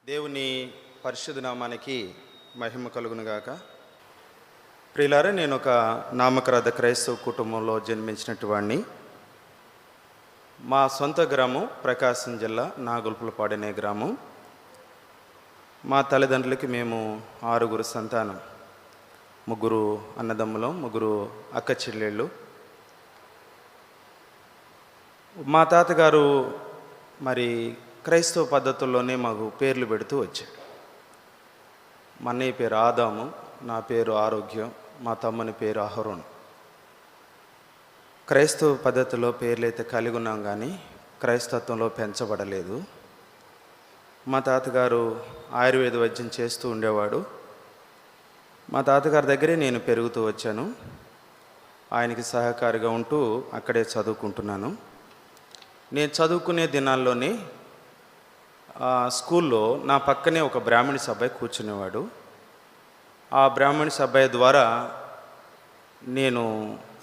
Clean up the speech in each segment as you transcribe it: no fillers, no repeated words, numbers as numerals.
దేవుని పరిశుద్ధ నామానికి మహిమ కలుగునుగాక. ప్రియులారా, నేను ఒక నామకరద క్రైస్తవ కుటుంబంలో జన్మించినటువంటి వాడిని. మా సొంత గ్రామం ప్రకాశం జిల్లా నాగుల్పులపాడు అనే గ్రామం. మా తల్లిదండ్రులకి మేము 6 సంతానం, 3 అన్నదమ్ములం, 3 అక్క చెల్లెళ్ళు. మా తాతగారు మరి క్రైస్తవ పద్ధతుల్లోనే మాకు పేర్లు పెడుతూ వచ్చాడు. మా అన్నయ్య పేరు ఆదాము, నా పేరు ఆరోగ్యం, మా తమ్ముని పేరు అహరోన్. క్రైస్తవ పద్ధతిలో పేర్లు అయితే కలిగి ఉన్నాం, కానీ క్రైస్తత్వంలో పెంచబడలేదు. మా తాతగారు ఆయుర్వేద వైద్యం చేస్తూ ఉండేవాడు. మా తాతగారి దగ్గరే నేను పెరుగుతూ వచ్చాను. ఆయనకి సహకారిగా ఉంటూ అక్కడే చదువుకుంటున్నాను. నేను చదువుకునే దినాల్లోనే స్కూల్లో నా పక్కనే ఒక బ్రాహ్మణి అబ్బాయి కూర్చునేవాడు. ఆ బ్రాహ్మణి అబ్బాయి ద్వారా నేను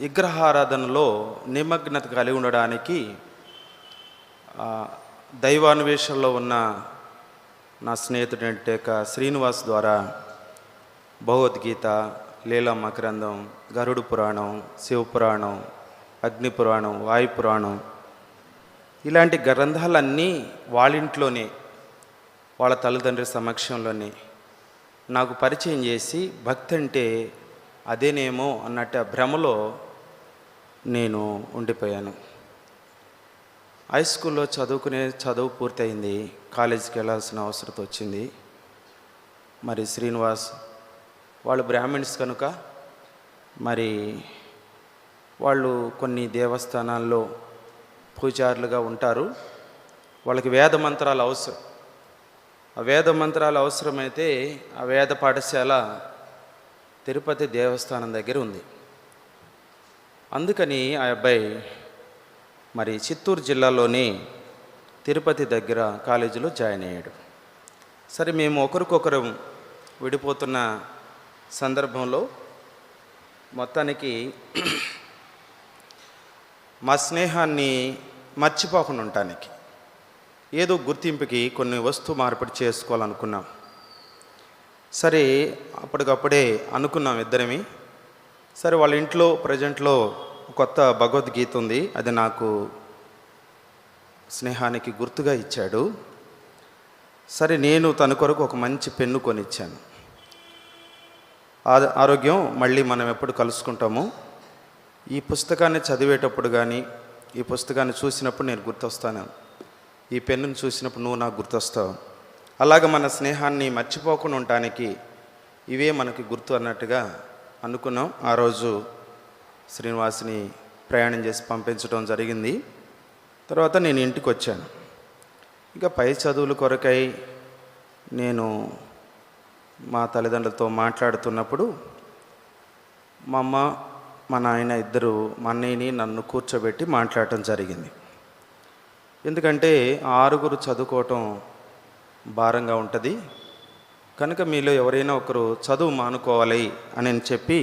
విగ్రహారాధనలో నిమగ్నత కలిగి ఉండడానికి దైవాన్వేషణలో ఉన్న నా స్నేహితుడంటే శ్రీనివాస్ ద్వారా భగవద్గీత, లీలమ్మ గ్రంథం, గరుడు పురాణం, శివపురాణం, అగ్ని పురాణం, వాయు పురాణం, ఇలాంటి గ్రంథాలన్నీ వాళ్ళింట్లోనే, వాళ్ళ తల్లిదండ్రుల సమక్షంలోనే నాకు పరిచయం చేసి భక్తి అంటే అదేనేమో అన్నట్టు ఆ భ్రమలో నేను ఉండిపోయాను. హై స్కూల్లో చదువు పూర్తయింది. కాలేజీకి వెళ్ళాల్సిన అవసరం వచ్చింది. మరి శ్రీనివాస్ వాళ్ళు బ్రాహ్మణ్స్ కనుక మరి వాళ్ళు కొన్ని దేవస్థానాల్లో పూజారులుగా ఉంటారు. వాళ్ళకి వేద మంత్రాలు అవసరం. ఆ వేద మంత్రాలు అవసరమైతే ఆ వేద పాఠశాల తిరుపతి దేవస్థానం దగ్గర ఉంది. అందుకని ఆ అబ్బాయి మరి చిత్తూరు జిల్లాలోని తిరుపతి దగ్గర కాలేజీలో జాయిన్ అయ్యాడు. సరే, మేము ఒకరికొకరు విడిపోతున్న సందర్భంలో మొత్తానికి మా స్నేహాన్ని మర్చిపోకుండా ఉండటానికి ఏదో గుర్తింపుకి కొన్ని వస్తువు మార్పిడి చేసుకోవాలనుకున్నాం. సరే, అప్పటికప్పుడే అనుకున్నాం ఇద్దరమి. సరే, వాళ్ళ ఇంట్లో ప్రజెంట్లో కొత్త భగవద్గీత ఉంది, అది నాకు స్నేహానికి గుర్తుగా ఇచ్చాడు. సరే, నేను తన కొరకు ఒక మంచి పెన్ను కొనిచ్చాను. ఆరోగ్యం, మళ్ళీ మనం ఎప్పుడు కలుసుకుంటామో ఈ పుస్తకాన్ని చదివేటప్పుడు కానీ, ఈ పుస్తకాన్ని చూసినప్పుడు నేను గుర్తొస్తాను, ఈ పెన్నును చూసినప్పుడు నువ్వు నాకు గుర్తొస్తావు. అలాగ మన స్నేహాన్ని మర్చిపోకుండా ఉండటానికి ఇవే మనకి గుర్తు అన్నట్టుగా అనుకున్నాం. ఆ రోజు శ్రీనివాస్ని ప్రయాణం చేసి పంపించడం జరిగింది. తర్వాత నేను ఇంటికి వచ్చాను. ఇంకా పై చదువుల కొరకై నేను మా తల్లిదండ్రులతో మాట్లాడుతున్నప్పుడు మా అమ్మ, మా నాయన ఇద్దరు మా అన్నయ్యని నన్ను కూర్చోబెట్టి మాట్లాడటం జరిగింది. ఎందుకంటే 6 చదువుకోవటం భారంగా ఉంటుంది కనుక మీలో ఎవరైనా ఒకరు చదువు మానుకోవాలి అని చెప్పి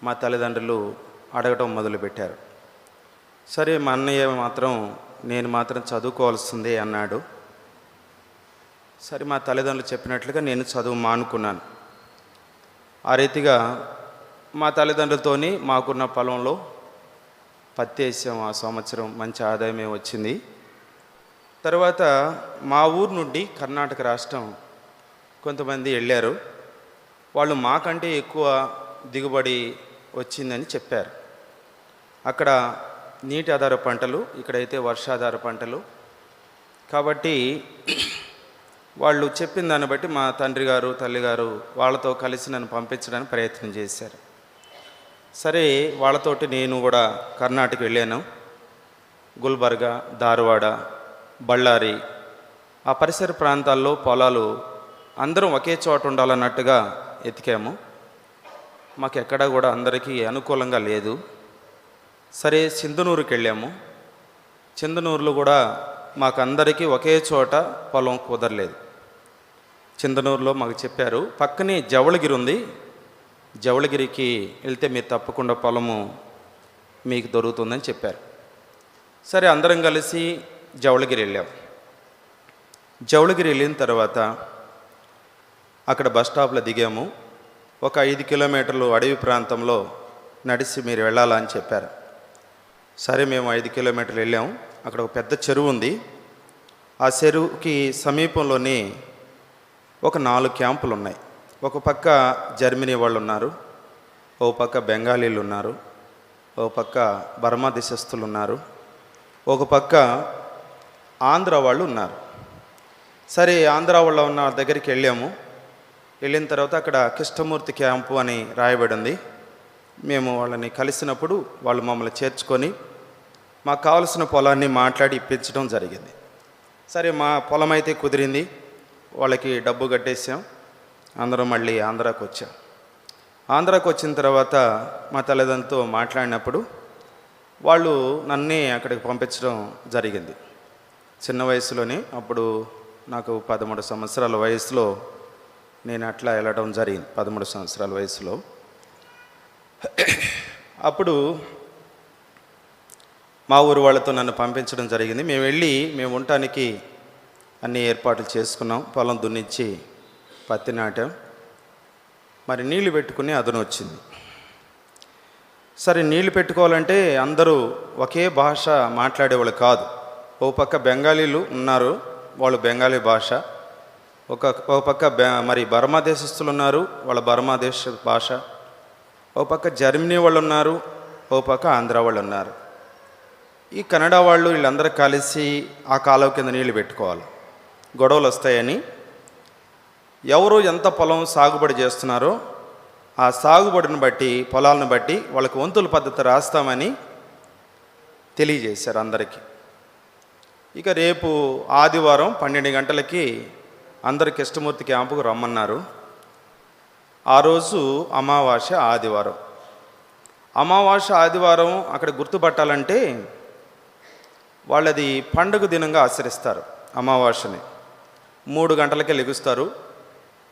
మా తల్లిదండ్రులు అడగటం మొదలుపెట్టారు. సరే, మా అన్నయ్య మాత్రం నేను మాత్రం చదువుకోవాల్సిందే అన్నాడు. సరే, మా తల్లిదండ్రులు చెప్పినట్లుగా నేను చదువు మానుకున్నాను. ఆ రీతిగా మా తల్లిదండ్రులతోని మాకున్న పొలంలో పత్తి వేసాం. ఆ సంవత్సరం మంచి ఆదాయమే వచ్చింది. తర్వాత మా ఊరు నుండి కర్ణాటక రాష్ట్రం కొంతమంది వెళ్ళారు. వాళ్ళు మాకంటే ఎక్కువ దిగుబడి వచ్చిందని చెప్పారు. అక్కడ నీటి ఆధార పంటలు, ఇక్కడైతే వర్షాధార పంటలు. కాబట్టి వాళ్ళు చెప్పిన దాన్ని బట్టి మా తండ్రి గారు, తల్లిగారు వాళ్ళతో కలిసి నన్ను పంపించడానికి ప్రయత్నం చేశారు. సరే, వాళ్ళతోటి నేను కూడా కర్ణాటక వెళ్ళాను. గుల్బర్గా, ధార్వాడ, బళ్ళారి ఆ పరిసర ప్రాంతాల్లో పొలాలు అందరం ఒకే చోట ఉండాలన్నట్టుగా ఎతికాము. మాకు ఎక్కడా కూడా అందరికీ అనుకూలంగా లేదు. సరే, చిందనూరుకి వెళ్ళాము. చిందనూరులో కూడా మాకు అందరికీ ఒకే చోట పొలం కుదరలేదు. చిందనూరులో మాకు చెప్పారు, పక్కనే జవళగిరి ఉంది, జవళగిరికి వెళ్తే మీరు తప్పకుండా పొలము మీకు దొరుకుతుందని చెప్పారు. సరే, అందరం కలిసి జవళగిరి వెళ్ళాం. జవళగిరి వెళ్ళిన తర్వాత అక్కడ బస్ స్టాప్లో దిగాము. ఒక 5 కిలోమీటర్లు అడవి ప్రాంతంలో నడిచి మీరు వెళ్ళాలా అని చెప్పారు. సరే, మేము 5 కిలోమీటర్లు వెళ్ళాము. అక్కడ ఒక పెద్ద చెరువు ఉంది. ఆ చెరువుకి సమీపంలోనే ఒక 4 క్యాంపులు ఉన్నాయి. ఒక పక్క జర్మనీ వాళ్ళు ఉన్నారు, ఓ పక్క బెంగాలీలు ఉన్నారు, ఓ పక్క బర్మా దేశస్తులు ఉన్నారు, ఒక పక్క ఆంధ్ర వాళ్ళు ఉన్నారు. సరే, ఆంధ్ర వాళ్ళు ఉన్న దగ్గరికి వెళ్ళాము. వెళ్ళిన తర్వాత అక్కడ కృష్ణమూర్తి క్యాంపు అని రాయబడి ఉంది. మేము వాళ్ళని కలిసినప్పుడు వాళ్ళు మమ్మల్ని చేర్చుకొని మాకు కావలసిన పొలాన్ని మాట్లాడి ఇప్పించడం జరిగింది. సరే, మా పొలం అయితే కుదిరింది. వాళ్ళకి డబ్బు కట్టేసాం. అందరం మళ్ళీ ఆంధ్రాకి వచ్చాం. ఆంధ్రాకి వచ్చిన తర్వాత మా తల్లిదండ్రులతో మాట్లాడినప్పుడు వాళ్ళు నన్నే అక్కడికి పంపించడం జరిగింది. చిన్న వయసులోనే, అప్పుడు నాకు 13 సంవత్సరాల వయసులో నేను అట్లా వెళ్ళడం జరిగింది. 13 సంవత్సరాల వయసులో. అప్పుడు మా ఊరు వాళ్ళతో నన్ను పంపించడం జరిగింది. మేము ఉండటానికి అన్ని ఏర్పాట్లు చేసుకున్నాం. పొలం దున్నించి పత్తి నాటాం. మరి నీళ్లు పెట్టుకుని అదను వచ్చింది. సరే, నీళ్లు పెట్టుకోవాలంటే అందరూ ఒకే భాష మాట్లాడేవాళ్ళు కాదు. ఓ పక్క బెంగాలీలు ఉన్నారు, వాళ్ళు బెంగాలీ భాష. ఒక పక్క మరి బర్మా దేశస్తులు ఉన్నారు, వాళ్ళ బర్మా దేశ భాష. ఓ పక్క జర్మనీ వాళ్ళు ఉన్నారు, ఓ పక్క ఆంధ్ర వాళ్ళు ఉన్నారు. ఈ కన్నడ వాళ్ళు వీళ్ళందరూ కలిసి ఆ కాలువ కింద నీళ్లు పెట్టుకోవాలి. గొడవలు వస్తాయని ఎవరు ఎంత పొలం సాగుబడి చేస్తున్నారో ఆ సాగుబడిని బట్టి, పొలాలను బట్టి వాళ్ళకి వంతుల పద్ధతి రాస్తామని తెలియజేశారు అందరికీ. ఇక రేపు ఆదివారం 12 గంటలకి అందరు కృష్ణమూర్తి క్యాంపుకు రమ్మన్నారు. ఆ రోజు అమావాస్య ఆదివారం. అమావాస్య ఆదివారం అక్కడ గుర్తుపట్టాలంటే వాళ్ళది పండుగ దినంగా ఆచరిస్తారు. అమావాస్యని 3 గంటలకే లెగుస్తారు.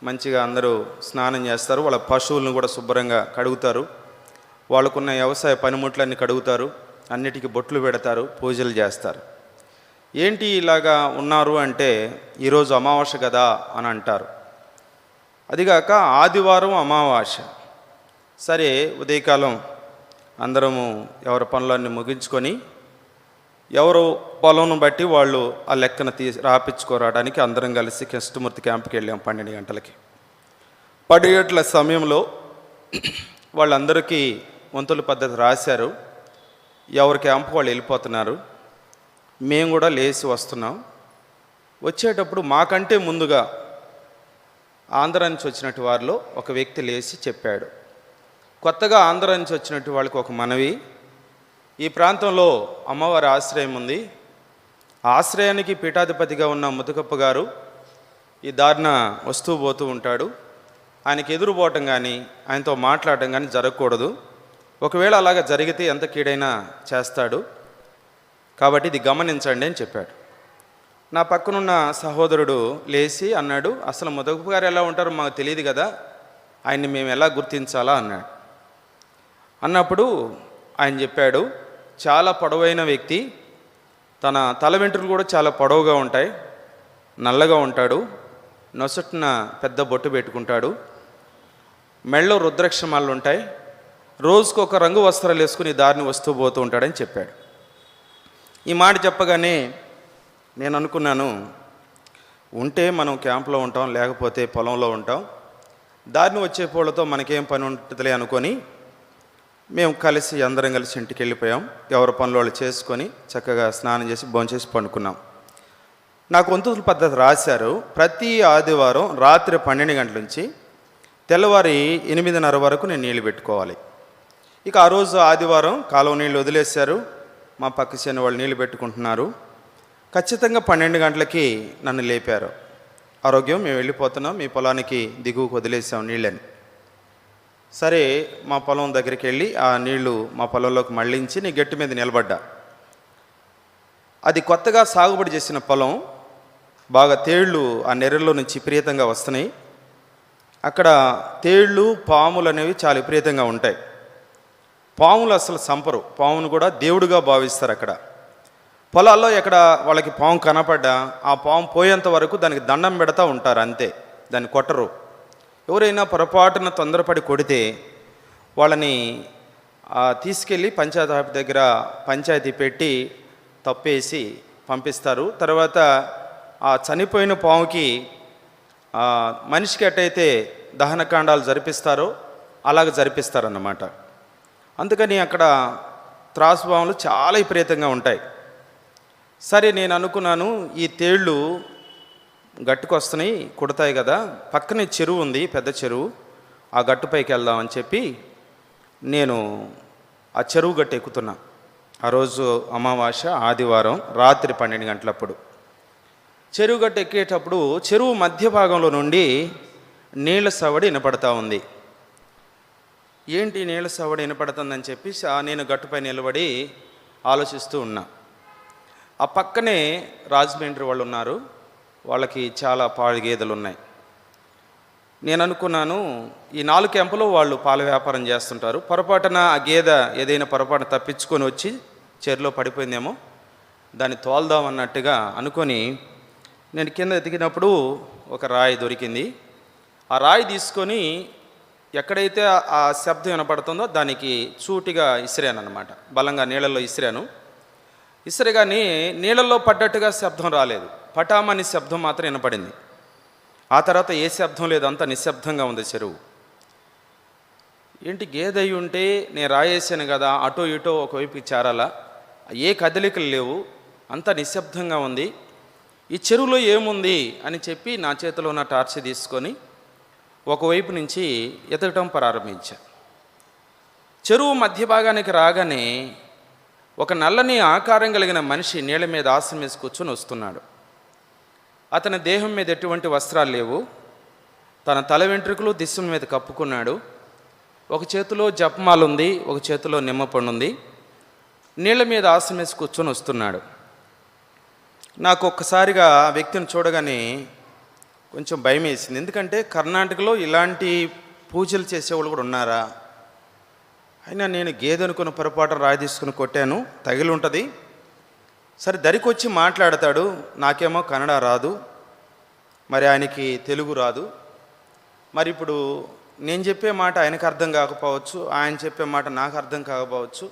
మంచిగా అందరూ స్నానం చేస్తారు. వాళ్ళ పశువులను కూడా శుభ్రంగా కడుగుతారు. వాళ్ళకున్న వ్యవసాయ పనిముట్లన్నీ కడుగుతారు. అన్నిటికీ బొట్లు పెడతారు, పూజలు చేస్తారు. ఏంటి ఇలాగా ఉన్నారు అంటే, ఈరోజు అమావాస్య కదా అని అంటారు. అదిగాక ఆదివారం అమావాస్య. సరే, ఉదయకాలం అందరము ఎవరి పనులన్నీ ముగించుకొని ఎవరు పొలంను బట్టి వాళ్ళు ఆ లెక్కన రాపించుకోరాడానికి అందరం కలిసి కృష్ణమూర్తి క్యాంప్కి వెళ్ళాం 12 గంటలకి. 10 గంటల సమయంలో వాళ్ళందరికీ వంతుల పద్ధతి రాశారు. ఎవరి క్యాంపు వాళ్ళు వెళ్ళిపోతున్నారు. మేము కూడా లేచి వస్తున్నాం. వచ్చేటప్పుడు మాకంటే ముందుగా ఆంధ్ర నుంచి వచ్చినట్టు వారిలో ఒక వ్యక్తి లేచి చెప్పాడు, కొత్తగా ఆంధ్ర నుంచి వచ్చినట్టు వాళ్ళకి ఒక మనవి, ఈ ప్రాంతంలో అమ్మవారి ఆశ్రయం ఉంది. ఆశ్రయానికి పీఠాధిపతిగా ఉన్న ముతుకప్ప గారు ఈ దారిన వస్తూ పోతూ ఉంటాడు. ఆయనకి ఎదురుపోవటం కానీ, ఆయనతో మాట్లాడటం కానీ జరగకూడదు. ఒకవేళ అలాగ జరిగితే ఎంత కీడైనా చేస్తాడు. కాబట్టి ఇది గమనించండి అని చెప్పాడు. నా పక్కనున్న సహోదరుడు లేచి అన్నాడు, అసలు ముతుకప్ప గారు ఎలా ఉంటారో మాకు తెలియదు కదా, ఆయన్ని మేము ఎలా గుర్తించాలా అన్నాడు. అన్నప్పుడు ఆయన చెప్పాడు, చాలా పొడవైన వ్యక్తి, తన తల వెంట్రుకలు కూడా చాలా పొడవుగా ఉంటాయి, నల్లగా ఉంటాడు, నొసటిన పెద్ద బొట్టు పెట్టుకుంటాడు, మెళ్ళో రుద్రాక్షమాలు ఉంటాయి, రోజుకు ఒక రంగు వస్త్రాలు వేసుకుని దారిని వస్తూ పోతూ ఉంటాడని చెప్పాడు. ఈ మాట చెప్పగానే నేను అనుకున్నాను, ఉంటే మనం క్యాంప్లో ఉంటాం, లేకపోతే పొలంలో ఉంటాం, దారిని వచ్చే పూలతో మనకేం పని ఉంటుందిలే అనుకొని మేము కలిసి అందరం కలిసి ఇంటికి వెళ్ళిపోయాం. ఎవరి పనులు వాళ్ళు చేసుకొని చక్కగా స్నానం చేసి భోంచేసి పండుకున్నాం. నాకు వంతుల పద్ధతి రాశారు. ప్రతి ఆదివారం రాత్రి 12 గంటల నుంచి తెల్లవారి 8:30 వరకు నేను నీళ్ళు పెట్టుకోవాలి. ఇక ఆ రోజు ఆదివారం కాలువ నీళ్ళు వదిలేశారు. మా పక్క చేను వాళ్ళు నీళ్ళు పెట్టుకుంటున్నారు. ఖచ్చితంగా 12 గంటలకి నన్ను లేపారు. ఆరోగ్యం, మేము వెళ్ళిపోతున్నాం, మీ పొలానికి దిగువకు వదిలేసాం నీళ్ళని. సరే, మా పొలం దగ్గరికి వెళ్ళి ఆ నీళ్లు మా పొలంలోకి మళ్ళించి నీ గట్టి మీద నిలబడ్డా. అది కొత్తగా సాగుబడి చేసిన పొలం. బాగా తేళ్ళు ఆ నెర్రల్లో నుంచి విపరీతంగా వస్తున్నాయి. అక్కడ తేళ్ళు, పాములు అనేవి చాలా విపరీతంగా ఉంటాయి. పాములు అసలు సంపరు. పామును కూడా దేవుడిగా భావిస్తారు అక్కడ. పొలాల్లో ఎక్కడ వాళ్ళకి పాము కనపడ్డా ఆ పాము పోయేంత వరకు దానికి దండం పెడతా ఉంటారు, అంతే, దాన్ని కొట్టరు. ఎవరైనా పొరపాటున తొందరపడి కొడితే వాళ్ళని తీసుకెళ్ళి పంచాయతీ ఆఫీస్ దగ్గర పంచాయతీ పెట్టి తప్పేసి పంపిస్తారు. తర్వాత ఆ చనిపోయిన పాముకి మనిషికి ఎట్టయితే దహనకాండాలు జరిపిస్తారో అలాగ జరిపిస్తారన్నమాట. అందుకని అక్కడ త్రాసుపాములు చాలా విపరీతంగా ఉంటాయి. సరే, నేను అనుకున్నాను ఈ తేళ్ళు గట్టుకొస్తున్నాయి, కుడతాయి కదా, పక్కనే చెరువు ఉంది, పెద్ద చెరువు, ఆ గట్టుపైకి వెళ్దామని చెప్పి నేను ఆ చెరువు గట్టు ఎక్కుతున్నా. ఆ రోజు అమావాస్య, ఆదివారం, రాత్రి 12 గంటలప్పుడు చెరువు గట్టు ఎక్కేటప్పుడు చెరువు మధ్య భాగంలో నుండి నీళ్ళ సవడి వినపడతా ఉంది. ఏంటి నీళ్ళ సవడి వినపడుతుందని చెప్పి నేను గట్టుపై నిలబడి ఆలోచిస్తూ ఉన్నా. ఆ పక్కనే రాజమండ్రి వాళ్ళు ఉన్నారు, వాళ్ళకి చాలా పాడి గేదెలు ఉన్నాయి. నేను అనుకున్నాను ఈ 4 కెంపలో వాళ్ళు పాల వ్యాపారం చేస్తుంటారు, పొరపాటున ఆ గేదె ఏదైనా పొరపాటున తప్పించుకొని వచ్చి చెరులో పడిపోయిందేమో, దాన్ని తోల్దామన్నట్టుగా అనుకొని నేను కింద ఎతికినప్పుడు ఒక రాయి దొరికింది. ఆ రాయి తీసుకొని ఎక్కడైతే ఆ శబ్దం వినపడుతుందో దానికి సూటిగా ఇసిరాను అన్నమాట, బలంగా నీళ్ళల్లో ఇసిరాను. ఇసిరగాని నీళ్ళల్లో పడ్డట్టుగా శబ్దం రాలేదు, పటామని శబ్దం మాత్రం వినపడింది. ఆ తర్వాత ఏ శబ్దం లేదు, అంత నిశ్శబ్దంగా ఉంది చెరువు. ఏంటి గేదె అయి ఉంటే నేను రాయేసాను కదా, అటో ఇటో ఒకవైపుకి చేరాలా, ఏ కదలికలు లేవు, అంత నిశ్శబ్దంగా ఉంది. ఈ చెరువులో ఏముంది అని చెప్పి నా చేతిలో ఉన్న టార్చ్ తీసుకొని ఒకవైపు నుంచి ఎతకటం ప్రారంభించా. చెరువు మధ్య భాగానికి రాగానే ఒక నల్లని ఆకారం కలిగిన మనిషి నీళ్ళ మీద ఆసనం వేసి కూర్చొని వస్తున్నాడు. అతని దేహం మీద ఎటువంటి వస్త్రాలు లేవు, తన తల వెంట్రుకలు దిశం మీద కప్పుకున్నాడు. ఒక చేతిలో జపమాల ఉంది, ఒక చేతిలో నిమ్మపండు ఉంది. నీళ్ళ మీద ఆసనం వేసి కూర్చొని వస్తున్నాడు. నాకు ఒక్కసారిగా ఆ వ్యక్తిని చూడగానే కొంచెం భయం వేసింది. ఎందుకంటే కర్ణాటకలో ఇలాంటి పూజలు చేసేవాళ్ళు కూడా ఉన్నారా? అయినా నేను గేదె అనుకున్న పొరపాటు రాయి తీసుకుని కొట్టాను, తగిలి ఉంటుంది. సరే, దరికి వచ్చి మాట్లాడతాడు, నాకేమో కన్నడ రాదు, మరి ఆయనకి తెలుగు రాదు. మరి ఇప్పుడు నేను చెప్పే మాట ఆయనకు అర్థం కాకపోవచ్చు, ఆయన చెప్పే మాట నాకు అర్థం కాకపోవచ్చు.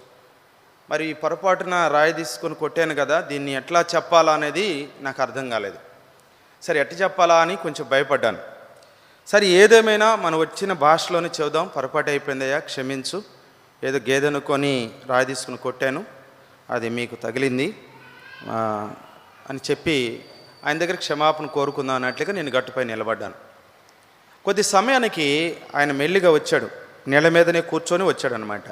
మరి ఈ పొరపాటున రాయి తీసుకొని కొట్టాను కదా, దీన్ని ఎట్లా చెప్పాలా అనేది నాకు అర్థం కాలేదు. సరే, ఎట్లా చెప్పాలా అని కొంచెం భయపడ్డాను. సరే, ఏదేమైనా మనం వచ్చిన భాషలోనే చెబుదాం, పొరపాటు అయిపోయిందయ్యా, క్షమించు, ఏదో గేదె అనుకొని రాయి తీసుకుని కొట్టాను, అది మీకు తగిలింది అని చెప్పి ఆయన దగ్గర క్షమాపణ కోరుకుందాం అన్నట్లుగా నేను గట్టుపై నిలబడ్డాను. కొద్ది సమయానికి ఆయన మెల్లిగా వచ్చాడు, నీళ్ళ మీదనే కూర్చొని వచ్చాడు అనమాట.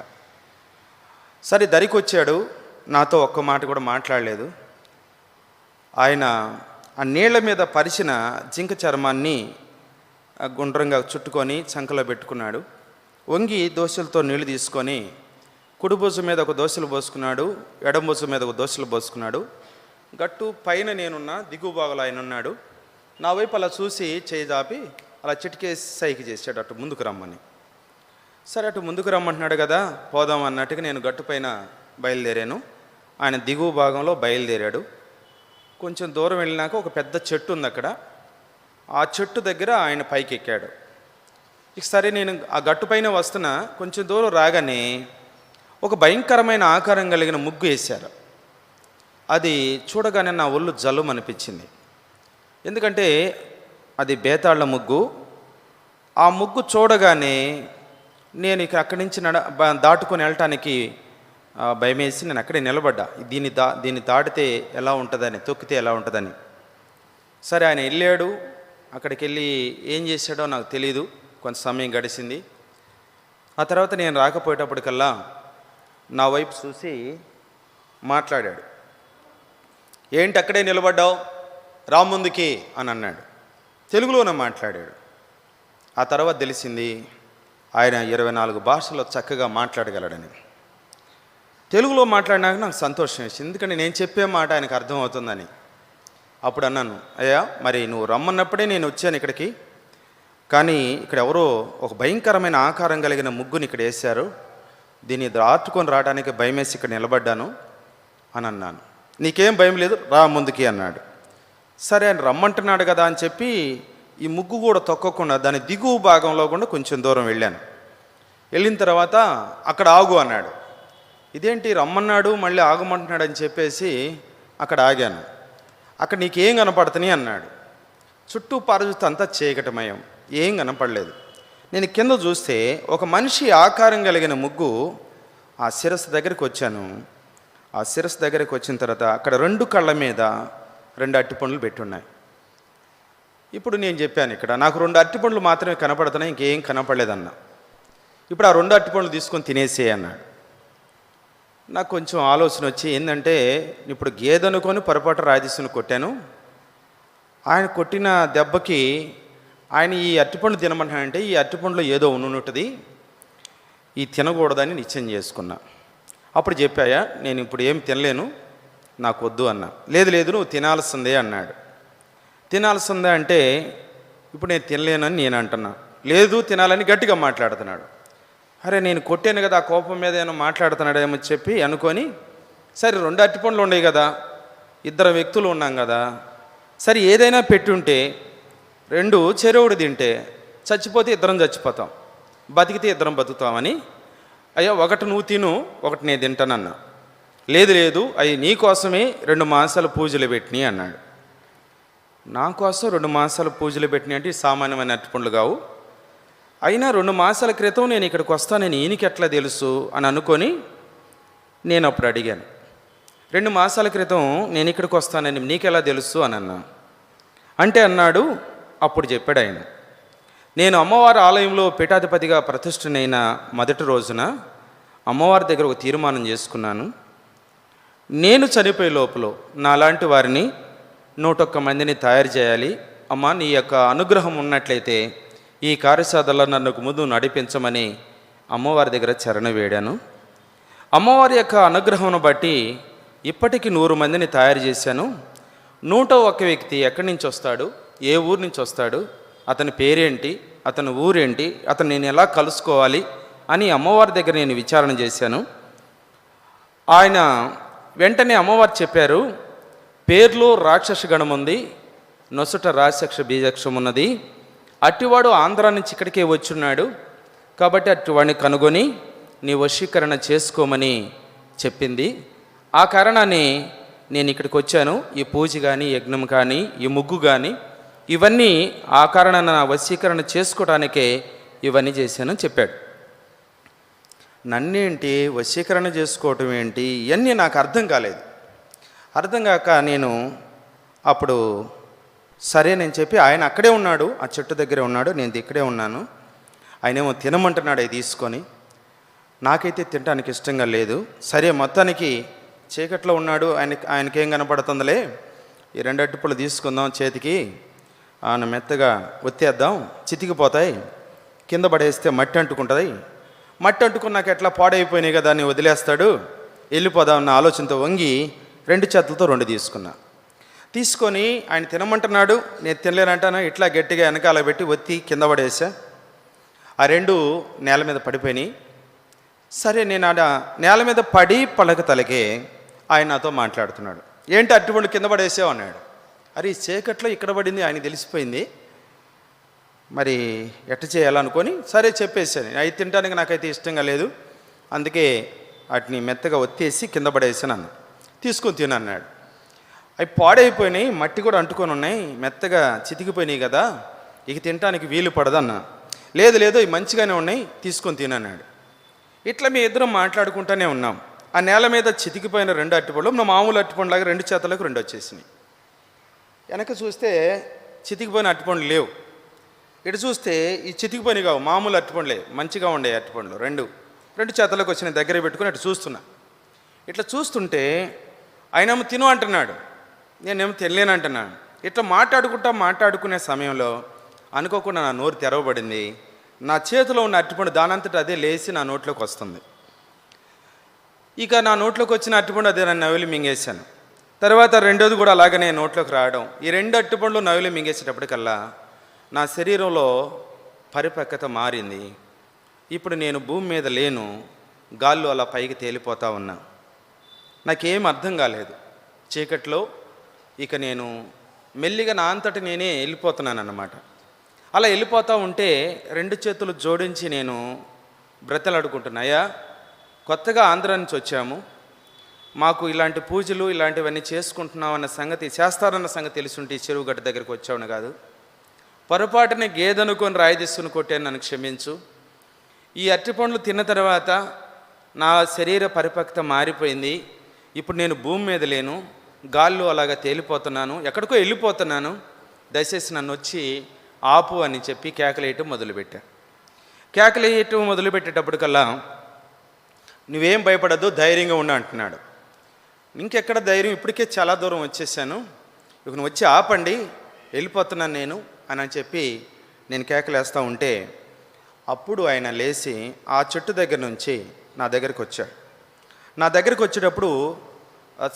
సరే, దరికి వచ్చాడు, నాతో ఒక్క మాట కూడా మాట్లాడలేదు. ఆయన ఆ నీళ్ల మీద పరిచిన జింక చర్మాన్ని గుండ్రంగా చుట్టుకొని చంకలో పెట్టుకున్నాడు. వంగి దోశలతో నీళ్లు తీసుకొని కుడి భుజం మీద ఒక దోశలు పోసుకున్నాడు, ఎడమ భుజం మీద ఒక దోశలు పోసుకున్నాడు. గట్టు పైన నేనున్నా, దిగువ భాగంలో ఆయన ఉన్నాడు. నా వైపు అలా చూసి చేయి దాపి అలా చిటికేసి సైకి చేశాడు, అటు ముందుకు రమ్మని. సరే, అటు ముందుకు రమ్మంటున్నాడు కదా, పోదాం అన్నట్టుగా నేను గట్టుపైన బయలుదేరాను. ఆయన దిగువ భాగంలో బయలుదేరాడు. కొంచెం దూరం వెళ్ళినాక ఒక పెద్ద చెట్టు ఉంది అక్కడ, ఆ చెట్టు దగ్గర ఆయన పైకి ఎక్కాడు. ఇక సరే, నేను ఆ గట్టుపైన వస్తున్నా, కొంచెం దూరం రాగానే ఒక భయంకరమైన ఆకారం కలిగిన ముగ్గు వేశారు. అది చూడగానే నా ఒళ్ళు జల్లు అనిపించింది. ఎందుకంటే అది బేతాళ ముగ్గు. ఆ ముగ్గు చూడగానే నేను ఇక అక్కడి నుంచి దాటుకొని వెళ్ళటానికి భయమేసి నేను అక్కడే నిలబడ్డా, దీన్ని దాటితే ఎలా ఉంటుందని, తొక్కితే ఎలా ఉంటుందని. సరే, ఆయన వెళ్ళాడు. అక్కడికి వెళ్ళి ఏం చేశాడో నాకు తెలీదు. కొంత సమయం గడిచింది. ఆ తర్వాత నేను రాకపోయేటప్పటికల్లా నా వైపు చూసి మాట్లాడాడు. ఏంటి అక్కడే నిలబడ్డావు, రా ముందుకి అని అన్నాడు. తెలుగులోనే మాట్లాడాడు. ఆ తర్వాత తెలిసింది ఆయన 24 భాషల్లో చక్కగా మాట్లాడగలడని. తెలుగులో మాట్లాడినాక నాకు సంతోషం వేసింది, ఎందుకంటే నేను చెప్పే మాట ఆయనకు అర్థమవుతుందని. అప్పుడు అన్నాను, అయ్యా, మరి నువ్వు రమ్మన్నప్పుడే నేను వచ్చాను ఇక్కడికి, కానీ ఇక్కడ ఎవరో ఒక భయంకరమైన ఆకారం కలిగిన ముగ్గుని ఇక్కడ వేశారు, దీన్ని దాటుకొని రావడానికి భయమేసి ఇక్కడ నిలబడ్డాను అని అన్నాను. నీకేం భయం లేదు, రా ముందుకి అన్నాడు. సరే ఆయన రమ్మంటున్నాడు కదా అని చెప్పి ఈ ముగ్గు కూడా తొక్కకుండా దాని దిగువ భాగంలో కూడా కొంచెం దూరం వెళ్ళాను. వెళ్ళిన తర్వాత అక్కడ ఆగు అన్నాడు. ఇదేంటి రమ్మన్నాడు మళ్ళీ ఆగమంటున్నాడు అని చెప్పేసి అక్కడ ఆగాను. అక్కడ నీకేం కనపడుతున్నాయి అన్నాడు. చుట్టూ పారజూస్తే అంతా చీకటమయం, ఏం కనపడలేదు. నేను కింద చూస్తే ఒక మనిషి ఆకారం కలిగిన ముగ్గు ఆ శిరస్సు దగ్గరికి వచ్చాను. ఆ శిరస్సు దగ్గరికి వచ్చిన తర్వాత అక్కడ 2 కళ్ళ మీద 2 అరటిపండ్లు పెట్టున్నాయి. ఇప్పుడు నేను చెప్పాను, ఇక్కడ నాకు 2 అరటిపండ్లు మాత్రమే కనపడుతున్నాయి, ఇంకేం కనపడలేదన్నా. ఇప్పుడు ఆ 2 అరటిపండ్లు తీసుకొని తినేసే అన్నాడు. నాకు కొంచెం ఆలోచన వచ్చి ఏంటంటే, ఇప్పుడు గేదె అనుకొని పొరపాటు రాజేశ్వరిని కొట్టాను. ఆయన కొట్టిన దెబ్బకి ఆయన ఈ అరటిపండు తినమంటాడంటే ఈ అరటిపండులో ఏదో ఉన్నది, ఈ తినకూడదని నిశ్చయం చేసుకున్నా. అప్పుడు చెప్పాయా, నేను ఇప్పుడు ఏం తినలేను, నాకు వద్దు అన్నా. లేదు లేదు నువ్వు తినాల్సిందే అన్నాడు. తినాల్సిందే అంటే ఇప్పుడు నేను తినలేనని నేను అంటున్నా. లేదు తినాలని గట్టిగా మాట్లాడుతున్నాడు. అరే నేను కొట్టాను కదా, ఆ కోపం మీద ఏమో మాట్లాడుతున్నాడేమో చెప్పి అనుకొని, సరే 2 అరటిపండ్లు ఉన్నాయి కదా, 2 వ్యక్తులు ఉన్నాం కదా, సరే ఏదైనా పెట్టుంటే 2 చెరువుడు తింటే చచ్చిపోతే 2 చచ్చిపోతాం, బతికితే 2 బతుకుతామని, అయ్యా ఒకటి నువ్వు తిను, ఒకటి నేను తింటానన్నా. లేదు లేదు అవి నీ కోసమే 2 మాసాలు పూజలు పెట్టినాయి అన్నాడు. నా కోసం 2 మాసాలు పూజలు పెట్టినాయి అంటే సామాన్యమైన అరటిపండ్లు కావు. అయినా 2 మాసాల క్రితం నేను ఇక్కడికి వస్తానని ఈయనకి ఎట్లా తెలుసు అని అనుకొని నేను అప్పుడు అడిగాను. 2 మాసాల క్రితం నేను ఇక్కడికి వస్తానని నీకెలా తెలుసు అని అన్నా. అంటే అన్నాడు, అప్పుడు చెప్పాడు ఆయన, నేను అమ్మవారి ఆలయంలో పీఠాధిపతిగా ప్రతిష్ఠనైన మొదటి రోజున అమ్మవారి దగ్గర ఒక తీర్మానం చేసుకున్నాను. నేను చనిపోయే లోపల నాలాంటి వారిని 101 మందిని తయారు చేయాలి. అమ్మ నీ యొక్క అనుగ్రహం ఉన్నట్లయితే ఈ కార్యసాధనలో నన్ను ముందు నడిపించమని అమ్మవారి దగ్గర చరణ వేడాను. అమ్మవారి యొక్క అనుగ్రహం బట్టి ఇప్పటికీ 100 మందిని తయారు చేశాను. 101 వ్యక్తి ఎక్కడి నుంచి వస్తాడు, ఏ ఊరు నుంచి వస్తాడు, అతని పేరేంటి, అతని ఊరేంటి, అతను నేను ఎలా కలుసుకోవాలి అని అమ్మవారి దగ్గర నేను విచారణ చేశాను. ఆయన వెంటనే అమ్మవారు చెప్పారు, పేర్లో రాక్షస గణం ఉంది, నొసట రాక్షస బీజాక్షం ఉన్నది, అట్టివాడు ఆంధ్రా నుంచి ఇక్కడికే వచ్చున్నాడు, కాబట్టి అట్టివాడిని కనుగొని నీ వశీకరణ చేసుకోమని చెప్పింది. ఆ కారణాన్ని నేను ఇక్కడికి వచ్చాను. ఈ పూజ కానీ, యజ్ఞం కానీ, ఈ ముగ్గు కానీ ఇవన్నీ ఆ కారణాన్ని నా వశీకరణ చేసుకోవడానికే ఇవన్నీ చేశానని చెప్పాడు. నన్నేంటి వశీకరణ చేసుకోవటం ఏంటి, ఇవన్నీ నాకు అర్థం కాలేదు. అర్థం కాక నేను అప్పుడు సరే నేను చెప్పి, ఆయన అక్కడే ఉన్నాడు, ఆ చెట్టు దగ్గరే ఉన్నాడు, నేను ఇక్కడే ఉన్నాను. ఆయనేమో తినమంటున్నాడు అవి తీసుకొని. నాకైతే తినడానికి ఇష్టంగా లేదు. సరే మొత్తానికి చీకట్లో ఉన్నాడు, ఆయనకేం కనపడుతుందిలే, ఈ 2 అరటిపళ్ళు తీసుకుందాం చేతికి, ఆయన మెత్తగా ఒత్తేద్దాం, చితికిపోతాయి, కింద పడేస్తే మట్టి అంటుకుంటుంది, మట్టి అంటుకున్నాక ఎట్లా పాడైపోయినాయి కదా అని వదిలేస్తాడు, వెళ్ళిపోదామన్న ఆలోచనతో వంగి 2 చేతులతో 2 తీసుకున్నా. తీసుకొని ఆయన తినమంటున్నాడు, నేను తినలేనంటాను, ఇట్లా గట్టిగా వెనకాల పెట్టి ఒత్తి కింద పడేసా. ఆ 2 నేల మీద పడిపోయినాయి. సరే నేను ఆడ నేల మీద పడి పలక తలకే ఆయన నాతో మాట్లాడుతున్నాడు. ఏంటి అరటిపండు కింద పడేసావు అన్నాడు. అరే ఈ చీకట్లో ఇక్కడ పడింది ఆయన తెలిసిపోయింది, మరి ఎట్ట చేయాలనుకొని సరే చెప్పేసాను. అవి తినడానికి నాకైతే ఇష్టంగా లేదు, అందుకే వాటిని మెత్తగా ఒత్తేసి కింద పడేసాను అన్న. తీసుకొని తినన్నాడు. అవి పాడైపోయినాయి, మట్టి కూడా అంటుకొని ఉన్నాయి, మెత్తగా చితికిపోయినాయి కదా, ఇక తినడానికి వీలు పడదన్న. లేదు లేదు ఇవి మంచిగానే ఉన్నాయి, తీసుకొని తినన్నాడు. ఇట్లా మీ ఇద్దరం మాట్లాడుకుంటూనే ఉన్నాం. ఆ నేల మీద చితికిపోయిన 2 అరటిపళ్ళు నా మామూలు అరటిపండులాగా 2 చేతులకు 2 వచ్చేసినాయి. వెనక చూస్తే చితికిపోయిన అరటిపండ్లు లేవు. ఇటు చూస్తే ఈ చితికిపోయినవి కావు, మామూలు అరటిపండ్లే, మంచిగా ఉండే అరటిపండ్లు 2 చేతులకు వచ్చిన దగ్గర పెట్టుకుని అటు చూస్తున్నా. ఇట్లా చూస్తుంటే ఆయనేమో తిను అంటున్నాడు, నేనేమో తినలేను అంటున్నాను. ఇట్లా మాట్లాడుకునే సమయంలో అనుకోకుండా నా నోరు తెరవబడింది. నా చేతిలో ఉన్న అరటిపండు దానంతట అదే లేచి నా నోట్లోకి వస్తుంది. ఇక నా నోట్లోకి వచ్చిన అరటిపండు అదే నన్ను నవిలి మింగేశాను. తర్వాత 2వది కూడా అలాగనే నోట్లోకి రావడం. ఈ 2 అరటిపండ్లు నవిలి మింగేసేటప్పటికల్లా నా శరీరంలో పరిపక్వత మారింది. ఇప్పుడు నేను భూమి మీద లేను, గాల్లో అలా పైకి తేలిపోతా ఉన్నా. నాకేం అర్థం కాలేదు. చీకట్లో ఇక నేను మెల్లిగా నా అంతటి నేనే వెళ్ళిపోతున్నాను అన్నమాట. అలా వెళ్ళిపోతూ ఉంటే 2 చేతులు జోడించి నేను బ్రతలాడుకుంటున్నా, అయ్యా కొత్తగా ఆంధ్ర నుంచి వచ్చాము, మాకు ఇలాంటి పూజలు ఇలాంటివన్నీ చేసుకుంటున్నాం అన్న సంగతి, చేస్తారన్న సంగతి తెలుసుంటే ఈ చెరువు గట్ట దగ్గరికి వచ్చావును కాదు. పొరపాటుని గేదనుకొని రాయి తీసుకుని కొట్టాను, నన్ను క్షమించు. ఈ అరటిపండ్లు తిన్న తర్వాత నా శరీర పరిపక్వత మారిపోయింది. ఇప్పుడు నేను భూమి మీద లేను, గాల్లో అలాగా తేలిపోతున్నాను, ఎక్కడికో వెళ్ళిపోతున్నాను, దయచేసి నన్ను వచ్చి ఆపు అని చెప్పి కేకలేయటం మొదలుపెట్టా. కేకలేయటం మొదలుపెట్టేటప్పటికల్లా నువ్వేం భయపడద్దు, ధైర్యంగా ఉండు అంటున్నాడు. ఇంకెక్కడ ధైర్యం, ఇప్పటికే చాలా దూరం వచ్చేసాను, ఇక నువ్వు వచ్చి ఆపండి, వెళ్ళిపోతున్నాను నేను అని చెప్పి నేను కేకలేస్తూ ఉంటే అప్పుడు ఆయన లేచి ఆ చెట్టు దగ్గర నుంచి నా దగ్గరికి వచ్చాడు. నా దగ్గరికి వచ్చేటప్పుడు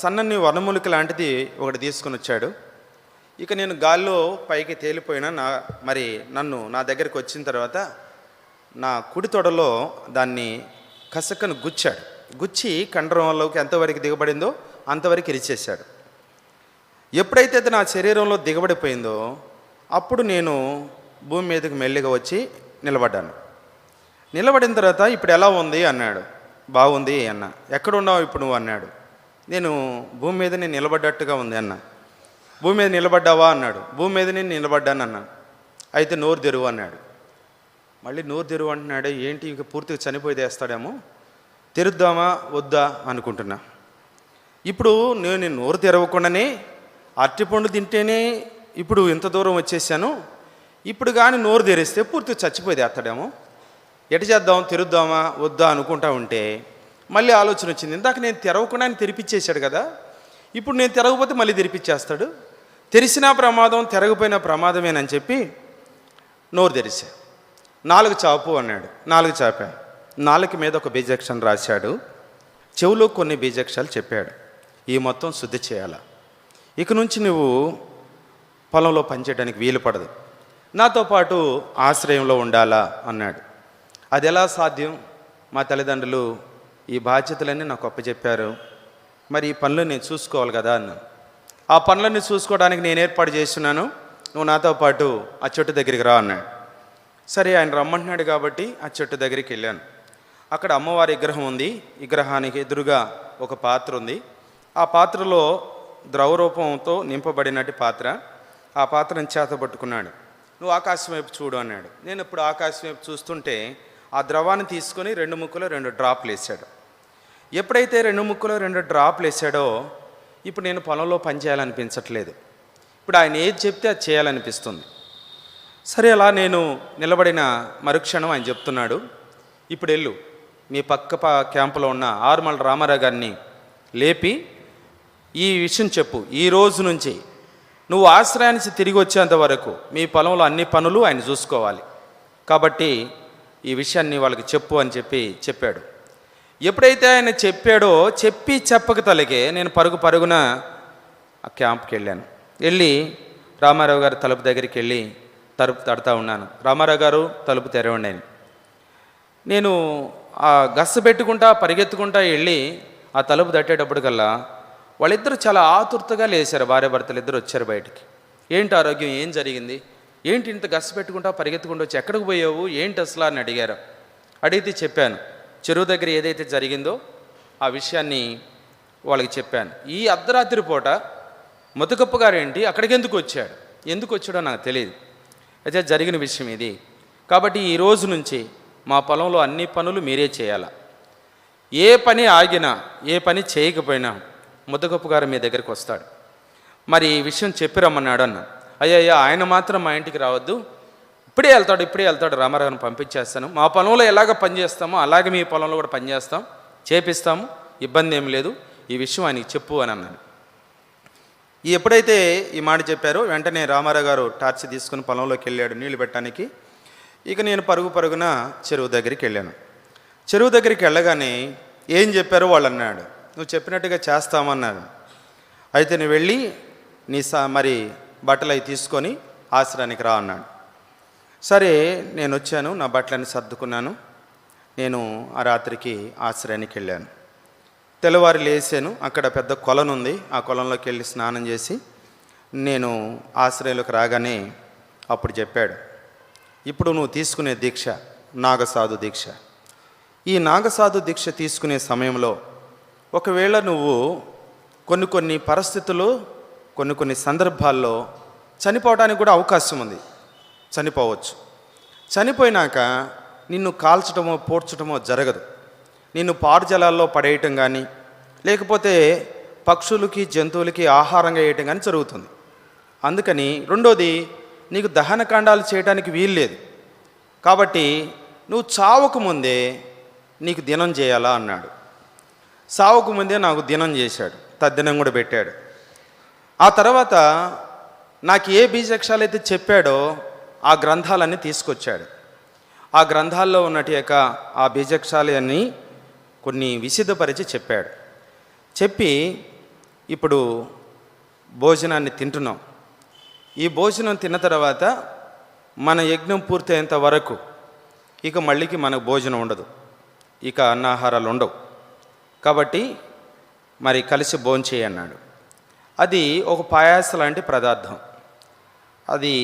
సన్నని వనమూలిక లాంటిది ఒకటి తీసుకుని వచ్చాడు. ఇక నేను గాల్లో పైకి తేలిపోయినా నన్ను నా దగ్గరికి వచ్చిన తర్వాత నా కుడి తొడలో దాన్ని కసక్కను గుచ్చాడు. గుచ్చి కండరంలోకి ఎంతవరకు దిగబడిందో అంతవరకు ఇరిచేశాడు. ఎప్పుడైతే అది నా శరీరంలో దిగబడిపోయిందో అప్పుడు నేను భూమి మీదకి మెల్లిగా వచ్చి నిలబడ్డాను. నిలబడిన తర్వాత ఇప్పుడు ఎలా ఉంది అన్నాడు. బాగుంది అన్న. ఎక్కడున్నావు ఇప్పుడు నువ్వు అన్నాడు. నేను భూమి మీద నేను నిలబడ్డట్టుగా ఉంది అన్న. భూమి మీద నిలబడ్డావా అన్నాడు. భూమి మీద నేను నిలబడ్డాను అన్న. అయితే నోరు తెరువు అన్నాడు. మళ్ళీ నోరు తెరువు అంటున్నాడు. ఏంటి ఇక పూర్తిగా చనిపోయి తెస్తాడేమో, తెరుద్దామా వద్దా అనుకుంటున్నా. ఇప్పుడు నేను నోరు తెరవకుండానే అరటిపండు తింటేనే ఇప్పుడు ఇంత దూరం వచ్చేసాను, ఇప్పుడు కానీ నోరు తెరిస్తే పూర్తిగా చచ్చిపోయి తెస్తాడేమో, ఎటు చేద్దాం, తెరుద్దామా వద్దా అనుకుంటా ఉంటే మళ్ళీ ఆలోచన వచ్చింది. ఇందాక నేను తెరవకుండా తెరిపించేశాడు కదా, ఇప్పుడు నేను తెరవకపోతే మళ్ళీ తెరిపించేస్తాడు, తెరిసినా ప్రమాదం తెరగపోయినా ప్రమాదమేనని చెప్పి నోరు తెరిచా. 4 చాపు అన్నాడు. 4 చాపా. 4 మీద ఒక బీజాక్షరం రాశాడు. చెవులో కొన్ని బీజాక్షరాలు చెప్పాడు. ఈ మొత్తం శుద్ధి చేయాలా, ఇక నుంచి నువ్వు పొలంలో పనిచేయడానికి వీలు పడదు, నాతో పాటు ఆశ్రయంలో ఉండాలా అన్నాడు. అది ఎలా సాధ్యం? మా తల్లిదండ్రులు ఈ బాధ్యతలన్నీ నాకు అప్పచెప్పారు, మరి ఈ పనులు నేను చూసుకోవాలి కదా అన్నాను. ఆ పనులన్నీ చూసుకోవడానికి నేను ఏర్పాటు చేస్తున్నాను, నువ్వు నాతో పాటు ఆ చెట్టు దగ్గరికి రా అన్నాడు. సరే ఆయన రమ్మంటున్నాడు కాబట్టి ఆ చెట్టు దగ్గరికి వెళ్ళాను. అక్కడ అమ్మవారి విగ్రహం ఉంది. విగ్రహానికి ఎదురుగా ఒక పాత్ర ఉంది. ఆ పాత్రలో ద్రవరూపంతో నింపబడినట్టు పాత్ర. ఆ పాత్రను చేతబట్టుకున్నాడు. నువ్వు ఆకాశం వైపు చూడు అన్నాడు. నేను ఇప్పుడు ఆకాశం వైపు చూస్తుంటే ఆ ద్రవాన్ని తీసుకొని 2 ముక్కలో 2 డ్రాప్లు వేసాడు. ఎప్పుడైతే 2 ముక్కలో 2 డ్రాప్లు వేసాడో ఇప్పుడు నేను పొలంలో పని చేయాలనిపించట్లేదు. ఇప్పుడు ఆయన ఏది చెప్తే అది చేయాలనిపిస్తుంది. సరే అలా నేను నిలబడిన మరుక్షణం ఆయన చెప్తున్నాడు, ఇప్పుడు వెళ్ళు మీ పక్క క్యాంపులో ఉన్న ఆరుమల రామారావు గారిని లేపి ఈ విషయం చెప్పు, ఈ రోజు నుంచి నువ్వు ఆశ్రయానికి తిరిగి వచ్చేంత వరకు మీ పొలంలో అన్ని పనులు ఆయన చూసుకోవాలి, కాబట్టి ఈ విషయాన్ని వాళ్ళకి చెప్పు అని చెప్పాడు. ఎప్పుడైతే ఆయన చెప్పాడో చెప్పక తలకే నేను పరుగున ఆ క్యాంప్కి వెళ్ళాను. వెళ్ళి రామారావు గారి తలుపు దగ్గరికి వెళ్ళి తలుపు తడతా ఉన్నాను. రామారావు గారు తలుపు తెరవండి అని. నేను ఆ గస్స పెట్టుకుంటా పరిగెత్తుకుంటా వెళ్ళి ఆ తలుపు తట్టేటప్పటికల్లా వాళ్ళిద్దరూ చాలా ఆతుర్తగా లేచారు. భార్య భర్తలు ఇద్దరు వచ్చారు బయటికి. ఏంటి ఆరోగ్యం, ఏం జరిగింది, ఏంటి ఇంత గస్స పెట్టుకుంటా పరిగెత్తుకుంటూ వచ్చి ఎక్కడికి పోయావు, ఏంటి అసలు అని అడిగారు. అడిగితే చెప్పాను. చెరువు దగ్గర ఏదైతే జరిగిందో ఆ విషయాన్ని వాళ్ళకి చెప్పాను. ఈ అర్ధరాత్రి పూట ముతకప్ప గారు ఏంటి అక్కడికి ఎందుకు వచ్చాడో నాకు తెలియదు. అయితే జరిగిన విషయం ఇది. కాబట్టి ఈ రోజు నుంచి మా పొలంలో అన్ని పనులు మీరే చేయాలా, ఏ పని ఆగినా ఏ పని చేయకపోయినా ముద్దగొప్ప గారు మీ దగ్గరికి వస్తాడు, మరి ఈ విషయం చెప్పి రమ్మన్నాడు అన్న. అయ్యా ఆయన మాత్రం మా ఇంటికి రావద్దు, ఇప్పుడే వెళ్తాడు, రామారావుని పంపించేస్తాను, మా పొలంలో ఎలాగ పనిచేస్తామో అలాగే మీ పొలంలో కూడా పనిచేస్తాం, చేపిస్తాము, ఇబ్బంది ఏం లేదు, ఈ విషయం ఆయనకి చెప్పు అని అన్నాను. ఎప్పుడైతే ఈ మాట చెప్పారో వెంటనే రామారావు గారు టార్చ్ తీసుకుని పొలంలోకి వెళ్ళాడు నీళ్లు పెట్టడానికి. ఇక నేను పరుగున చెరువు దగ్గరికి వెళ్ళాను. చెరువు దగ్గరికి వెళ్ళగానే ఏం చెప్పారో వాళ్ళు అన్నాడు, నువ్వు చెప్పినట్టుగా చేస్తామన్నాడు. అయితే నువ్వు వెళ్ళి నీ మరి బట్టలు అవి తీసుకొని ఆశ్రయానికి రా అన్నాడు. సరే నేను వచ్చాను, నా బట్టలన్నీ సర్దుకున్నాను. నేను ఆ రాత్రికి ఆశ్రయానికి వెళ్ళాను. తెల్లవారి లేచాను. అక్కడ పెద్ద కొలనుంది. ఆ కొలంలోకి వెళ్ళి స్నానం చేసి నేను ఆశ్రయంలోకి రాగానే అప్పుడు చెప్పాడు, ఇప్పుడు నువ్వు తీసుకునే దీక్ష నాగసాధు దీక్ష. ఈ నాగసాధు దీక్ష తీసుకునే సమయంలో ఒకవేళ నువ్వు కొన్ని పరిస్థితులు కొన్ని సందర్భాల్లో చనిపోవడానికి కూడా అవకాశం ఉంది. చనిపోవచ్చు. చనిపోయినాక నిన్ను కాల్చడమో పోడ్చడమో జరగదు. నిన్ను పాడు జలాల్లో పడేయటం కానీ లేకపోతే పక్షులకి జంతువులకి ఆహారంగా వేయటం కానీ జరుగుతుంది. అందుకని రెండోది, నీకు దహనకాండాలు చేయడానికి వీలు లేదు. కాబట్టి నువ్వు చావకు ముందే నీకు దినం చేయాలా అన్నాడు. చావకు ముందే నాకు దినం చేశాడు, తద్దినం కూడా పెట్టాడు. ఆ తర్వాత నాకు ఏ బీజాక్షరాలు అయితే చెప్పాడో ఆ గ్రంథాలన్నీ తీసుకొచ్చాడు. ఆ గ్రంథాల్లో ఉన్నటి యొక్క ఆ బీజాక్షరాలన్నీ కొన్ని విసిద్ధపరిచి చెప్పాడు. చెప్పి ఇప్పుడు భోజనాన్ని తింటున్నాం. ఈ భోజనం తిన్న తర్వాత మన యజ్ఞం పూర్తయ్యేంత వరకు ఇక మళ్ళీకి మనకు భోజనం ఉండదు, ఇక అన్నాహారాలు ఉండవు. కాబట్టి మరి కలిసి భోంచేయి అన్నాడు. అది ఒక పాయాస లాంటి పదార్థం. అది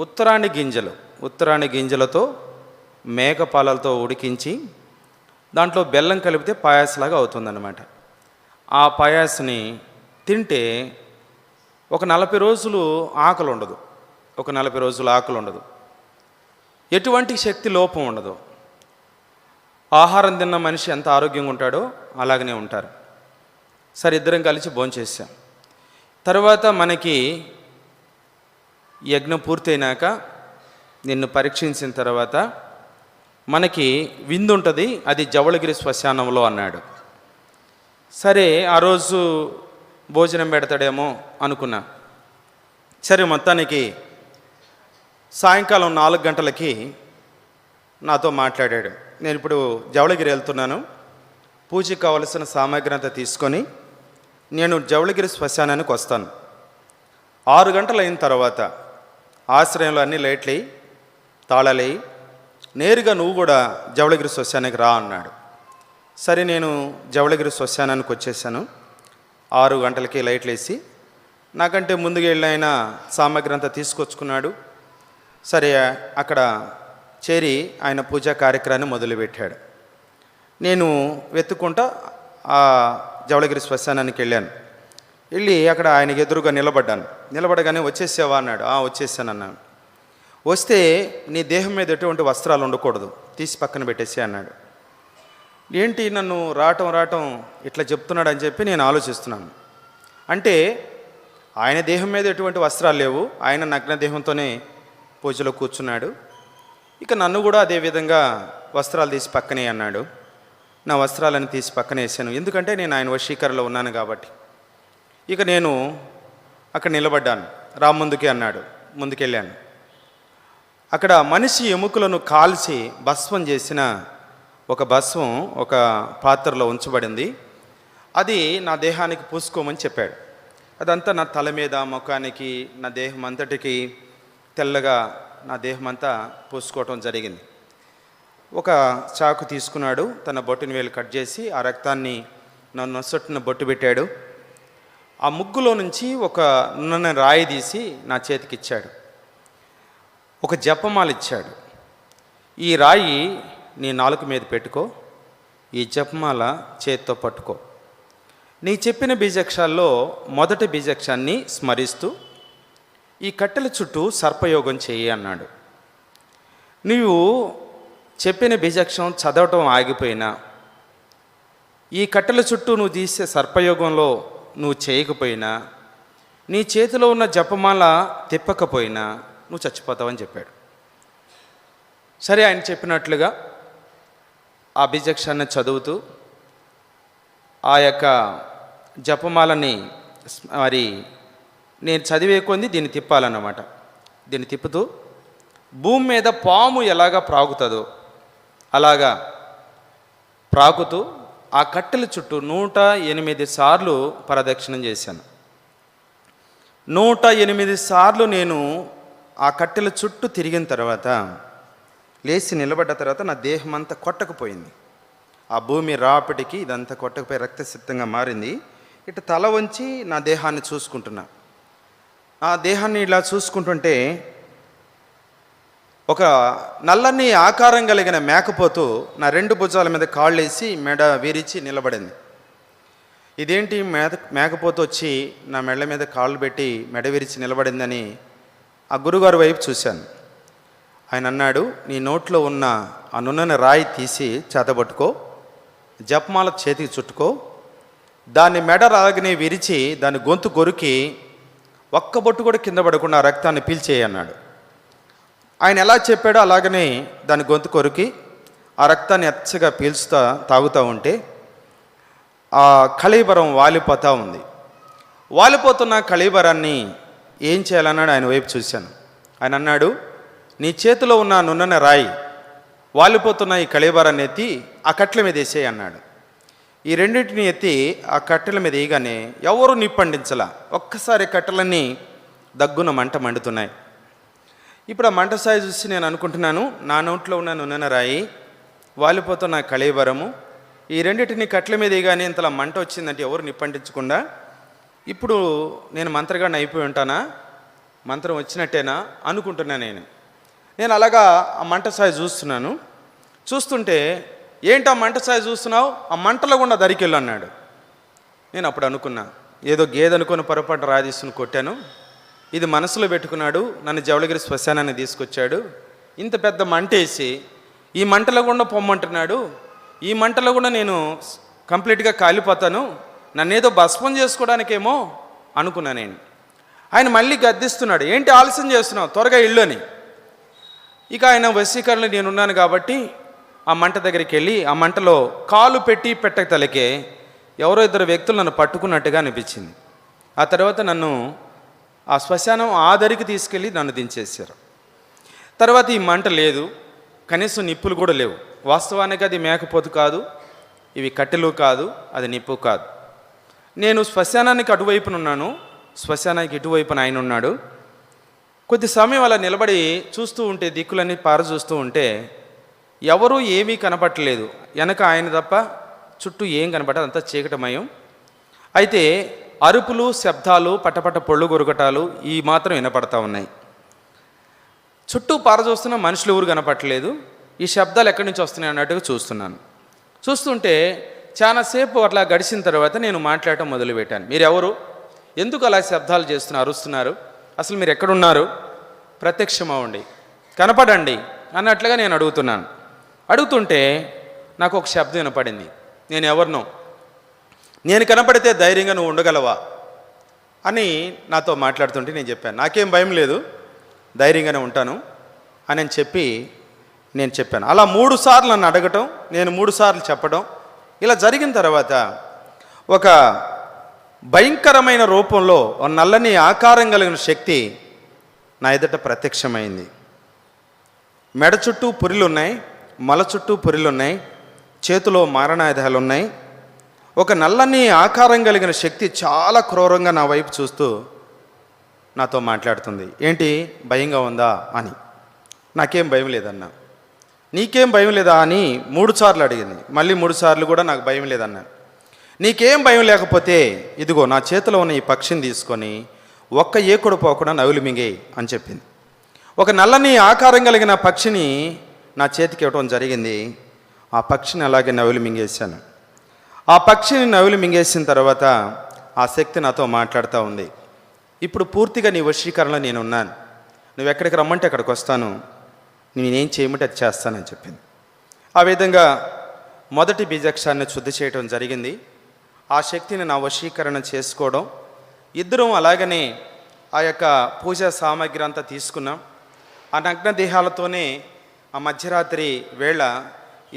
ఉత్తరాణి గింజలతో మేకపాలలతో ఉడికించి దాంట్లో బెల్లం కలిపితే పాయాసలాగా అవుతుందన్నమాట. ఆ పాయాసని తింటే ఒక 40 రోజులు ఆకలి ఉండదు. ఎటువంటి శక్తి లోపం ఉండదు. ఆహారం తిన్న మనిషి ఎంత ఆరోగ్యంగా ఉంటాడో అలాగనే ఉంటారు. సరే, ఇద్దరం కలిసి భోంచేసాం. తర్వాత మనకి యజ్ఞం పూర్తయినాక నిన్ను పరీక్షించిన తర్వాత మనకి విందు ఉంటుంది, అది జవళగిరి శ్మశానంలో అన్నాడు. సరే, ఆ రోజు భోజనం పెడతాడేమో అనుకున్నా. సరే, మొత్తానికి సాయంకాలం 4 గంటలకి నాతో మాట్లాడాడు. నేను ఇప్పుడు జవళగిరి వెళ్తున్నాను, పూజకి కావలసిన సామాగ్రి అంతా తీసుకొని నేను జవళగిరి శ్మశానానికి వస్తాను. 6 గంటలు అయిన తర్వాత ఆశ్రయంలో అన్ని లైట్లు తాళాలేయి నేరుగా నువ్వు కూడా జవళగిరి శ్మశానానికి రా అన్నాడు. సరే, నేను జవళగిరి శ్మశానానికి వచ్చేసాను. 6 గంటలకి లైట్లు వేసి నాకంటే ముందుగా వెళ్ళి ఆయన సామాగ్రి అంతా తీసుకొచ్చుకున్నాడు. సరే, అక్కడ చేరి ఆయన పూజా కార్యక్రమాన్ని మొదలుపెట్టాడు. నేను వెతుక్కుంటా ఆ జవళగిరి శ్మశానానికి వెళ్ళాను. వెళ్ళి అక్కడ ఆయనకి ఎదురుగా నిలబడగానే వచ్చేసావా అన్నాడు. వచ్చేసానన్నాను. వస్తే నీ దేహం మీద ఎటువంటి వస్త్రాలు ఉండకూడదు, తీసి పక్కన పెట్టేసి అన్నాడు. ఏంటి నన్ను రావటం ఇట్లా చెప్తున్నాడు అని చెప్పి నేను ఆలోచిస్తున్నాను. అంటే ఆయన దేహం మీద ఎటువంటి వస్త్రాలు లేవు, ఆయన నగ్న దేహంతోనే పూజలో కూర్చున్నాడు. ఇక నన్ను కూడా అదేవిధంగా వస్త్రాలు తీసి పక్కనే అన్నాడు. నా వస్త్రాలను తీసి పక్కన వేసాను, ఎందుకంటే నేను ఆయన వశీకరణలో ఉన్నాను కాబట్టి. ఇక నేను అక్కడ నిలబడ్డాను. రా ముందుకే అన్నాడు. ముందుకెళ్ళాను. అక్కడ మనిషి ఎముకలను కాల్చి భస్మం చేసిన ఒక భస్మం ఒక పాత్రలో ఉంచబడింది. అది నా దేహానికి పూసుకోమని చెప్పాడు. అదంతా నా తల మీద, ముఖానికి, నా దేహం అంతటికి తెల్లగా నా దేహం అంతా పూసుకోవటం జరిగింది. ఒక చాకు తీసుకున్నాడు, తన బొట్టుని వేలు కట్ చేసి ఆ రక్తాన్ని నా నొసట్టున బొట్టు పెట్టాడు. ఆ ముగ్గులో నుంచి ఒక నున్న రాయి తీసి నా చేతికి ఇచ్చాడు. ఒక జపమాల ఇచ్చాడు. ఈ రాయి నీ నాలుక మీద పెట్టుకో, ఈ జపమాల చేతితో పట్టుకో. నీ చెప్పిన బీజాక్షరాల్లో మొదటి బీజాక్షరాన్ని స్మరిస్తూ ఈ కట్టెల చుట్టూ సర్పయోగం చేయి అన్నాడు. నీవు చెప్పిన బీజాక్షరం చదవటం ఆగిపోయినా, ఈ కట్టెల చుట్టూ నువ్వు తీసే సర్పయోగంలో నువ్వు చేయకపోయినా, నీ చేతిలో ఉన్న జపమాల తిప్పకపోయినా నువ్వు చచ్చిపోతావని చెప్పాడు. సరే, ఆయన చెప్పినట్లుగా ఆ బీజాక్షరాన్ని చదువుతూ ఆ యొక్క జపమాలని మరి నేను చదివే కొంది దీన్ని తిప్పాలన్నమాట. దీన్ని తిప్పుతూ భూమి మీద పాము ఎలాగా ప్రాగుతుందో అలాగా ప్రాకుతూ ఆ కట్టెల చుట్టూ 108 సార్లు ప్రదక్షిణం చేశాను. 108 సార్లు నేను ఆ కట్టెల చుట్టూ తిరిగిన తర్వాత లేచి నిలబడ్డ తర్వాత నా దేహం అంతా కొట్టకపోయింది. ఆ భూమి రాపటికి ఇదంతా కొట్టకపోయి రక్తసిక్తంగా మారింది. ఇటు తల వంచి నా దేహాన్ని చూసుకుంటున్నా. ఆ దేహాన్ని ఇలా చూసుకుంటుంటే ఒక నల్లని ఆకారం కలిగిన మేకపోతు నా 2 భుజాల మీద కాళ్ళేసి మెడ విరిచి నిలబడింది. ఇదేంటి మేకపోతు వచ్చి నా మెడ మీద కాళ్ళు పెట్టి మెడ విరిచి నిలబడిందని ఆ గురుగారు వైపు చూశాను. ఆయన అన్నాడు, నీ నోట్లో ఉన్న ఆ నున్నని రాయి తీసి చేతబట్టుకో, జపమాల చేతికి చుట్టుకో, దాన్ని మెడ రాగని విరిచి దాని గొంతు కొరికి ఒక్క బొట్టు కూడా కింద పడకుండా ఆ రక్తాన్ని పీల్చేయి అన్నాడు. ఆయన ఎలా చెప్పాడో అలాగనే దాని గొంతు కొరికి ఆ రక్తాన్ని ఎచ్చగా పీల్చుతా తాగుతూ ఉంటే ఆ కళీబరం వాలిపోతూ ఉంది. వాలిపోతున్న కళీబరాన్ని ఏం చేయాలన్నాడు. ఆయన వైపు చూశాను. ఆయన అన్నాడు, నీ చేతిలో ఉన్న నున్నన రాయి వాలిపోతున్న ఈ కళీబరాన్ని ఎత్తి ఆ కట్టెల మీద వేసేయి అన్నాడు. ఈ రెండింటిని ఎత్తి ఆ కట్టెల మీద వేయగానే ఎవరు నిప్పండించలా. ఒక్కసారి కట్టెలన్నీ దగ్గున మంట మండుతున్నాయి. ఇప్పుడు ఆ మంట సాయి చూసి నేను అనుకుంటున్నాను, నా నోట్లో ఉన్న నున్నన రాయి, వాలిపోతున్న కళీబరము, ఈ రెండింటిని కట్టెల మీద వేయగానే ఇంతలా మంట వచ్చిందంటే ఎవరు నిప్పండించకుండా ఇప్పుడు నేను మంత్రగాడిని అయిపోయి ఉంటానా, మంత్రం వచ్చినట్టేనా అనుకుంటున్నా. నేను అలాగా ఆ మంట సాయి చూస్తున్నాను. చూస్తుంటే ఏంటి ఆ మంట సాయి చూస్తున్నావు, ఆ మంటలో గుండా దరికెళ్ళు అన్నాడు. నేను అప్పుడు అనుకున్నా, ఏదో గేదె అనుకుని పొరపాటు రాజేసుని కొట్టాను, ఇది మనసులో పెట్టుకున్నాడు, నన్ను జవళగిరి శ్మశానాన్ని తీసుకొచ్చాడు, ఇంత పెద్ద మంట వేసి ఈ మంటలో గుండా పొమ్మంటున్నాడు, ఈ మంటలో కూడా నేను కంప్లీట్గా కాలిపోతాను, నన్నేదో భస్మం చేసుకోవడానికేమో అనుకున్నా నేను. ఆయన మళ్ళీ గద్దిస్తున్నాడు, ఏంటి ఆలస్యం చేస్తున్నావు, త్వరగా ఇల్లు అని. ఇక ఆయన వశీకరణలో నేనున్నాను కాబట్టి ఆ మంట దగ్గరికి వెళ్ళి ఆ మంటలో కాలు పెట్టి పెట్టక తలకే ఎవరో 2 వ్యక్తులు నన్ను పట్టుకున్నట్టుగా అనిపించింది. ఆ తర్వాత నన్ను ఆ శ్మశానం ఆదరికి తీసుకెళ్ళి నన్ను దించేశారు. తర్వాత ఈ మంట లేదు, కనీసం నిప్పులు కూడా లేవు. వాస్తవానికి అది మేకపోతు కాదు, ఇవి కట్టెలు కాదు, అది నిప్పు కాదు. నేను శ్మశానానికి అటువైపున ఉన్నాను, శ్మశానానికి ఇటువైపున ఆయన ఉన్నాడు. కొద్ది సమయం అలా నిలబడి చూస్తూ ఉంటే, దిక్కులన్నీ చూస్తూ ఉంటే ఎవరూ ఏమీ కనపట్టలేదు. వెనక ఆయన తప్ప చుట్టూ ఏం కనపడదు, అంతా చీకటమయం. అయితే అరుపులు, శబ్దాలు, పట్టపట్ట పొళ్ళు కొరకటాలు ఈ మాత్రం వినపడతా ఉన్నాయి. చుట్టూ చూస్తున్న మనుషులు ఎవరు కనపట్టలేదు. ఈ శబ్దాలు ఎక్కడి నుంచి వస్తున్నాయి అన్నట్టుగా చూస్తున్నాను. చూస్తుంటే చాలాసేపు అట్లా గడిచిన తర్వాత నేను మాట్లాడటం మొదలుపెట్టాను. మీరెవరు, ఎందుకు అలా శబ్దాలు చేస్తున్నారు, అరుస్తున్నారు, అసలు మీరు ఎక్కడున్నారు, ప్రత్యక్షమవ్వండి, కనపడండి అన్నట్లుగా నేను అడుగుతుంటే నాకు ఒక శబ్దం వినపడింది. నేను ఎవరినో, నేను కనపడితే ధైర్యంగా నువ్వు ఉండగలవా అని నాతో మాట్లాడుతుంటే నేను చెప్పాను, నాకేం భయం లేదు, ధైర్యంగానే ఉంటాను అని చెప్పాను. అలా 3 సార్లు నన్ను అడగటం, నేను 3 సార్లు చెప్పడం, ఇలా జరిగిన తర్వాత ఒక భయంకరమైన రూపంలో నల్లని ఆకారం కలిగిన శక్తి నా ఎదుట ప్రత్యక్షమైంది. మెడ చుట్టూ పురిలున్నాయి, మల చుట్టూ పురిలున్నాయి, చేతిలో మారణాయుధాలు ఉన్నాయి. ఒక నల్లని ఆకారం కలిగిన శక్తి చాలా క్రూరంగా నా వైపు చూస్తూ నాతో మాట్లాడుతుంది. ఏంటి, భయంగా ఉందా అని. నాకేం భయం లేదన్నా. నీకేం భయం లేదా అని 3 సార్లు అడిగింది. మళ్ళీ 3 సార్లు కూడా నాకు భయం లేదన్నా. నీకేం భయం లేకపోతే ఇదిగో నా చేతిలో ఉన్న ఈ పక్షిని తీసుకొని ఒక్క ఏకుడు పోకుండా నవిలి మింగేయి అని చెప్పింది. ఒక నల్లని ఆకారం కలిగిన పక్షిని నా చేతికి ఇవ్వడం జరిగింది. ఆ పక్షిని అలాగే నవిలి మింగేశాను. ఆ పక్షిని నవిలి మింగేసిన తర్వాత ఆ శక్తి నాతో మాట్లాడుతూ ఉంది. ఇప్పుడు పూర్తిగా నీ వశీకరణలో నేను ఉన్నాను, నువ్వు ఎక్కడికి రమ్మంటే అక్కడికి వస్తాను, నేనేం చేయమంటే అది చేస్తానని చెప్పింది. ఆ విధంగా మొదటి బీజాక్షరాన్ని శుద్ధి చేయడం జరిగింది. ఆ శక్తిని నా వశీకరణ చేసుకోవడం, ఇద్దరం అలాగనే ఆ యొక్క పూజా సామాగ్రి అంతా తీసుకున్నాం. ఆ నగ్న దేహాలతోనే ఆ మధ్యరాత్రి వేళ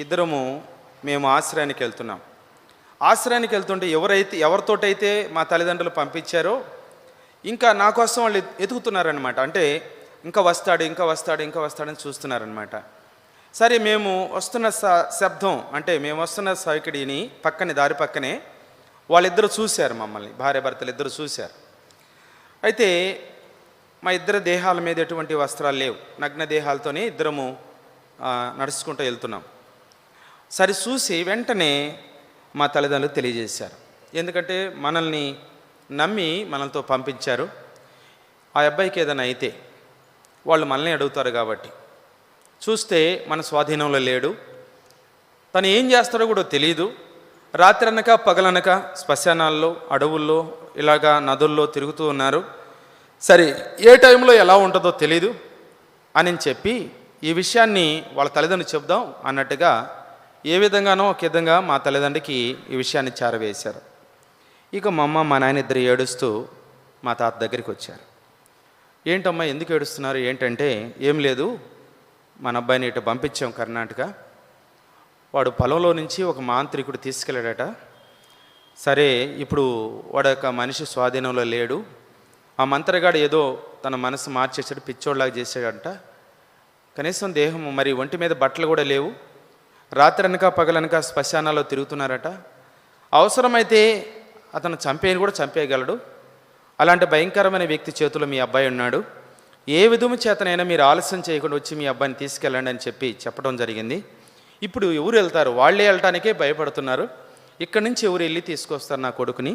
ఇద్దరము మేము ఆశ్రయానికి వెళ్తున్నాం. ఆశ్రయానికి వెళ్తుంటే ఎవరితోటైతే మా తల్లిదండ్రులు పంపించారో ఇంకా నా కోసం వాళ్ళు ఎతుకుతున్నారనమాట. అంటే ఇంకా వస్తాడని చూస్తున్నారనమాట. సరే, మేము వస్తున్న శబ్దం, అంటే మేము వస్తున్న సైకిడిని దారి పక్కనే వాళ్ళిద్దరూ చూశారు, మమ్మల్ని భార్య భర్తలు ఇద్దరు చూశారు. అయితే మా ఇద్దరు దేహాల మీద ఎటువంటి వస్త్రాలు లేవు, నగ్న దేహాలతోనే ఇద్దరము నడుచుకుంటూ వెళ్తున్నాం. సరే చూసి వెంటనే మా తల్లిదండ్రులు తెలియజేశారు. ఎందుకంటే మనల్ని నమ్మి మనలతో పంపించారు. ఆ అబ్బాయికి ఏదైనా అయితే వాళ్ళు మనల్ని అడుగుతారు కాబట్టి. చూస్తే మన స్వాధీనంలో లేడు, తను ఏం చేస్తాడో కూడా తెలియదు. రాత్రి అనక పగలనక శ్మశానాల్లో, అడవుల్లో, ఇలాగా నదుల్లో తిరుగుతూ ఉన్నారు. సరే ఏ టైంలో ఎలా ఉంటుందో తెలీదు అని చెప్పి ఈ విషయాన్ని వాళ్ళ తల్లిదండ్రులు చెప్దాం అన్నట్టుగా ఏ విధంగానో ఒక విధంగా మా తల్లిదండ్రికి ఈ విషయాన్ని చేరవేశారు. ఇక మా అమ్మ మా నాయన ఇద్దరు ఏడుస్తూ మా తాత దగ్గరికి వచ్చారు. ఏంటమ్మా ఎందుకు ఏడుస్తున్నారు ఏంటంటే, ఏం లేదు, మన అబ్బాయిని ఇటు పంపించాం కర్ణాటక, వాడు పొలంలో నుంచి ఒక మాంత్రికుడు తీసుకెళ్ళాడట. సరే ఇప్పుడు వాడు ఒక మనిషి స్వాధీనంలో లేడు, ఆ మంత్రగాడు ఏదో తన మనసు మార్చేసాడు, పిచ్చోడ్లాగా చేసాడంట. కనీసం దేహం మరి ఒంటి మీద బట్టలు కూడా లేవు, రాత్రి అనక పగలనక శ్మశానాల్లో తిరుగుతున్నారట. అవసరమైతే అతను చంపేని కూడా చంపేయగలడు. అలాంటి భయంకరమైన వ్యక్తి చేతిలో మీ అబ్బాయి ఉన్నాడు. ఏ విధము చేతనైనా మీరు ఆలస్యం చేయకుండా వచ్చి మీ అబ్బాయిని తీసుకెళ్ళండి అని చెప్పడం జరిగింది. ఇప్పుడు ఎవరు వెళ్తారు, వాళ్ళే వెళ్ళటానికే భయపడుతున్నారు, ఇక్కడి నుంచి ఎవరు వెళ్ళి తీసుకొస్తారు నా కొడుకుని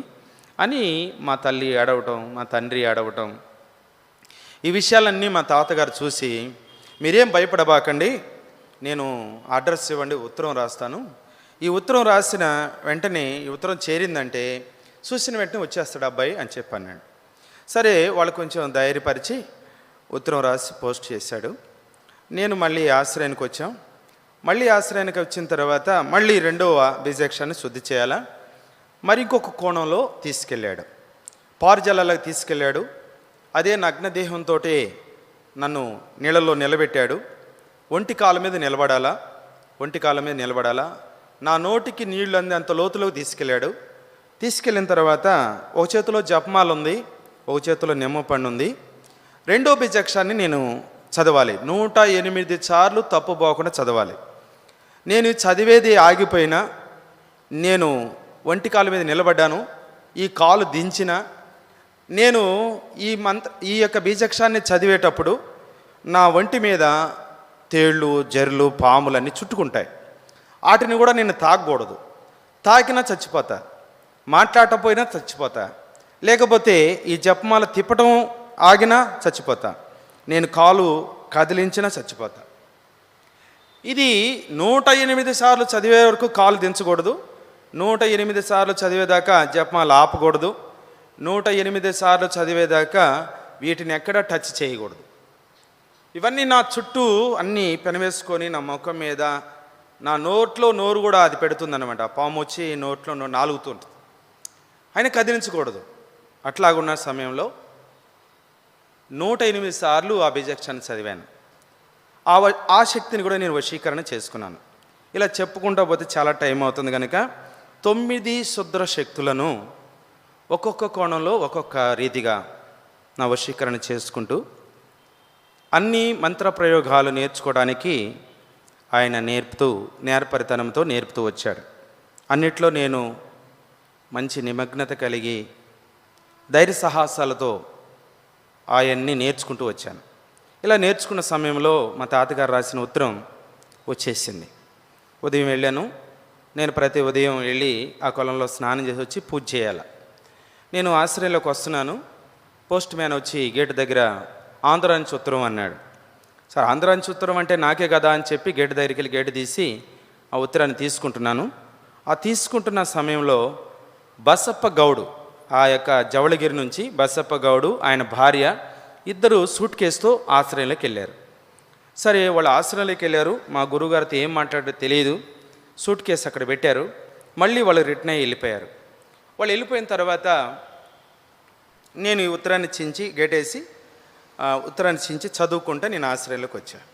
అని మా తల్లి ఏడవటం, మా తండ్రి ఏడవటం. ఈ విషయాలన్నీ మా తాతగారు చూసి, మీరేం భయపడబాకండి, నేను అడ్రస్ ఇవ్వండి, ఉత్తరం రాస్తాను, ఈ ఉత్తరం రాసిన వెంటనే ఈ ఉత్తరం చేరిందంటే చూసిన వెంటనే వచ్చేస్తాడు అబ్బాయి అని చెప్పన్నాడు. సరే వాళ్ళు కొంచెం ధైర్యపరిచి ఉత్తరం రాసి పోస్ట్ చేశాడు. నేను మళ్ళీ ఆశ్రయానికి వచ్చాం. మళ్ళీ ఆశ్రయానికి వచ్చిన తర్వాత మళ్ళీ రెండవ బీజాక్షాన్ని శుద్ధి చేయాలా, మరి ఇంకొక కోణంలో తీసుకెళ్ళాడు, పారుజలాలకు తీసుకెళ్ళాడు. అదే నగ్నదేహంతో నన్ను నీళ్ళలో నిలబెట్టాడు. ఒంటి కాళ్ళ మీద నిలబడాలా, నా నోటికి నీళ్లు అంది అంత లోతులోకి తీసుకెళ్ళాడు. తీసుకెళ్ళిన తర్వాత ఒక చేతిలో జపమాల ఉంది, ఒక చేతిలో నిమ్మపండు ఉంది. రెండో బీజాక్షాన్ని నేను చదవాలి, 108 సార్లు తప్పు పోకుండా చదవాలి. నేను చదివేది ఆగిపోయినా, నేను ఒంటి కాలు మీద నిలబడ్డాను, ఈ కాలు దించిన, నేను ఈ యొక్క బీజాక్షాన్ని చదివేటప్పుడు నా ఒంటి మీద తేళ్ళు, జర్లు, పాములన్నీ చుట్టుకుంటాయి. వాటిని కూడా నేను తాకకూడదు, తాకినా చచ్చిపోతా, మాట్లాడకపోయినా చచ్చిపోతా, లేకపోతే ఈ జపమాల తిప్పటం ఆగినా చచ్చిపోతా, నేను కాలు కదిలించినా చచ్చిపోతా. ఇది 108 సార్లు చదివే వరకు కాలు దించకూడదు, 108 సార్లు చదివేదాకా జపమాల ఆపకూడదు, 108 సార్లు చదివేదాకా వీటిని ఎక్కడా టచ్ చేయకూడదు. ఇవన్నీ నా చుట్టూ అన్నీ పెనవేసుకొని నా ముఖం మీద, నా నోట్లో నోరు కూడా అది పెడుతుందన్నమాట. పాము వచ్చి నోట్లో నాలుగుతుంటుంది, ఆయన కదిలించకూడదు. అట్లాగున్న సమయంలో 108 సార్లు ఆ బీజాక్షాన్ని చదివాను. ఆ శక్తిని కూడా నేను వశీకరణ చేసుకున్నాను. ఇలా చెప్పుకుంటూ పోతే చాలా టైం అవుతుంది కనుక 9 శుద్ర శక్తులను ఒక్కొక్క కోణంలో ఒక్కొక్క రీతిగా నా వశీకరణ చేసుకుంటూ అన్ని మంత్ర ప్రయోగాలు నేర్చుకోవడానికి ఆయన నేర్పరితనంతో నేర్పుతూ వచ్చాడు. అన్నిట్లో నేను మంచి నిమగ్నత కలిగి ధైర్య సాహసాలతో ఆయన్ని నేర్చుకుంటూ వచ్చాను. ఇలా నేర్చుకున్న సమయంలో మా తాతగారు రాసిన ఉత్తరం వచ్చేసింది. ఉదయం వెళ్ళాను. నేను ప్రతి ఉదయం వెళ్ళి ఆ కొలంలో స్నానం చేసి వచ్చి పూజ చేయాలి. నేను ఆశ్రయంలోకి వస్తున్నాను. పోస్ట్ మ్యాన్ వచ్చి గేటు దగ్గర ఆంధ్ర నుంచి ఉత్తరం అన్నాడు. సార్ ఆంధ్ర నుంచి ఉత్తరం అంటే నాకే కదా అని చెప్పి గేటు దగ్గరికి వెళ్ళి గేటు తీసి ఆ ఉత్తరాన్ని తీసుకుంటున్నాను. ఆ తీసుకుంటున్న సమయంలో బసప్ప గౌడు, ఆ యొక్క జవళగిరి నుంచి బసప్ప గౌడు, ఆయన భార్య ఇద్దరు సూట్ కేసుతో ఆశ్రయంలోకి వెళ్ళారు. సరే వాళ్ళు ఆశ్రయంలోకి వెళ్ళారు. మా గురువుగారితో ఏం మాట్లాడో తెలియదు. సూట్ కేసు అక్కడ పెట్టారు. మళ్ళీ వాళ్ళు రిటర్న్ అయ్యి వెళ్ళిపోయారు. వాళ్ళు వెళ్ళిపోయిన తర్వాత నేను ఈ ఉత్తరాన్ని చించి గేటేసి ఉత్తరాన్ని చించి చదువుకుంటే నేను ఆశ్రయంలోకి వచ్చాను.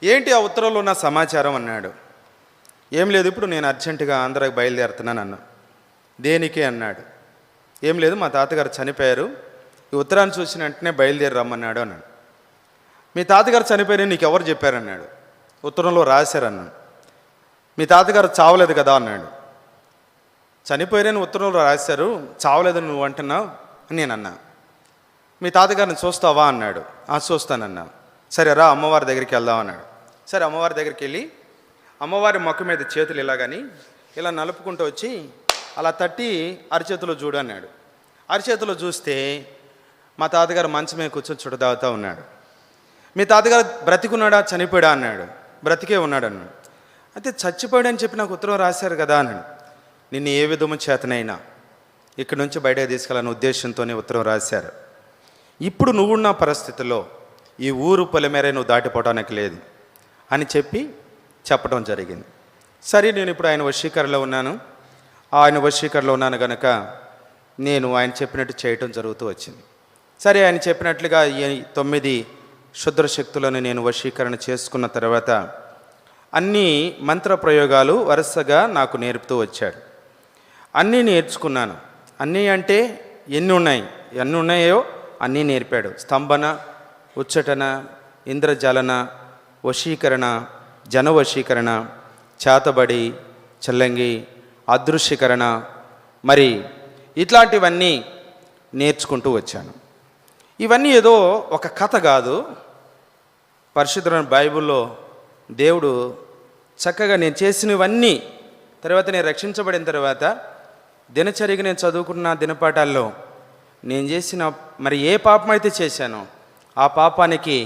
ఏంటి ఆ ఉత్తరంలో ఉన్న సమాచారం అన్నాడు. ఏం లేదు, ఇప్పుడు నేను అర్జెంటుగా ఆంధ్రాకి బయలుదేరుతున్నాను అన్నా. దేనికి అన్నాడు. ఏం లేదు, మా తాతగారు చనిపోయారు, ఈ ఉత్తరాన్ని చూసిన వెంటనే బయలుదేరి రమ్మన్నాడు అన్నాడు. మీ తాతగారు చనిపోయారని నీకు ఎవరు చెప్పారన్నాడు. ఉత్తరంలో రాశారన్నాడు. మీ తాతగారు చావలేదు కదా అన్నాడు. చనిపోయారని ఉత్తరంలో రాశారు, చావలేదు నువ్వు అంటున్నావు అని నేను అన్నా. మీ తాతగారిని చూస్తావా అన్నాడు. చూస్తానన్నా. సరే రా అమ్మవారి దగ్గరికి వెళ్దాం అన్నాడు. సరే అమ్మవారి దగ్గరికి వెళ్ళి అమ్మవారి మొక్క మీద చేతులు ఇలాగని ఇలా నలుపుకుంటూ వచ్చి అలా తట్టి అరిచేతిలో చూడు అన్నాడు. అరిచేతిలో చూస్తే మా తాతగారు మంచమే కూర్చొని చుడదాగుతూ ఉన్నాడు. మీ తాతగారు బ్రతికున్నాడా చనిపోయాడా అన్నాడు. బ్రతికే ఉన్నాడు అన్నాడు. అయితే చచ్చిపోయాడని చెప్పి నాకు ఉత్తరం రాశారు కదా అన్నాడు. నిన్ను ఏ విధము చేతనైనా ఇక్కడి నుంచి బయటకు తీసుకెళ్ళాలని ఉద్దేశంతోనే ఉత్తరం రాశారు. ఇప్పుడు నువ్వున్న పరిస్థితుల్లో ఈ ఊరు పొలిమేరే నువ్వు దాటిపోవడానికి లేదు అని చెప్పడం జరిగింది. సరే, నేను ఇప్పుడు ఆయన వశీకరణలో ఉన్నాను కనుక నేను ఆయన చెప్పినట్టు చేయటం జరుగుతూ వచ్చింది. సరే, ఆయన చెప్పినట్లుగా ఈ 9 క్షుద్ర శక్తులను నేను వశీకరణ చేసుకున్న తర్వాత అన్ని మంత్ర ప్రయోగాలు వరుసగా నాకు నేర్పుతూ వచ్చాడు. అన్నీ నేర్చుకున్నాను. అన్నీ అంటే ఎన్ని ఉన్నాయో అన్నీ నేర్పాడు. స్తంభన, ఉచ్చటన, ఇంద్రజాలన, వశీకరణ, జనవశీకరణ, చేతబడి, చల్లంగి, అదృశ్యకరణ, మరి ఇట్లాంటివన్నీ నేర్చుకుంటూ వచ్చాను. ఇవన్నీ ఏదో ఒక కథ కాదు. పరిశుద్ధమైన బైబిల్లో దేవుడు చక్కగా నేను చేసినవన్నీ తర్వాత నేను రక్షించబడిన తర్వాత దినచర్యగా నేను చదువుకున్న దినపాఠాల్లో నేను చేసిన మరి ఏ పాపం అయితే చేశానో ఆ పాపానికి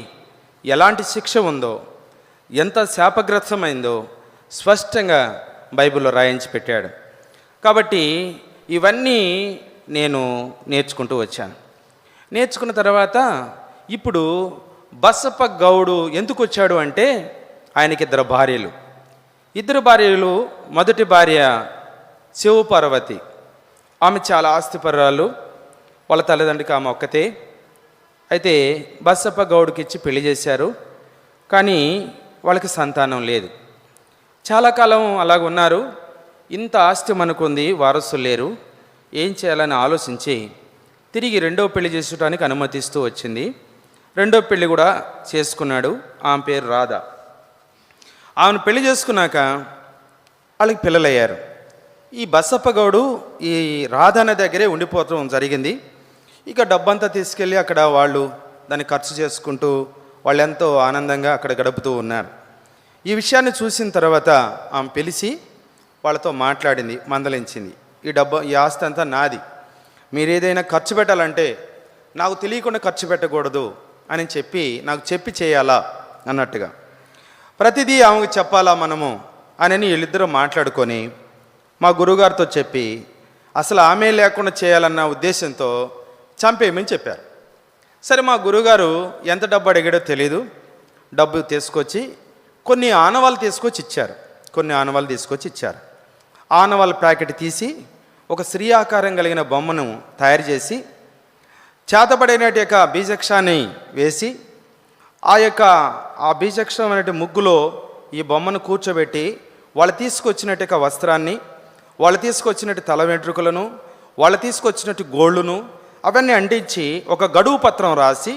ఎలాంటి శిక్ష ఉందో, ఎంత శాపగ్రస్తమైందో స్పష్టంగా బైబిల్లో రాయించి పెట్టాడు. కాబట్టి ఇవన్నీ నేను నేర్చుకుంటూ వచ్చాను. నేర్చుకున్న తర్వాత ఇప్పుడు బసప్ప గౌడు ఎందుకు వచ్చాడు అంటే ఆయనకి 2 భార్యలు. 2 భార్యలు, మొదటి భార్య శివపార్వతి. ఆమె చాలా ఆస్తిపరురాలు. వాళ్ళ తల్లిదండ్రికి ఆమె ఒక్కతే. అయితే బసప్ప గౌడుకి ఇచ్చి పెళ్లి చేశారు. కానీ వాళ్ళకి సంతానం లేదు. చాలా కాలం అలాగ ఉన్నారు. ఇంత ఆస్తి మనకుంది, వారసులు లేరు, ఏం చేయాలని ఆలోచించి తిరిగి 2వ పెళ్లి చేసుకోవడానికి అనుమతిస్తూ వచ్చింది. 2వ పెళ్లి కూడా చేసుకున్నాడు. ఆమె పేరు రాధ. ఆమెను పెళ్లి చేసుకున్నాక వాళ్ళకి పిల్లలయ్యారు. ఈ బసప్ప గౌడు ఈ రాధ అనే దగ్గరే ఉండిపోవడం జరిగింది. ఇక డబ్బంతా తీసుకెళ్ళి అక్కడ వాళ్ళు దాన్ని ఖర్చు చేసుకుంటూ వాళ్ళు ఎంతో ఆనందంగా అక్కడ గడుపుతూ ఉన్నారు. ఈ విషయాన్ని చూసిన తర్వాత ఆమె పిలిచి వాళ్ళతో మాట్లాడింది, మందలించింది. ఈ ఆస్తి అంతా నాది, మీరు ఏదైనా ఖర్చు పెట్టాలంటే నాకు తెలియకుండా ఖర్చు పెట్టకూడదు అని నాకు చెప్పి చేయాలా అన్నట్టుగా, ప్రతిదీ ఆమెకు చెప్పాలా మనము అని వీళ్ళిద్దరూ మాట్లాడుకొని మా గురువుగారితో చెప్పి అసలు ఆమె లేకుండా చేయాలన్న ఉద్దేశంతో చంపేయమని చెప్పారు. సరే, మా గురువుగారు ఎంత డబ్బు అడిగాడో తెలీదు. డబ్బు తీసుకొచ్చి కొన్ని ఆనవాళ్ళు తీసుకొచ్చి ఇచ్చారు. ఆనవాళ్ళ ప్యాకెట్ తీసి ఒక స్త్రీ ఆకారం కలిగిన బొమ్మను తయారు చేసి చేతబడినటి యొక్క బీజక్షాన్ని వేసి ఆ బీజక్షం అనే ముగ్గులో ఈ బొమ్మను కూర్చోబెట్టి వాళ్ళు తీసుకొచ్చినట్టు యొక్క వస్త్రాన్ని, వాళ్ళు తీసుకొచ్చినట్టు తల వెంట్రుకలను, వాళ్ళు తీసుకొచ్చినట్టు గోళ్ళును అవన్నీ అంటించి ఒక గడువు పత్రం రాసి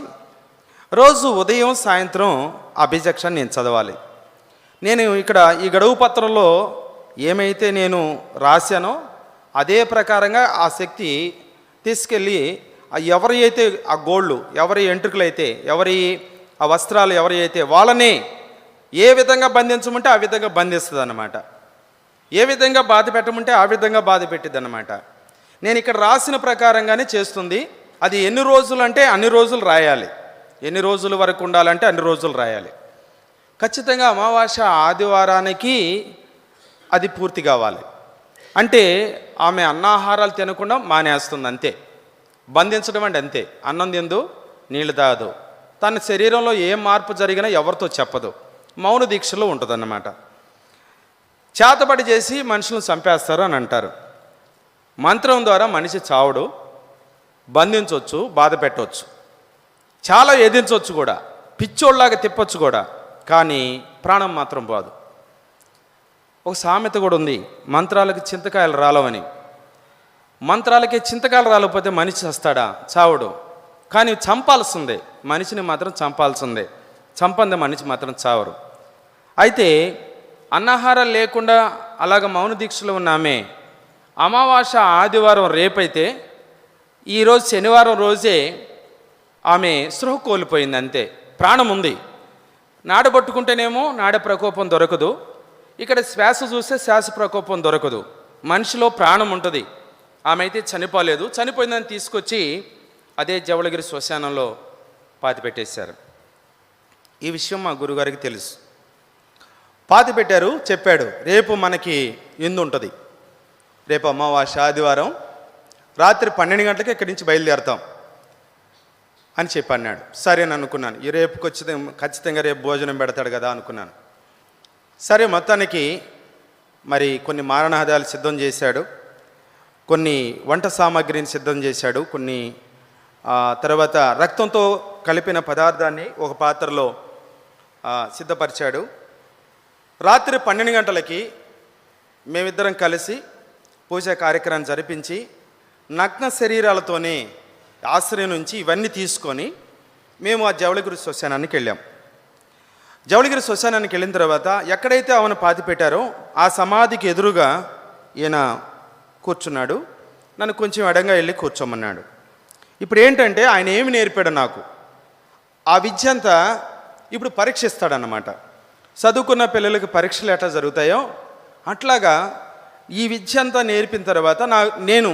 రోజు ఉదయం సాయంత్రం ఆ బీజక్షాన్ని నేను చదవాలి. నేను ఇక్కడ ఈ గడువు పత్రంలో ఏమైతే నేను రాశానో అదే ప్రకారంగా ఆ శక్తి తీసుకెళ్ళి ఎవరి అయితే ఆ గోళ్ళు, ఎవరి ఎంట్రుకలైతే, ఎవరి ఆ వస్త్రాలు ఎవరి అయితే వాళ్ళని ఏ విధంగా బంధించమంటే ఆ విధంగా బంధిస్తుంది అన్నమాట. ఏ విధంగా బాధ పెట్టమంటే ఆ విధంగా బాధ పెట్టిద్ది అన్నమాట. నేను ఇక్కడ రాసిన ప్రకారంగానే చేస్తుంది. అది ఎన్ని రోజులు అంటే అన్ని రోజులు రాయాలి, ఎన్ని రోజుల వరకు ఉండాలంటే అన్ని రోజులు రాయాలి. ఖచ్చితంగా అమావాస్య ఆదివారానికి అది పూర్తి కావాలి. అంటే ఆమె అన్నాహారాలు తినకుండా మానేస్తుంది, అంతే. బంధించడం అంటే అంతే. అన్నం తిందు, నీళ్ళు తాగదు, తన శరీరంలో ఏ మార్పు జరిగినా ఎవరితో చెప్పదు, మౌన దీక్షలో ఉంటుందన్నమాట. చేతబడి చేసి మనుషులను చంపేస్తారు అని అంటారు. మంత్రం ద్వారా మనిషి చావడు, బంధించవచ్చు, బాధ పెట్టవచ్చు, చాలా ఎదించవచ్చు కూడా, పిచ్చోళ్ళలాగా తిప్పొచ్చు కూడా, కానీ ప్రాణం మాత్రం పోదు. ఒక సామెత కూడా ఉంది, మంత్రాలకి చింతకాయలు రాలవని. మంత్రాలకి చింతకాయలు రాలకపోతే మనిషి చస్తాడా? చావడు. కానీ చంపాల్సిందే, మనిషిని మాత్రం చంపాల్సిందే. చంపందే మనిషి మాత్రం చావరు. అయితే అన్నాహారం లేకుండా అలాగ మౌన దీక్షలో ఉన్న ఆమె అమావాస్య ఆదివారం రేపైతే ఈరోజు శనివారం రోజే ఆమె స్పృహ కోల్పోయింది, అంతే. ప్రాణం ఉంది. నాడబట్టుకుంటేనేమో నాడ ప్రకోపం దొరకదు. ఇక్కడ శ్వాస చూస్తే శ్వాస ప్రకోపం దొరకదు, మనిషిలో ప్రాణం ఉంటుంది. ఆమె అయితే చనిపోలేదు. చనిపోయిందని తీసుకొచ్చి అదే జవళగిరి శ్మశానంలో పాతిపెట్టేశారు. ఈ విషయం మా గురుగారికి తెలుసు. పాతిపెట్టారు, చెప్పాడు రేపు మనకి ఎందు ఉంటుంది, రేపు అమావాస్య ఆదివారం రాత్రి 12 గంటలకి ఇక్కడి నుంచి బయలుదేరుతాం అని చెప్పి అన్నాడు. సరే అని అనుకున్నాను. ఈ రేపు ఖచ్చితంగా రేపు భోజనం పెడతాడు కదా అనుకున్నాను. సరే మొత్తానికి మరి కొన్ని మారణాదాలు సిద్ధం చేశాడు, కొన్ని వంట సామాగ్రిని సిద్ధం చేశాడు, కొన్ని తర్వాత రక్తంతో కలిపిన పదార్థాన్ని ఒక పాత్రలో సిద్ధపరిచాడు. రాత్రి 12 గంటలకి మేమిద్దరం కలిసి పూజా కార్యక్రమం జరిపించి నగ్న శరీరాలతోనే ఆశ్రయం నుంచి ఇవన్నీ తీసుకొని మేము ఆ జవళగిరి శ్మశానానికి వెళ్ళాం. జవళగిరి శ్మశానానికి వెళ్ళిన తర్వాత ఎక్కడైతే ఆమెను పాతి పెట్టారో ఆ సమాధికి ఎదురుగా ఈయన కూర్చున్నాడు. నన్ను కొంచెం ఎడంగా వెళ్ళి కూర్చోమన్నాడు. ఇప్పుడు ఏంటంటే ఆయన ఏమి నేర్పాడు నాకు, ఆ విద్య అంతా ఇప్పుడు పరీక్షిస్తాడన్నమాట. చదువుకున్న పిల్లలకి పరీక్షలు ఎట్లా జరుగుతాయో అట్లాగా ఈ విద్య అంతా నేర్పిన తర్వాత నేను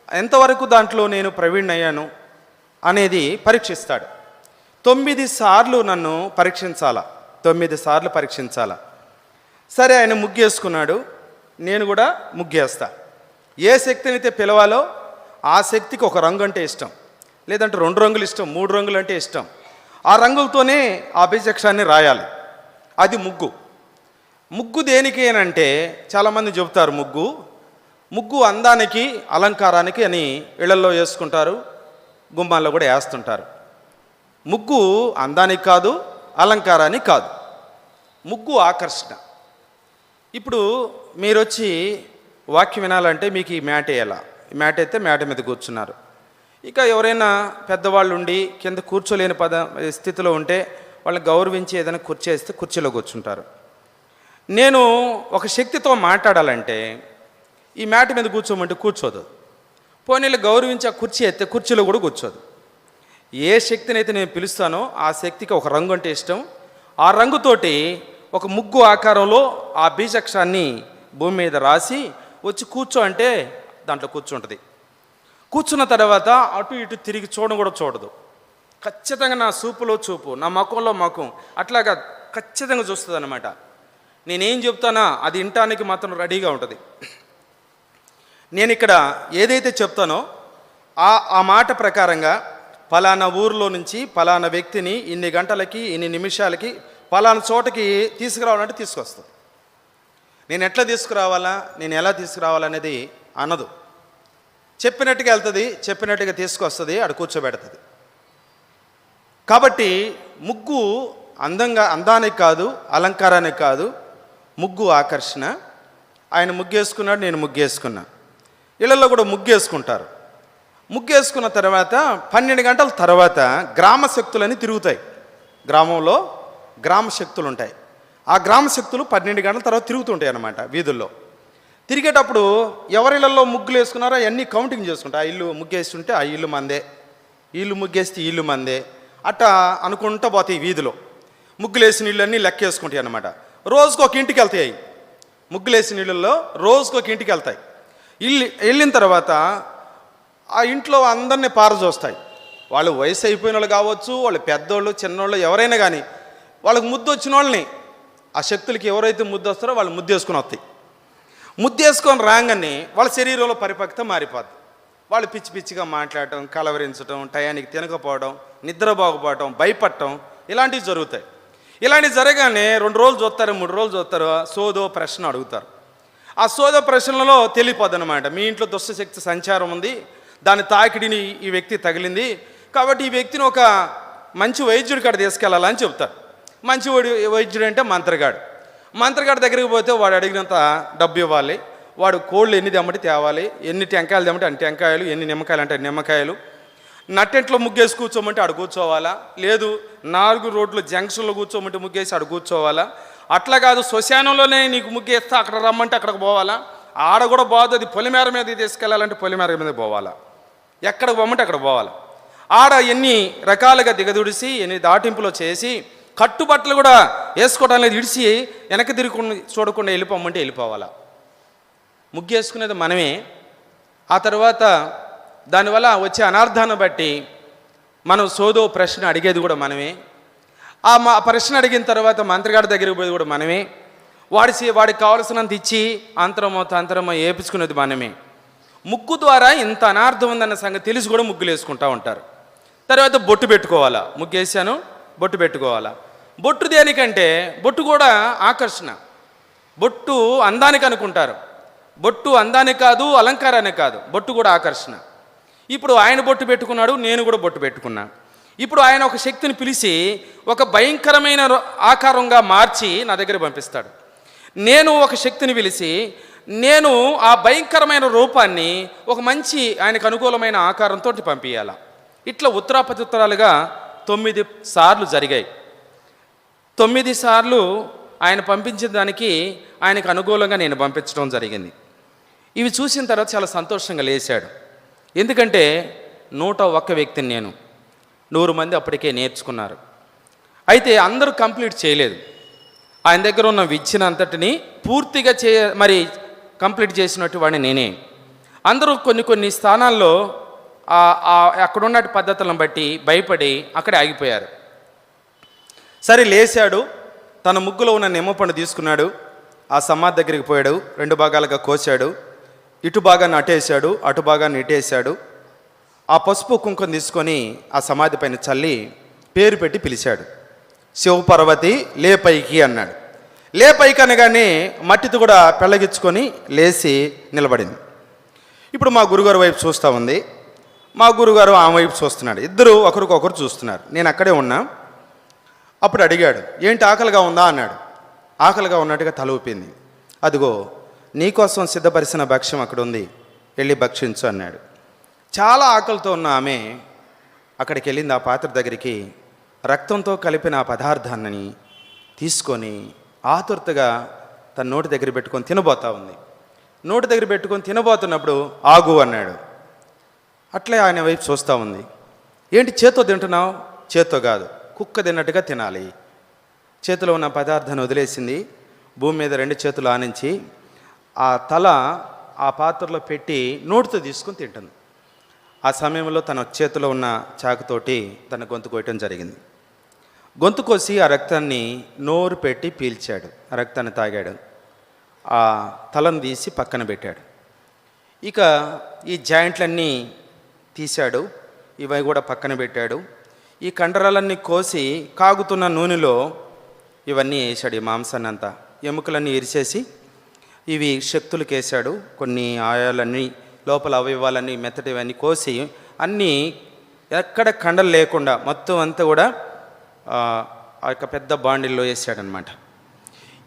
ఎంతవరకు దాంట్లో నేను ప్రవీణ్ అయ్యాను అనేది పరీక్షిస్తాడు. 9 సార్లు నన్ను పరీక్షించాలా, 9 సార్లు పరీక్షించాలా. సరే ఆయన ముగ్గేసుకున్నాడు, నేను కూడా ముగ్గేస్తా. ఏ శక్తిని అయితే పిలవాలో ఆ శక్తికి ఒక రంగు అంటే ఇష్టం, లేదంటే 2 రంగులు ఇష్టం, 3 రంగులు అంటే ఇష్టం. ఆ రంగులతోనే ఆ అభిషేకాన్ని రాయాలి. అది ముగ్గు. ముగ్గు దేనికి అంటే చాలామంది చెబుతారు ముగ్గు అందానికి అలంకారానికి అని ఇళ్లలో వేసుకుంటారు, గుమ్మాల్లో కూడా వేస్తుంటారు. ముగ్గు అందానికి కాదు, అలంకారానికి కాదు, ముగ్గు ఆకర్షణ. ఇప్పుడు మీరు వచ్చి వాక్యం వినాలంటే మీకు ఈ మ్యాట్ వేయాలా, మ్యాట్ అయితే మ్యాట్ మీద కూర్చున్నారు. ఇక ఎవరైనా పెద్దవాళ్ళు ఉండి కింద కూర్చోలేని స్థితిలో ఉంటే వాళ్ళని గౌరవించి ఏదైనా కుర్చీ వేస్తే కుర్చీలో కూర్చుంటారు. నేను ఒక శక్తితో మాట్లాడాలంటే ఈ మ్యాట్ మీద కూర్చోమంటే కూర్చోదు, పోనీళ్ళు గౌరవించి ఆ కుర్చీ ఎత్తే కుర్చీలో కూడా కూర్చోదు. ఏ శక్తిని అయితే నేను పిలుస్తానో ఆ శక్తికి ఒక రంగు అంటే ఇష్టం. ఆ రంగుతోటి ఒక ముగ్గు ఆకారంలో ఆ బీజాక్షరాన్ని భూమి మీద రాసి వచ్చి కూర్చో అంటే దాంట్లో కూర్చుంటుంది. కూర్చున్న తర్వాత అటు ఇటు తిరిగి చూడడం కూడా చూడదు. ఖచ్చితంగా నా చూపులో చూపు, నా ముఖంలో ముఖం అట్లాగా ఖచ్చితంగా చూస్తుంది అన్నమాట. నేనేం చెప్తానా అది వినటానికి మాత్రం రెడీగా ఉంటుంది. నేను ఇక్కడ ఏదైతే చెప్తానో ఆ మాట ప్రకారంగా పలానా ఊరిలో నుంచి పలానా వ్యక్తిని ఇన్ని గంటలకి ఇన్ని నిమిషాలకి పలానా చోటకి తీసుకురావాలంటే తీసుకొస్తుంది. నేను ఎట్లా తీసుకురావాలా, నేను ఎలా తీసుకురావాలనేది అనదు. చెప్పినట్టుగా వెళ్తుంది, చెప్పినట్టుగా తీసుకొస్తుంది, అక్కడ కూర్చోబెడుతుంది. కాబట్టి ముగ్గు అందానికి కాదు, అలంకారానికి కాదు, ముగ్గు ఆకర్షణ. ఆయన ముగ్గేసుకున్నాడు, నేను ముగ్గేసుకున్నా. ఇళ్లలో కూడా ముగ్గేసుకుంటారు. ముగ్గేసుకున్న తర్వాత 12 గంటల తర్వాత గ్రామ శక్తులని తిరుగుతాయి. గ్రామంలో గ్రామ శక్తులు ఉంటాయి. ఆ గ్రామ శక్తులు 12 గంటల తర్వాత తిరుగుతుంటాయి అన్నమాట వీధుల్లో. తిరిగేటప్పుడు ఎవరిళ్లలో ముగ్గులు వేసుకున్నారో అవన్నీ కౌంటింగ్ చేసుకుంటారు. ఆ ఇల్లు ముగ్గేస్తుంటే ఆ ఇల్లు మందే, ఇల్లు ముగ్గేస్తే ఇల్లు మందే, అట్టా అనుకుంటూ పోతాయి వీధిలో. ముగ్గులు వేసిన ఇళ్ళన్నీ లెక్కేసుకుంటాయి అన్నమాట. రోజుకు ఒక ఇంటికి వెళ్తాయి. ముగ్గులు వేసిన ఇళ్ళల్లో రోజుకు ఒక ఇంటికి వెళ్తాయి. వెళ్ళిన తర్వాత ఆ ఇంట్లో అందరినీ పారజోస్తాయి. వాళ్ళు వయసు అయిపోయిన వాళ్ళు కావచ్చు, వాళ్ళు పెద్దోళ్ళు చిన్నోళ్ళు ఎవరైనా కానీ వాళ్ళకి ముద్దు వచ్చిన వాళ్ళని ఆ శక్తులకి ఎవరైతే ముద్దు వస్తారో వాళ్ళు ముద్దేసుకుని వస్తాయి. ముద్దేసుకొని రాగానే వాళ్ళ శరీరంలో పరిపక్వత మారిపోద్ది. వాళ్ళు పిచ్చి పిచ్చిగా మాట్లాడటం, కలవరించడం, టయానికి తినకపోవడం, నిద్రపోకపోవడం, భయపడటం ఇలాంటివి జరుగుతాయి. ఇలాంటివి జరగానే 2 రోజులు చూస్తారు, 3 రోజులు చూస్తారు, సోదో ప్రశ్న అడుగుతారు. ఆ సోదో ప్రశ్నలలో తెలియపోద్ది అనమాట. మీ ఇంట్లో దుష్టశక్తి సంచారం ఉంది, దాని తాకిడిని ఈ వ్యక్తి తగిలింది, కాబట్టి ఈ వ్యక్తిని ఒక మంచి వైద్యుడి కాడ తీసుకెళ్ళాలని చెప్తారు. మంచి వైద్యుడు అంటే మంత్రగాడు దగ్గరికి పోతే వాడు అడిగినంత డబ్బు ఇవ్వాలి. వాడు కోళ్ళు ఎన్ని తెమ్మటి తేవాలి, ఎన్ని టెంకాయలు తెమ్మటి అన్ని టెంకాయలు, ఎన్ని నిమ్మకాయలు అంటే నిమ్మకాయలు. నట్టెంట్లో ముగ్గేసి కూర్చోమంటే అడు కూర్చోవాలా, లేదు 4 రోడ్లు జంక్షన్లో కూర్చోమంటే ముగ్గేసి అడు కూర్చోవాలా. అట్లా కాదు శ్మశానంలోనే నీకు ముగ్గేస్తే అక్కడ రమ్మంటే అక్కడికి పోవాలా. ఆడ కూడా బాదు, అది పొలిమేర మీద తీసుకెళ్ళాలంటే పొలిమేర మీద పోవాలా, ఎక్కడికి పోమంటే అక్కడ పోవాలి. ఆడ ఎన్ని రకాలుగా దిగదుడిసి ఎన్ని దాటింపులో చేసి కట్టుబట్టలు కూడా వేసుకోవడం లేదు, ఇడిచి వెనక్కి తిరిగి చూడకుండా వెళ్ళిపోమంటే వెళ్ళిపోవాలా. ముగ్గు వేసుకునేది మనమే. ఆ తర్వాత దానివల్ల వచ్చే అనార్థాన్ని బట్టి మనం సోదో ప్రశ్న అడిగేది కూడా మనమే. ఆ ప్రశ్న అడిగిన తర్వాత మంత్రిగాడి దగ్గరికి పోయేది కూడా మనమే. వాడికి కావలసినంత ఇచ్చి అంతరమో ఏపించుకునేది మనమే. ముగ్గు ద్వారా ఇంత అనార్థం ఉందన్న సంగతి తెలిసి కూడా ముగ్గులు వేసుకుంటూ ఉంటారు. తర్వాత బొట్టు పెట్టుకోవాలా, ముగ్గు వేసాను బొట్టు పెట్టుకోవాలా. బొట్టు దేనికంటే బొట్టు కూడా ఆకర్షణ. బొట్టు అందానికి అనుకుంటారు, బొట్టు అందానికి కాదు, అలంకారానికి కాదు, బొట్టు కూడా ఆకర్షణ. ఇప్పుడు ఆయన బొట్టు పెట్టుకున్నాడు, నేను కూడా బొట్టు పెట్టుకున్నా. ఇప్పుడు ఆయన ఒక శక్తిని పిలిచి ఒక భయంకరమైన ఆకారంగా మార్చి నా దగ్గర పంపిస్తాడు. నేను ఒక శక్తిని పిలిచి నేను ఆ భయంకరమైన రూపాన్ని ఒక మంచి ఆయనకు అనుకూలమైన ఆకారంతో పంపించాల. ఇట్లా ఉత్తరాపతిత్తరాలుగా 9 సార్లు జరిగాయి. 9 సార్లు ఆయన పంపించిన దానికి ఆయనకు అనుకూలంగా నేను పంపించడం జరిగింది. ఇవి చూసిన తర్వాత చాలా సంతోషంగా లేచాడు. ఎందుకంటే 101 వ్యక్తిని నేను 100 మంది అప్పటికే నేర్చుకున్నారు. అయితే అందరూ కంప్లీట్ చేయలేదు. ఆయన దగ్గర ఉన్న విద్యనంతటిని పూర్తిగా కంప్లీట్ చేసినట్టు వాడిని నేనే. అందరూ కొన్ని స్థానాల్లో అక్కడున్న పద్ధతులను బట్టి భయపడి అక్కడే ఆగిపోయారు. సరే లేచాడు, తన ముగ్గులో ఉన్న నిమ్మపండు తీసుకున్నాడు, ఆ సమాధి దగ్గరికి పోయాడు, 2 భాగాలుగా కోసాడు, ఇటు భాగాన్ని అటేసాడు, అటు భాగాన్ని ఇటేసాడు. ఆ పసుపు కుంకుమ తీసుకొని ఆ సమాధి పైన చల్లి పేరు పెట్టి పిలిచాడు. శివపార్వతి లే పైకి అన్నాడు. లే పైకి అనగానే మట్టితో కూడా పెళ్ళగించుకొని లేచి నిలబడింది. ఇప్పుడు మా గురుగారు వైపు చూస్తూ ఉంది, మా గురుగారు ఆమె వైపు చూస్తున్నాడు. ఇద్దరు ఒకరికొకరు చూస్తున్నారు. నేను అక్కడే ఉన్నా. అప్పుడు అడిగాడు, ఏంటి ఆకలిగా ఉందా అన్నాడు. ఆకలిగా ఉన్నట్టుగా తల ఊపింది. అదిగో నీకోసం సిద్ధపరిచిన భక్ష్యం అక్కడ ఉంది, వెళ్ళి భక్షించు అన్నాడు. చాలా ఆకలితో ఉన్న ఆమె అక్కడికి వెళ్ళింది. ఆ పాత్ర దగ్గరికి రక్తంతో కలిపిన ఆ పదార్థాన్ని తీసుకొని ఆతురతగా తన నోటి దగ్గర పెట్టుకొని తినబోతా ఉంది. నోటి దగ్గర పెట్టుకొని తినబోతున్నప్పుడు ఆగు అన్నాడు. అట్లే ఆయన వైపు చూస్తూ ఉంది. ఏంటి చేత్తో తింటున్నావు? చేత్తో కాదు, కుక్క తిన్నట్టుగా తినాలి. చేతిలో ఉన్న పదార్థాన్ని వదిలేసింది. భూమి మీద 2 చేతులు ఆనించి ఆ తల ఆ పాత్రలో పెట్టి నోటితో తీసుకొని తింటుంది. ఆ సమయంలో తన చేతిలో ఉన్న చాకుతోటి తన గొంతు కోయటం జరిగింది. గొంతు కోసి ఆ రక్తాన్ని నోరు పెట్టి పీల్చాడు. ఆ రక్తాన్ని తాగాడు. ఆ తలను తీసి పక్కన పెట్టాడు. ఇక ఈ జాయింట్లన్నీ తీశాడు, ఇవి కూడా పక్కన పెట్టాడు. ఈ కండరాలన్నీ కోసి కాగుతున్న నూనెలో ఇవన్నీ వేసాడు. ఈ మాంసాన్ని అంతా ఎముకలన్నీ ఇరిచేసి ఇవి శక్తులకు వేసాడు. కొన్ని ఆయాలన్నీ లోపల అవయవాలన్నీ మెత్తటివన్నీ కోసి అన్నీ ఎక్కడ కండలు లేకుండా మొత్తం అంతా కూడా ఆ యొక్క పెద్ద బాండిల్లో వేసాడనమాట.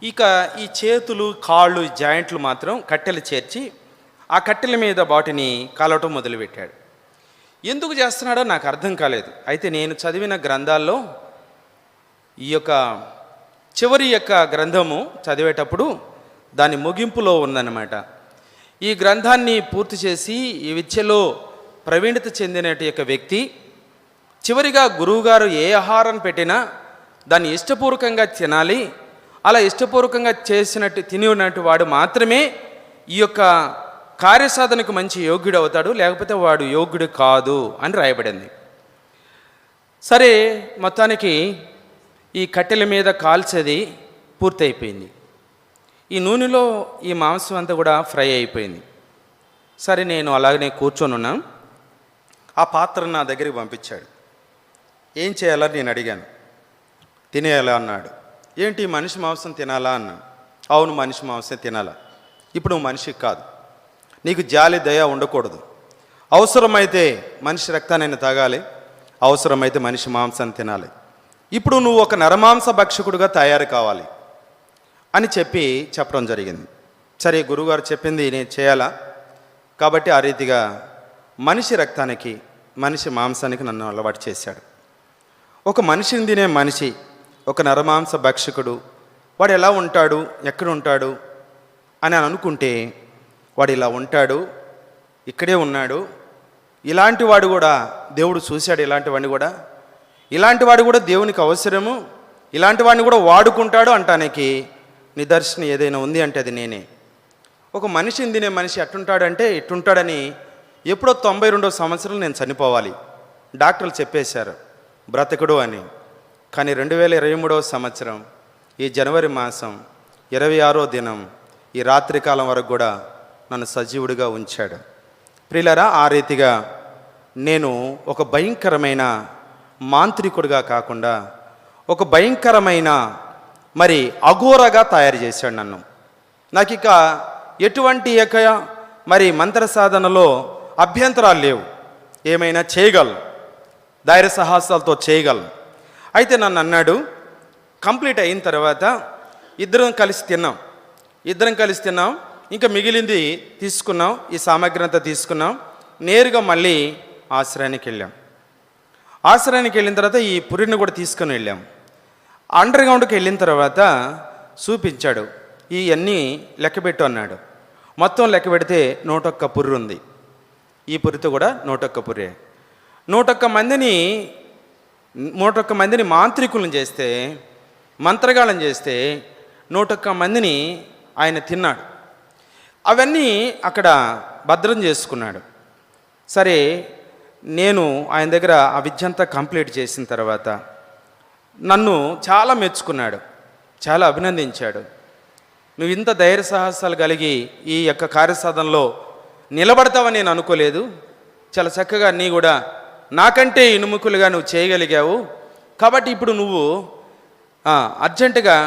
ఇక ఈ చేతులు కాళ్ళు జాయింట్లు మాత్రం కట్టెలు చేర్చి ఆ కట్టెల మీద వాటిని కాలవటం మొదలుపెట్టాడు. ఎందుకు చేస్తున్నాడో నాకు అర్థం కాలేదు. అయితే నేను చదివిన గ్రంథాల్లో ఈ యొక్క చివరి యొక్క గ్రంథము చదివేటప్పుడు దాని ముగింపులో ఉందన్నమాట. ఈ గ్రంథాన్ని పూర్తి చేసి ఈ విద్యలో ప్రవీణత చెందిన యొక్క వ్యక్తి చివరిగా గురువుగారు ఏ ఆహారం పెట్టినా దాన్ని ఇష్టపూర్వకంగా తినాలి. అలా ఇష్టపూర్వకంగా తిని ఉన్నట్టు వాడు మాత్రమే ఈ యొక్క కార్యసాధనకు మంచి యోగ్యుడు అవుతాడు, లేకపోతే వాడు యోగ్యుడు కాదు అని రాయబడింది. సరే, మొత్తానికి ఈ కట్టెల మీద కాల్చేది పూర్తయిపోయింది. ఈ నూనెలో ఈ మాంసం అంతా కూడా ఫ్రై అయిపోయింది. సరే, నేను అలాగనే కూర్చొని ఉన్నా. ఆ పాత్ర నా దగ్గరికి పంపించాడు. ఏం చేయాలని నేను అడిగాను. తినేయాలా అన్నాడు. ఏంటి మనిషి మాంసం తినాలా అన్నాను. అవును, మనిషి మాంసం తినాలా. ఇప్పుడు నువ్వు మనిషికి కాదు, నీకు జాలి దయ ఉండకూడదు. అవసరమైతే మనిషి రక్తాన్ని తాగాలి, అవసరమైతే మనిషి మాంసాన్ని తినాలి. ఇప్పుడు నువ్వు ఒక నరమాంస భక్షకుడుగా తయారు కావాలి అని చెప్పడం జరిగింది. సరే, గురువుగారు చెప్పింది నేను చేయాలా, కాబట్టి ఆ రీతిగా మనిషి రక్తానికి మనిషి మాంసానికి నన్ను అలవాటు చేశాడు. ఒక మనిషిని తినే మనిషి, ఒక నరమాంస భక్షకుడు, వాడు ఎలా ఉంటాడు, ఎక్కడ ఉంటాడు అని అనుకుంటే వాడు ఇలా ఉంటాడు, ఇక్కడే ఉన్నాడు. ఇలాంటి వాడు కూడా దేవుడు చూశాడు. ఇలాంటి వాడు కూడా దేవునికి అవసరము. ఇలాంటి వాడిని కూడా వాడుకుంటాడు అంటానికి నిదర్శనం ఏదైనా ఉంది అంటే అది నేనే. ఒక మనిషిని తినే మనిషి ఎట్టుంటాడంటే ఎట్టుంటాడని ఎప్పుడో 92వ సంవత్సరం నేను చనిపోవాలి, డాక్టర్లు చెప్పేశారు బ్రతకడు అని. కానీ 2023వ సంవత్సరం ఈ జనవరి మాసం 26వ దినం ఈ రాత్రికాలం వరకు కూడా నన్ను సజీవుడిగా ఉంచాడు. ప్రియులారా, ఆ రీతిగా నేను ఒక భయంకరమైన మాంత్రికుడిగా కాకుండా ఒక భయంకరమైన మరి అఘోరగా తయారు చేశాడు నన్ను. నాకు ఇక ఎటువంటి మరి మంత్ర సాధనలో అభ్యంతరాలు లేవు, ఏమైనా చేయగలను, ధైర్య సాహసాలతో చేయగలను. అయితే నన్ను అన్నాడు, కంప్లీట్ అయిన తర్వాత ఇద్దరం కలిసి తిన్నాం, ఇంకా మిగిలింది తీసుకున్నాం, ఈ సామాగ్రి అంతా తీసుకున్నాం, నేరుగా మళ్ళీ ఆశ్రయానికి వెళ్ళిన తర్వాత ఈ పురిని కూడా తీసుకొని వెళ్ళాం. అండర్ గ్రౌండ్కి వెళ్ళిన తర్వాత చూపించాడు, ఇవన్నీ లెక్కబెట్టు అన్నాడు. మొత్తం లెక్క పెడితే 101 పుర్రు ఉంది. ఈ పురితో కూడా 101 పుర్రే. 101 మందిని మాంత్రికులను చేస్తే, మంత్రగాళ్ళని చేస్తే 101 మందిని ఆయన తిన్నాడు. అవన్నీ అక్కడ భద్రం చేసుకున్నాడు. సరే, నేను ఆయన దగ్గర ఆ విద్య అంతా కంప్లీట్ చేసిన తర్వాత నన్ను చాలా మెచ్చుకున్నాడు, చాలా అభినందించాడు. నువ్వు ఇంత ధైర్య సాహసాలు కలిగి ఈ యొక్క కార్యసాధనలో నిలబడతావని నేను అనుకోలేదు. చాలా చక్కగా నీ కూడా నాకంటే ఇనుముకులుగా నువ్వు చేయగలిగావు. కాబట్టి ఇప్పుడు నువ్వు అర్జెంటుగా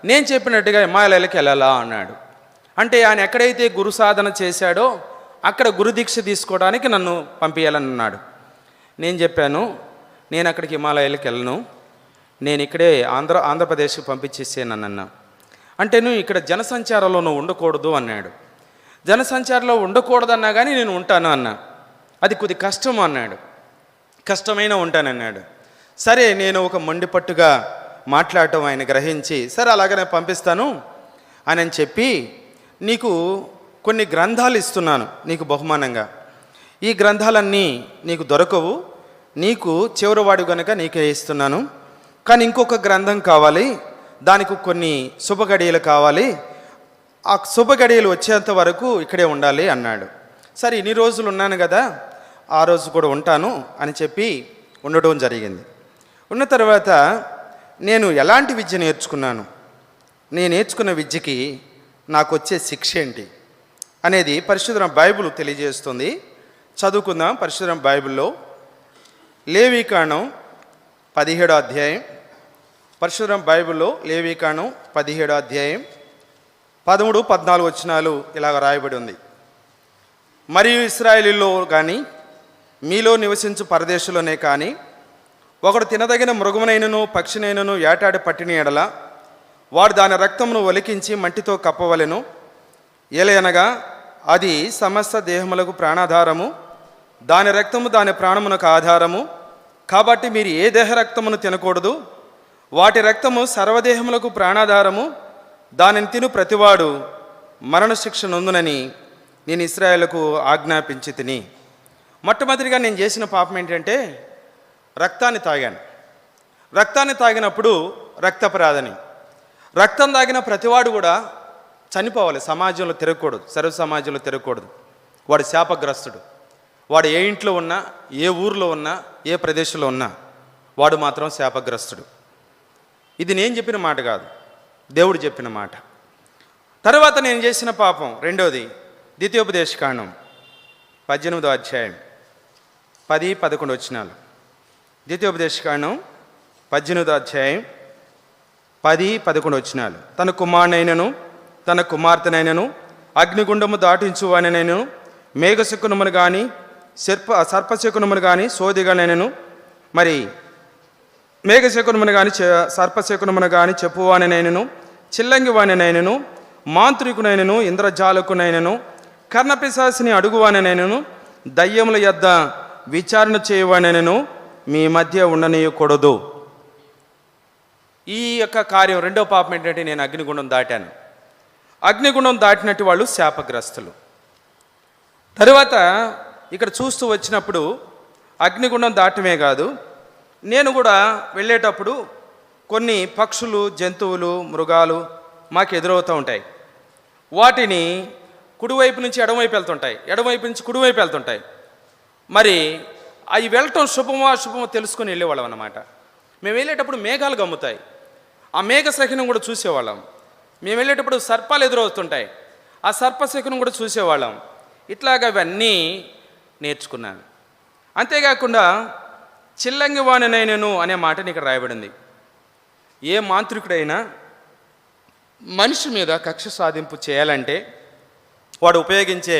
నేను చెప్పినట్టుగా హిమాలయాలకు వెళ్ళాలా అన్నాడు. అంటే ఆయన ఎక్కడైతే గురు సాధన చేశాడో అక్కడ గురుదీక్ష తీసుకోవడానికి నన్ను పంపించాలని అన్నాడు. నేను చెప్పాను, నేను అక్కడికి హిమాలయాలకు వెళ్ళను, నేను ఇక్కడే ఆంధ్రప్రదేశ్కి పంపించేసాను అన్న. అంటే నువ్వు ఇక్కడ జనసంచారంలో నువ్వు ఉండకూడదు అన్నాడు. జనసంచారంలో ఉండకూడదన్నా కానీ నేను ఉంటాను అన్నా. అది కొద్ది కష్టం అన్నాడు. కష్టమైన ఉంటానన్నాడు. సరే, నేను ఒక మొండిపట్టుగా మాట్లాడటం ఆయన గ్రహించి, సరే అలాగనే పంపిస్తాను అని చెప్పి, నీకు కొన్ని గ్రంథాలు ఇస్తున్నాను నీకు బహుమానంగా, ఈ గ్రంథాలన్నీ నీకు దొరకవు, నీకు చివరివాడు కనుక నీకే ఇస్తున్నాను. కానీ ఇంకొక గ్రంథం కావాలి, దానికి కొన్ని శుభగడియలు కావాలి, ఆ శుభగడియలు వచ్చేంత వరకు ఇక్కడే ఉండాలి అన్నాడు. సరే, ఇన్ని రోజులు ఉన్నాను కదా, ఆ రోజు కూడా ఉంటాను అని చెప్పి ఉండడం జరిగింది. ఉన్న తర్వాత నేను ఎలాంటి విద్య నేర్చుకున్నాను, నేను నేర్చుకున్న విద్యకి నాకు వచ్చే శిక్ష ఏంటి అనేది పరిశుద్ధ బైబిల్ తెలియజేస్తుంది. చదువుకుందాం. పరిశుద్ధ బైబిల్లో లేవీకాండం 17వ అధ్యాయం, పరిశుద్ధ బైబిల్లో లేవీకాండం 17వ అధ్యాయం 13, 14 వచనాలు ఇలాగ రాయబడి ఉంది. మరియు ఇశ్రాయేలీలో కానీ మీలో నివసించు పరదేశంలోనే కానీ ఒకడు తినదగిన మృగమునైనను పక్షినైనను ఏటాడి పట్టిన ఎడల వాడు దాని రక్తమును ఒలికించి మట్టితో కప్పవలెను. ఏలయనగా అది సమస్త దేహములకు ప్రాణాధారము, దాని రక్తము దాని ప్రాణమునకు ఆధారము. కాబట్టి మీరు ఏ దేహ రక్తమును తినకూడదు, వాటి రక్తము సర్వదేహములకు ప్రాణాధారము, దానిని తిను ప్రతివాడు మరణశిక్ష నొందునని నేను ఇశ్రాయేలుకు ఆజ్ఞాపించి తిని. మొట్టమొదటిగా నేను చేసిన పాపం ఏంటంటే రక్తాన్ని తాగాను. రక్తాన్ని తాగినప్పుడు రక్తపరాధని, రక్తం తాగిన ప్రతివాడు కూడా చనిపోవాలి, సమాజంలో తిరగకూడదు, సర్వ సమాజంలో తిరగకూడదు. వాడు శాపగ్రస్తుడు. వాడు ఏ ఇంట్లో ఉన్నా, ఏ ఊరిలో ఉన్నా, ఏ ప్రదేశంలో ఉన్నా వాడు మాత్రం శాపగ్రస్తుడు. ఇది నేను చెప్పిన మాట కాదు, దేవుడు చెప్పిన మాట. తర్వాత నేను చేసిన పాపం రెండోది, ద్వితీయోపదేశకాండం 18వ అధ్యాయం 10, 11 వచనాలు. ద్వితీయోపదేశకాండం 18వ అధ్యాయం 10, 11 వచనాలు. తన కుమారునైనను తన కుమార్తెనైనను అగ్నిగుండము దాటించువానైనను మేఘశకునమును కానీ సర్పశకునమును కానీ సోదిగానైనను మరి మేఘశకునమును కానీ సర్పశకునమును కానీ చెప్పువానైనను చిల్లంగి వానైనను మాంత్రికునైనను ఇంద్రజాలకునైనను కర్ణపిశాసిని అడుగువానైనను దయ్యముల యొద్ద విచారణ చేయవానైనను మీ మధ్య ఉండనీయకూడదు. ఈ యొక్క కార్యం రెండో పాపం ఏంటంటే నేను అగ్నిగుండం దాటాను. అగ్నిగుండం దాటినట్టు వాళ్ళు శాపగ్రస్తులు. తరువాత ఇక్కడ చూస్తూ వచ్చినప్పుడు అగ్నిగుండం దాటమే కాదు, నేను కూడా వెళ్ళేటప్పుడు కొన్ని పక్షులు, జంతువులు, మృగాలు మాకు ఎదురవుతూ ఉంటాయి. వాటిని కుడివైపు నుంచి ఎడమవైపు వెళ్తుంటాయి, ఎడమవైపు నుంచి కుడివైపు వెళ్తుంటాయి. మరి అవి వెళ్ళటం శుభమో అశుభమో తెలుసుకొని వెళ్ళేవాళ్ళం అన్నమాట. మేము వెళ్ళేటప్పుడు మేఘాలు గమ్ముతాయి, ఆ మేఘ సహినం కూడా చూసేవాళ్ళం. మేము వెళ్ళేటప్పుడు సర్పాలు ఎదురవుతుంటాయి, ఆ సర్పశకునం కూడా చూసేవాళ్ళం. ఇట్లాగా అవన్నీ నేర్చుకున్నాను. అంతేకాకుండా చిల్లంగి వాణినైనను అనే మాటని ఇక్కడ రాయబడింది. ఏ మాంత్రికుడైనా మనిషి మీద కక్ష సాధింపు చేయాలంటే వాడు ఉపయోగించే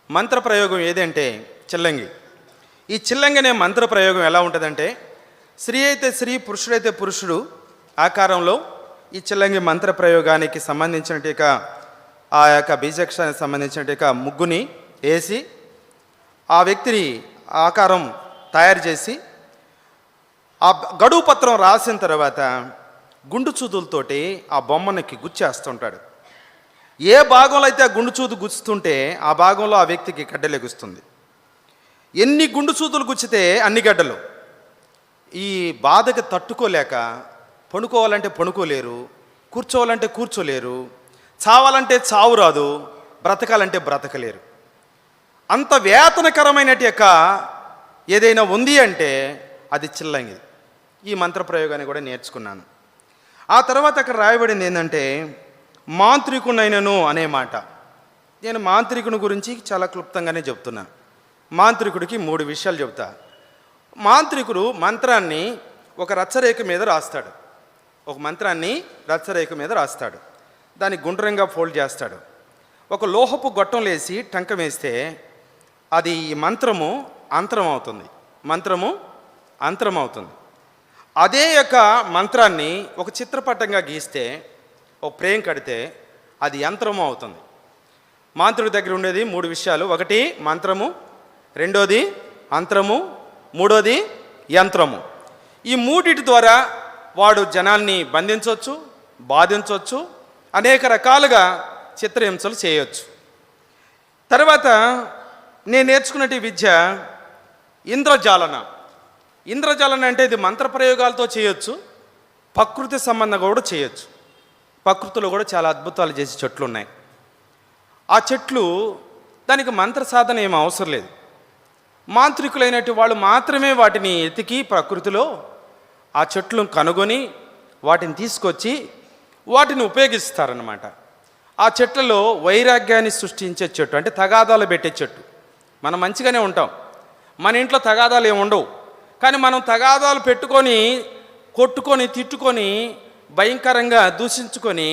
మంత్రప్రయోగం ఏదంటే చిల్లంగి. ఈ చిల్లంగి అనే మంత్రప్రయోగం ఎలా ఉంటుందంటే, స్త్రీ అయితే స్త్రీ, పురుషుడైతే పురుషుడు ఆకారంలో ఈ చిల్లంగి మంత్రప్రయోగానికి సంబంధించినట్టు ఆ యొక్క బీజాక్షరానికి సంబంధించినట్టు ముగ్గుని వేసి ఆ వ్యక్తిని ఆకారం తయారు చేసి ఆ గడువు పత్రం రాసిన తర్వాత గుండు చూదులతోటి ఆ బొమ్మనికి గుచ్చేస్తుంటాడు. ఏ భాగంలో అయితే ఆ గుండు చూదు గుచ్చుతుంటే ఆ భాగంలో ఆ వ్యక్తికి గడ్డలు ఎగుస్తుంది. ఎన్ని గుండు చూదులు గుచ్చితే అన్ని గడ్డలు. ఈ బాధకి తట్టుకోలేక పడుకోవాలంటే పడుకోలేరు, కూర్చోవాలంటే కూర్చోలేరు, చావాలంటే చావు రాదు, బ్రతకాలంటే బ్రతకలేరు. అంత వేతనకరమైనటి యొక్క ఏదైనా ఉంది అంటే అది చిల్లంగి. ఈ మంత్రప్రయోగాన్ని కూడా నేర్చుకున్నాను. ఆ తర్వాత అక్కడ రాయబడింది ఏంటంటే మాంత్రికునైనను అనే మాట. నేను మాంత్రికుని గురించి చాలా క్లుప్తంగానే చెప్తున్నాను. మాంత్రికుడికి 3 విషయాలు చెబుతా. మాంత్రికుడు మంత్రాన్ని ఒక రచ్చరేఖ మీద రాస్తాడు. ఒక మంత్రాన్ని రచ్చరేఖ మీద రాస్తాడు, దాన్ని గుండ్రంగా ఫోల్డ్ చేస్తాడు. ఒక లోహపు గొట్టం లేసి టంకం వేస్తే అది ఈ మంత్రము అంతరం అవుతుంది. మంత్రము అంతరం అవుతుంది. అదే యొక్క మంత్రాన్ని ఒక చిత్రపటంగా గీస్తే, ఒక ఫ్రేమ్ కడితే అది యంత్రము అవుతుంది. మాంత్రుడి దగ్గర ఉండేది 3 విషయాలు. ఒకటి మంత్రము, రెండోది అంతరము, మూడోది యంత్రము. ఈ మూడిటి ద్వారా వాడు జనాన్ని బంధించవచ్చు, బాధించవచ్చు, అనేక రకాలుగా చిత్రహింసలు చేయవచ్చు. తర్వాత నేను నేర్చుకున్నటి విద్య ఇంద్రజాలన. ఇంద్రజాలన అంటే ఇది మంత్రప్రయోగాలతో చేయొచ్చు, ప్రకృతి సంబంధంగా కూడా చేయొచ్చు. ప్రకృతిలో కూడా చాలా అద్భుతాలు చేసే చెట్లు ఉన్నాయి. ఆ చెట్లు దానికి మంత్ర సాధన ఏం అవసరం లేదు. మాంత్రికులైనటువంటి వాళ్ళు మాత్రమే వాటిని ఎతికి ప్రకృతిలో ఆ చెట్లను కనుగొని వాటిని తీసుకొచ్చి వాటిని ఉపయోగిస్తారన్నమాట. ఆ చెట్లలో వైరాగ్యాన్ని సృష్టించే చెట్టు, అంటే తగాదాలు పెట్టే చెట్టు. మనం మంచిగానే ఉంటాం, మన ఇంట్లో తగాదాలు ఏమి ఉండవు. కానీ మనం తగాదాలు పెట్టుకొని, కొట్టుకొని, తిట్టుకొని, భయంకరంగా దూషించుకొని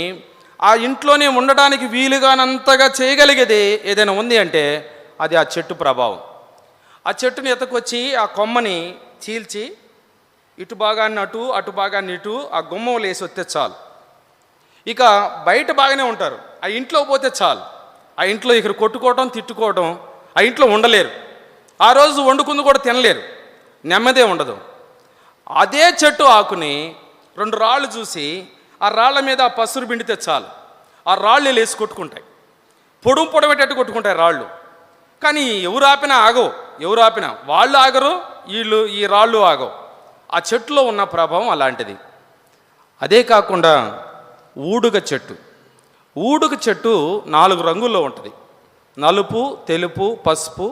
ఆ ఇంట్లోనే ఉండడానికి వీలుగానంతగా చేయగలిగేది ఏదైనా ఉంది అంటే అది ఆ చెట్టు ప్రభావం. ఆ చెట్టుని ఎతకొచ్చి ఆ కొమ్మని చీల్చి ఇటు భాగాన్ని అటు, అటు భాగాన్ని ఇటు ఆ గుమ్మం లేసి వస్తే చాలు. ఇక బయట బాగానే ఉంటారు, ఆ ఇంట్లో పోతే చాలు. ఆ ఇంట్లో ఇక్కడ కొట్టుకోవటం, తిట్టుకోవటం, ఆ ఇంట్లో ఉండలేరు. ఆ రోజు వండుకుంది కూడా తినలేరు, నెమ్మదే ఉండదు. అదే చెట్టు ఆకుని 2 రాళ్ళు చూసి ఆ రాళ్ల మీద ఆ పసురు పిండితే చాలు, ఆ రాళ్ళు లేసి కొట్టుకుంటాయి. పొడవేటట్టు కొట్టుకుంటాయి రాళ్ళు. కానీ ఎవరు ఆపినా ఆగవు, ఎవరు ఆపినా వాళ్ళు ఆగరు, ఈ రాళ్ళు ఆగవు. ఆ చెట్టులో ఉన్న ప్రభావం అలాంటిది. అదే కాకుండా ఊడుగ చెట్టు. ఊడుగ చెట్టు 4 రంగుల్లో ఉంటుంది: నలుపు, తెలుపు, పసుపు,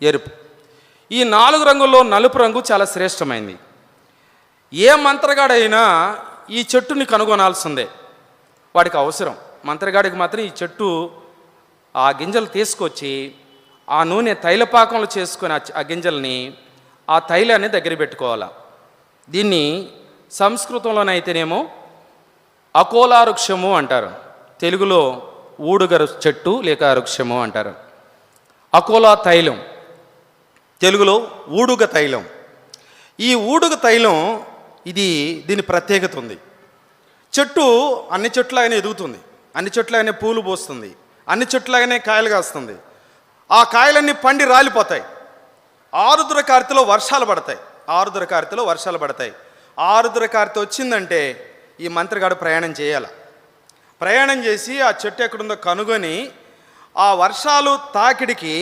ఎరుపు. ఈ 4 రంగుల్లో నలుపు రంగు చాలా శ్రేష్టమైంది. ఏ మంత్రగాడైనా ఈ చెట్టుని కనుగొనాల్సిందే, వాడికి అవసరం. మంత్రగాడికి మాత్రం ఈ చెట్టు ఆ గింజలు తీసుకొచ్చి ఆ నూనె తైలపాకంలో చేసుకొని ఆ గింజల్ని ఆ తైలాన్ని దగ్గర పెట్టుకోవాలి. దీన్ని సంస్కృతంలోనైతేనేమో అకోలా వృక్షము అంటారు, తెలుగులో ఊడుగ చెట్టు లేక వృక్షము అంటారు. అకోలా తైలం, తెలుగులో ఊడుగ తైలం. ఈ ఊడుగ తైలం దీని ప్రత్యేకత ఉంది. చెట్టు అన్ని చెట్లాగానే ఎదుగుతుంది, అన్ని చెట్లాగానే పూలు పోస్తుంది, అన్ని చెట్లాగానే కాయలు కాస్తుంది. ఆ కాయలన్నీ పండి రాలిపోతాయి. ఆరుద్ర కార్తెలో వర్షాలు పడతాయి, ఆరుద్ర కార్తెలో వర్షాలు పడతాయి. ఆరుద్ర కార్తె వచ్చిందంటే ఈ మంత్రగాడు ప్రయాణం చేయాలి. ప్రయాణం చేసి ఆ చెట్టు ఎక్కడుందో కనుగొని ఆ వర్షాలు తాకిడికి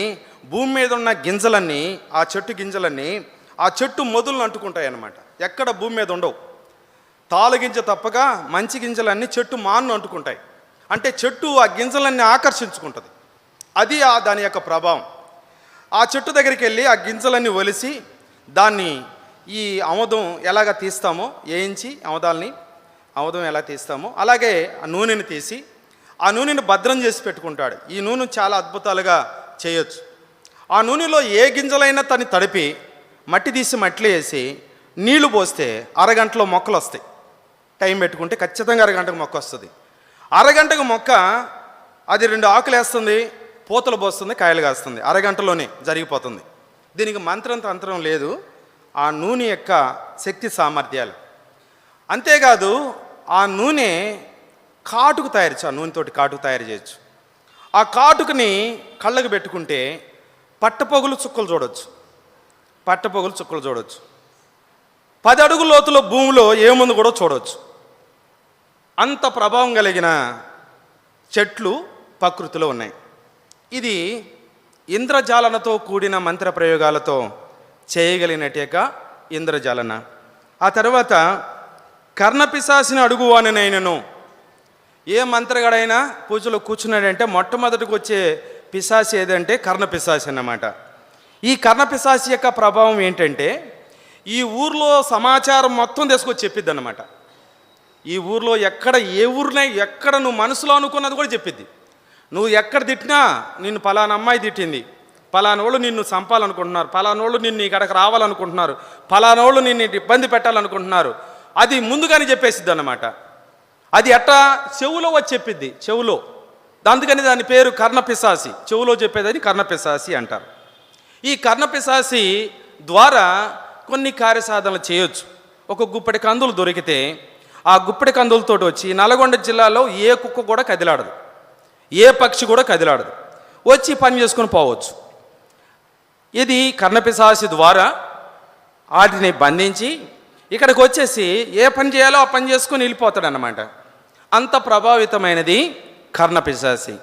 భూమి మీద ఉన్న గింజలన్నీ, ఆ చెట్టు గింజలన్నీ ఆ చెట్టు మొదలను అంటుకుంటాయి అన్నమాట. ఎక్కడ భూమి మీద ఉండవు. తాలు గింజ తప్పగా మంచి గింజలన్నీ చెట్టు మాన్ను అంటుకుంటాయి. అంటే చెట్టు ఆ గింజలన్నీ ఆకర్షించుకుంటుంది. అది దాని యొక్క ప్రభావం. ఆ చెట్టు దగ్గరికి వెళ్ళి ఆ గింజలన్నీ ఒలిసి దాన్ని ఈ ఆముదం ఎలాగ తీస్తామో, వేయించి ఆముదం ఎలా తీస్తామో అలాగే ఆ నూనెని తీసి ఆ నూనెని భద్రం చేసి పెట్టుకుంటాడు. ఈ నూనె చాలా అద్భుతాలుగా చేయొచ్చు. ఆ నూనెలో ఏ గింజలైనా తను తడిపి మట్టి తీసి మట్టిలో వేసి నీళ్లు పోస్తే అరగంటలో మొక్కలు వస్తాయి. టైం పెట్టుకుంటే ఖచ్చితంగా అరగంటకు మొక్క వస్తుంది. అరగంటకు మొక్క అది 2 ఆకులు వేస్తుంది, పూతలు పోస్తుంది, కాయలు కాస్తుంది. అరగంటలోనే జరిగిపోతుంది. దీనికి తంత్రం లేదు. ఆ నూనె యొక్క శక్తి సామర్థ్యాలు. అంతేకాదు ఆ నూనె కాటుకు తయారు చేయొచ్చు. ఆ నూనెతోటి కాటుకు తయారు చేయొచ్చు. ఆ కాటుకుని కళ్ళకు పెట్టుకుంటే పట్టపొగులు చుక్కలు చూడవచ్చు. 10 అడుగుల లోతులో భూమిలో ఏముంది కూడా చూడవచ్చు. అంత ప్రభావం కలిగిన చెట్లు ప్రకృతిలో ఉన్నాయి. ఇది ఇంద్రజాలనతో కూడిన మంత్ర ప్రయోగాలతో చేయగలిగినట్టుగా ఇంద్రజాలన. ఆ తర్వాత కర్ణపిశాసిని అడుగువాననైనను. ఏ మంత్రగాడైనా పూజలో కూర్చున్నాడంటే మొట్టమొదటికి వచ్చే పిశాసి ఏదంటే కర్ణపిశాసి అన్నమాట. ఈ కర్ణపిశాసి యొక్క ప్రభావం ఏంటంటే ఈ ఊర్లో సమాచారం మొత్తం తీసుకొచ్చి చెప్పిద్ది అన్నమాట. ఈ ఊర్లో ఎక్కడ నువ్వు మనసులో అనుకున్నది కూడా చెప్పిద్ది. నువ్వు ఎక్కడ తిట్టినా నిన్ను పలానా అమ్మాయి తిట్టింది, పలానోళ్ళు నిన్ను చంపాలనుకుంటున్నారు, పలానోళ్ళు నిన్ను ఇక్కడికి రావాలనుకుంటున్నారు, పలానోళ్ళు నిన్ను ఇబ్బంది పెట్టాలనుకుంటున్నారు, అది ముందుగానే చెప్పేసిద్ది అన్నమాట. అది ఎట్టా చెవులో వచ్చి చెప్పిద్ది. చెవులో. అందుకని దాని పేరు కర్ణపిశాసి. చెవులో చెప్పేదని కర్ణపిశాసి అంటారు. ఈ కర్ణపిశాసి ద్వారా కొన్ని కార్యసాధనలు చేయొచ్చు. ఒక గుప్పెడి కందులు దొరికితే ఆ గుప్పెడి కందులతో వచ్చి నల్గొండ జిల్లాలో ఏ కుక్క కూడా కదిలాడదు, ఏ పక్షి కూడా కదిలాడదు, వచ్చి పని చేసుకొని పోవచ్చు. ఇది కర్ణపిశాసి ద్వారా వాటిని బంధించి ఇక్కడికి వచ్చేసి ఏ పని చేయాలో ఆ పని చేసుకొని వెళ్ళిపోతాడు అన్నమాట. అంత ప్రభావితమైనది కర్ణపిశాసి.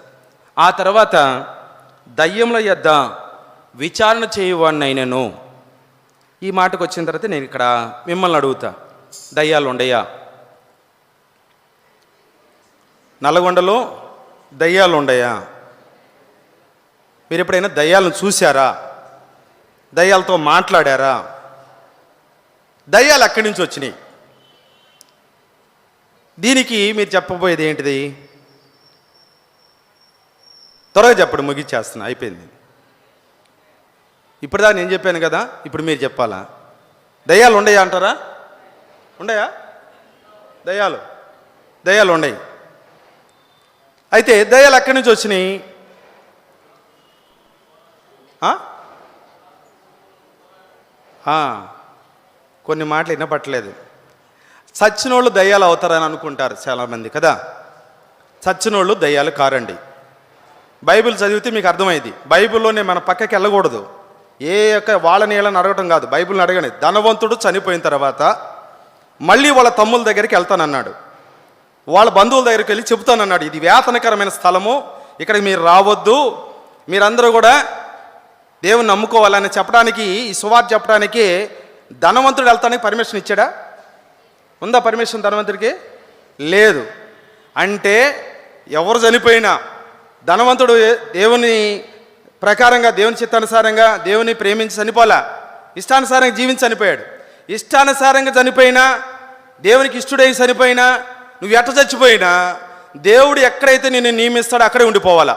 ఆ తర్వాత దయ్యముల యొద్ద విచారణ చేయువాడినైనను. ఈ మాటకు వచ్చిన తర్వాత నేను ఇక్కడ మిమ్మల్ని అడుగుతా, దయ్యాలు ఉండయా? నల్గొండలో దయ్యాలు ఉండయా? మీరు ఎప్పుడైనా దయ్యాలను చూశారా? దయ్యాలతో మాట్లాడారా? దయ్యాలు ఎక్కడి నుంచి వచ్చినాయి? దీనికి మీరు చెప్పబోయేది ఏంటిది? త్వరగా చెప్పండి, ముగిచ్చేస్తున్నా, అయిపోయింది. ఇప్పటిదా నేను చెప్పాను కదా, ఇప్పుడు మీరు చెప్పాలా? దయ్యాలు ఉండయా అంటారా? ఉండయా? దయ్యాలు ఉండయి. అయితే దయ్యాలు ఎక్కడి నుంచి వచ్చినాయి? కొన్ని మాటలు వినపట్టలేదు. చచ్చినోళ్ళు దయ్యాలు అవుతారని అనుకుంటారు చాలామంది కదా. చచ్చినోళ్ళు దయ్యాలు కారండి. బైబిల్ చదివితే మీకు అర్థమైంది. బైబిల్లోనే మన పక్కకి వెళ్ళకూడదు. ఏ యొక్క వాళ్ళని వీళ్ళని అడగటం కాదు, బైబిల్ని అడగని. ధనవంతుడు చనిపోయిన తర్వాత మళ్ళీ వాళ్ళ తమ్ముల దగ్గరికి వెళ్తానన్నాడు, వాళ్ళ బంధువుల దగ్గరికి వెళ్ళి చెబుతానన్నాడు, ఇది వేతనకరమైన స్థలము, ఇక్కడికి మీరు రావద్దు, మీరందరూ కూడా దేవుని నమ్ముకోవాలని చెప్పడానికి, ఈ సువార్త చెప్పడానికి ధనవంతుడు వెళ్తానికి పర్మిషన్ ఇచ్చాడా? ఉందా పర్మిషన్ ధనవంతుడికి? లేదు. అంటే ఎవరు చనిపోయినా ధనవంతుడు దేవుని ప్రకారంగా, దేవుని చిత్తానుసారంగా దేవుని ప్రేమించి చనిపోలా, ఇష్టానుసారంగా జీవించి చనిపోయాడు. ఇష్టానుసారంగా చనిపోయినా, దేవునికి ఇష్టడై చనిపోయినా, నువ్వు ఎట్ట చచ్చిపోయినా దేవుడు ఎక్కడైతే నిన్ను నియమిస్తాడో అక్కడే ఉండిపోవాలా,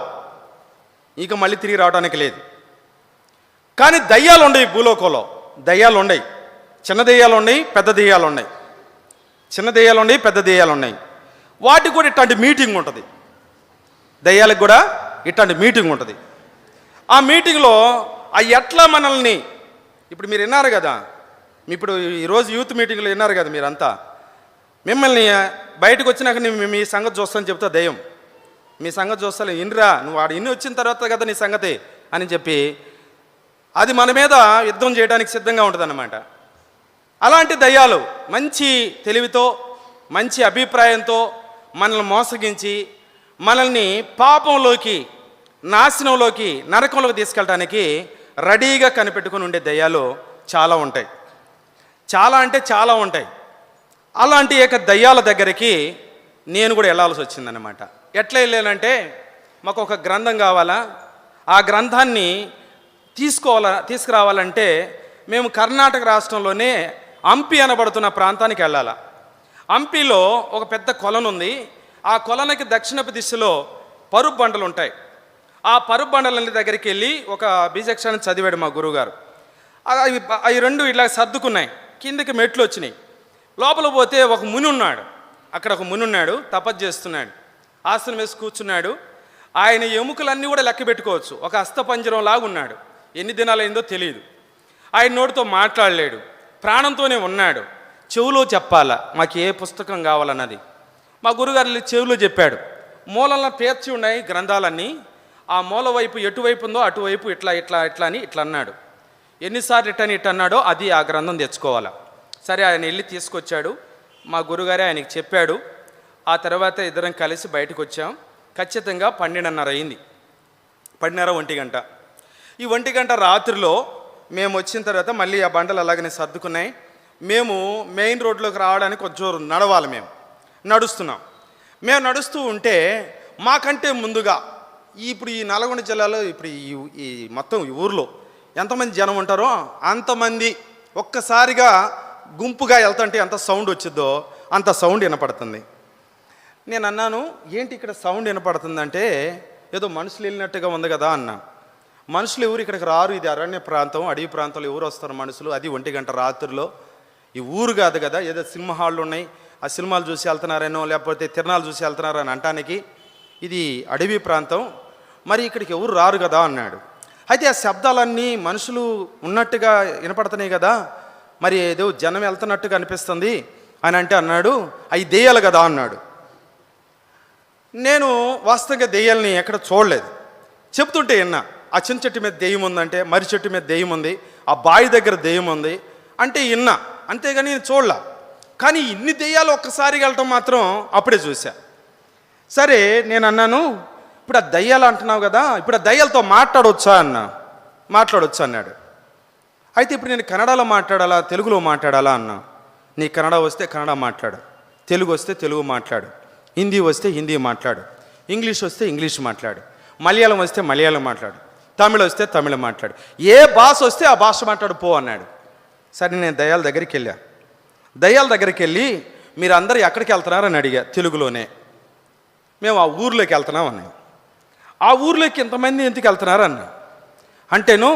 ఇక మళ్ళీ తిరిగి రావడానికి లేదు. కానీ దయ్యాలు ఉండయి భూలోకంలో. దయ్యాలు ఉండయి. చిన్న దెయ్యాలు ఉన్నాయి, పెద్ద దెయ్యాలు ఉన్నాయి. చిన్న దెయ్యాలు ఉన్నాయి, పెద్ద దెయ్యాలు ఉన్నాయి. వాటికి కూడా ఇట్లాంటి మీటింగ్ ఉంటుంది. దయ్యాలకు కూడా ఇట్లాంటి మీటింగ్ ఉంటుంది. ఆ మీటింగ్లో ఎట్లా మనల్ని, ఇప్పుడు మీరు విన్నారు కదా, ఇప్పుడు ఈరోజు యూత్ మీటింగ్లో విన్నారు కదా మీరంతా, మిమ్మల్ని బయటకు వచ్చినాక నేను మీ సంగతి చూస్తానని చెప్తా దయ్యం. మీ సంగతి చూస్తాను, ఇన్రా, నువ్వు వాడు ఇన్ని వచ్చిన తర్వాత కదా నీ సంగతి అని చెప్పి అది మన మీద యుద్ధం చేయడానికి సిద్ధంగా ఉంటుందన్నమాట. అలాంటి దయ్యాలు మంచి తెలివితో, మంచి అభిప్రాయంతో మనల్ని మోసగించి మనల్ని పాపంలోకి, నాశనంలోకి, నరకంలోకి తీసుకెళ్ళడానికి రెడీగా కనిపెట్టుకుని ఉండే దయ్యాలు చాలా ఉంటాయి. చాలా అంటే చాలా ఉంటాయి. అలాంటి ఏక దయ్యాల దగ్గరికి నేను కూడా వెళ్ళాల్సి వచ్చిందనమాట. ఎట్లా వెళ్ళానంటే, మాకు ఒక గ్రంథం కావాలా, ఆ గ్రంథాన్ని తీసుకురావాలంటే మేము కర్ణాటక రాష్ట్రంలోనే హంపి అనబడుతున్న ప్రాంతానికి వెళ్ళాలి. హంపిలో ఒక పెద్ద కొలను ఉంది. ఆ కొలనకి దక్షిణపు దిశలో పరుపు బండలు ఉంటాయి. ఆ పరుపు బండల దగ్గరికి వెళ్ళి ఒక బీజక్షాన్ని చదివాడు మా గురువుగారు. అవి రెండు ఇలా సర్దుకున్నాయి, కిందకి మెట్లు వచ్చినాయి. లోపల పోతే ఒక ముని ఉన్నాడు. అక్కడ ఒక ముని ఉన్నాడు, తపస్సు చేస్తున్నాడు. ఆసనం వేసి కూర్చున్నాడు. ఆయన ఎముకలన్నీ కూడా లెక్క పెట్టుకోవచ్చు. ఒక అస్థపంజరం లాగా ఉన్నాడు. ఎన్ని దినాలైందో తెలియదు. ఆయన నోటితో మాట్లాడలేడు, ప్రాణంతోనే ఉన్నాడు. చెవులో చెప్పాలా మాకు ఏ పుస్తకం కావాలన్నది. మా గురుగారు చెవులో చెప్పాడు. మూలల్లో పేర్చి ఉన్నాయి గ్రంథాలన్నీ. ఆ మూల వైపు ఎటువైపు ఉందో అటువైపు ఇట్లా ఇట్లా ఇట్లా అని ఇట్లా అన్నాడు. ఎన్నిసార్లు ఇట్ట అన్నాడో అది ఆ గ్రంథం తెచ్చుకోవాలా. సరే, ఆయన వెళ్ళి తీసుకొచ్చాడు. మా గురుగారే ఆయనకి చెప్పాడు. ఆ తర్వాత ఇద్దరం కలిసి బయటకు వచ్చాం. ఖచ్చితంగా 12:30 అయింది. 12:30, 1 గంట. ఈ 1 గంట రాత్రిలో మేము వచ్చిన తర్వాత మళ్ళీ ఆ బండలు అలాగనే సర్దుకున్నాయి. మేము మెయిన్ రోడ్లోకి రావడానికి కొంచెం నడవాలి. మేము నడుస్తూ ఉంటే మాకంటే ముందుగా ఇప్పుడు ఈ నల్గొండ జిల్లాలో ఇప్పుడు ఈ మొత్తం ఈ ఊర్లో ఎంతమంది జనం ఉంటారో అంతమంది ఒక్కసారిగా గుంపుగా వెళ్తుంటే ఎంత సౌండ్ వచ్చిద్దో అంత సౌండ్ వినపడుతుంది. నేను అన్నాను, ఏంటి ఇక్కడ సౌండ్ వినపడుతుందంటే, ఏదో మనుషులు వెళ్ళినట్టుగా ఉంది కదా అన్నా. మనుషులు ఎవరు ఇక్కడికి రారు, ఇది అరణ్య ప్రాంతం, అడవి ప్రాంతంలో ఎవరు వస్తారు మనుషులు, అది 1 గంట రాత్రిలో. ఈ ఊరు కాదు కదా, ఏదో సినిమా హాళ్ళు ఉన్నాయి, ఆ సినిమాలు చూసి వెళ్తున్నారేనో లేకపోతే తిరణాలు చూసి వెళ్తున్నారని అంటానికి, ఇది అడవి ప్రాంతం, మరి ఇక్కడికి ఎవరు రారు కదా అన్నాడు. అయితే ఆ శబ్దాలన్నీ మనుషులు ఉన్నట్టుగా వినపడుతున్నాయి కదా, మరి ఏదో జనం వెళ్తున్నట్టుగా అనిపిస్తుంది అని అంటే అన్నాడు, అవి దెయ్యాలు కదా అన్నాడు. నేను వాస్తవంగా దెయ్యాలని ఎక్కడ చూడలేదు, చెప్తుంటే విన్నా. ఆ చిన్న చెట్టు మీద దెయ్యం ఉందంటే, మర్రి చెట్టు మీద దెయ్యం ఉంది, ఆ బావి దగ్గర దెయ్యం ఉంది అంటే విన్నా, అంతేగాని నేను చూడలా. కానీ ఇన్ని దెయ్యాలు ఒక్కసారి వెళ్ళటం మాత్రం అప్పుడే చూసా. సరే, నేను అన్నాను, ఇప్పుడు ఆ దయ్యాలు అంటున్నావు కదా, ఇప్పుడు ఆ దయ్యాలతో మాట్లాడవచ్చా అన్నాడు. అయితే ఇప్పుడు నేను కన్నడలో మాట్లాడాలా తెలుగులో మాట్లాడాలా అన్నా. నీ కన్నడ వస్తే కన్నడ మాట్లాడు, తెలుగు వస్తే తెలుగు మాట్లాడు, హిందీ వస్తే హిందీ మాట్లాడు, ఇంగ్లీష్ వస్తే ఇంగ్లీష్ మాట్లాడు, మలయాళం వస్తే మలయాళం మాట్లాడు, తమిళ వస్తే తమిళ మాట్లాడు, ఏ భాష వస్తే ఆ భాష మాట్లాడు పో అన్నాడు. సరే, నేను దయ్యాల దగ్గరికి వెళ్ళి మీరు అందరూ ఎక్కడికి వెళ్తున్నారని అడిగా తెలుగులోనే. మేము ఆ ఊర్లోకి వెళ్తున్నాం అన్నాం. ఆ ఊర్లోకి ఎంతమంది ఎందుకు వెళ్తున్నారు అన్నా. అంటేను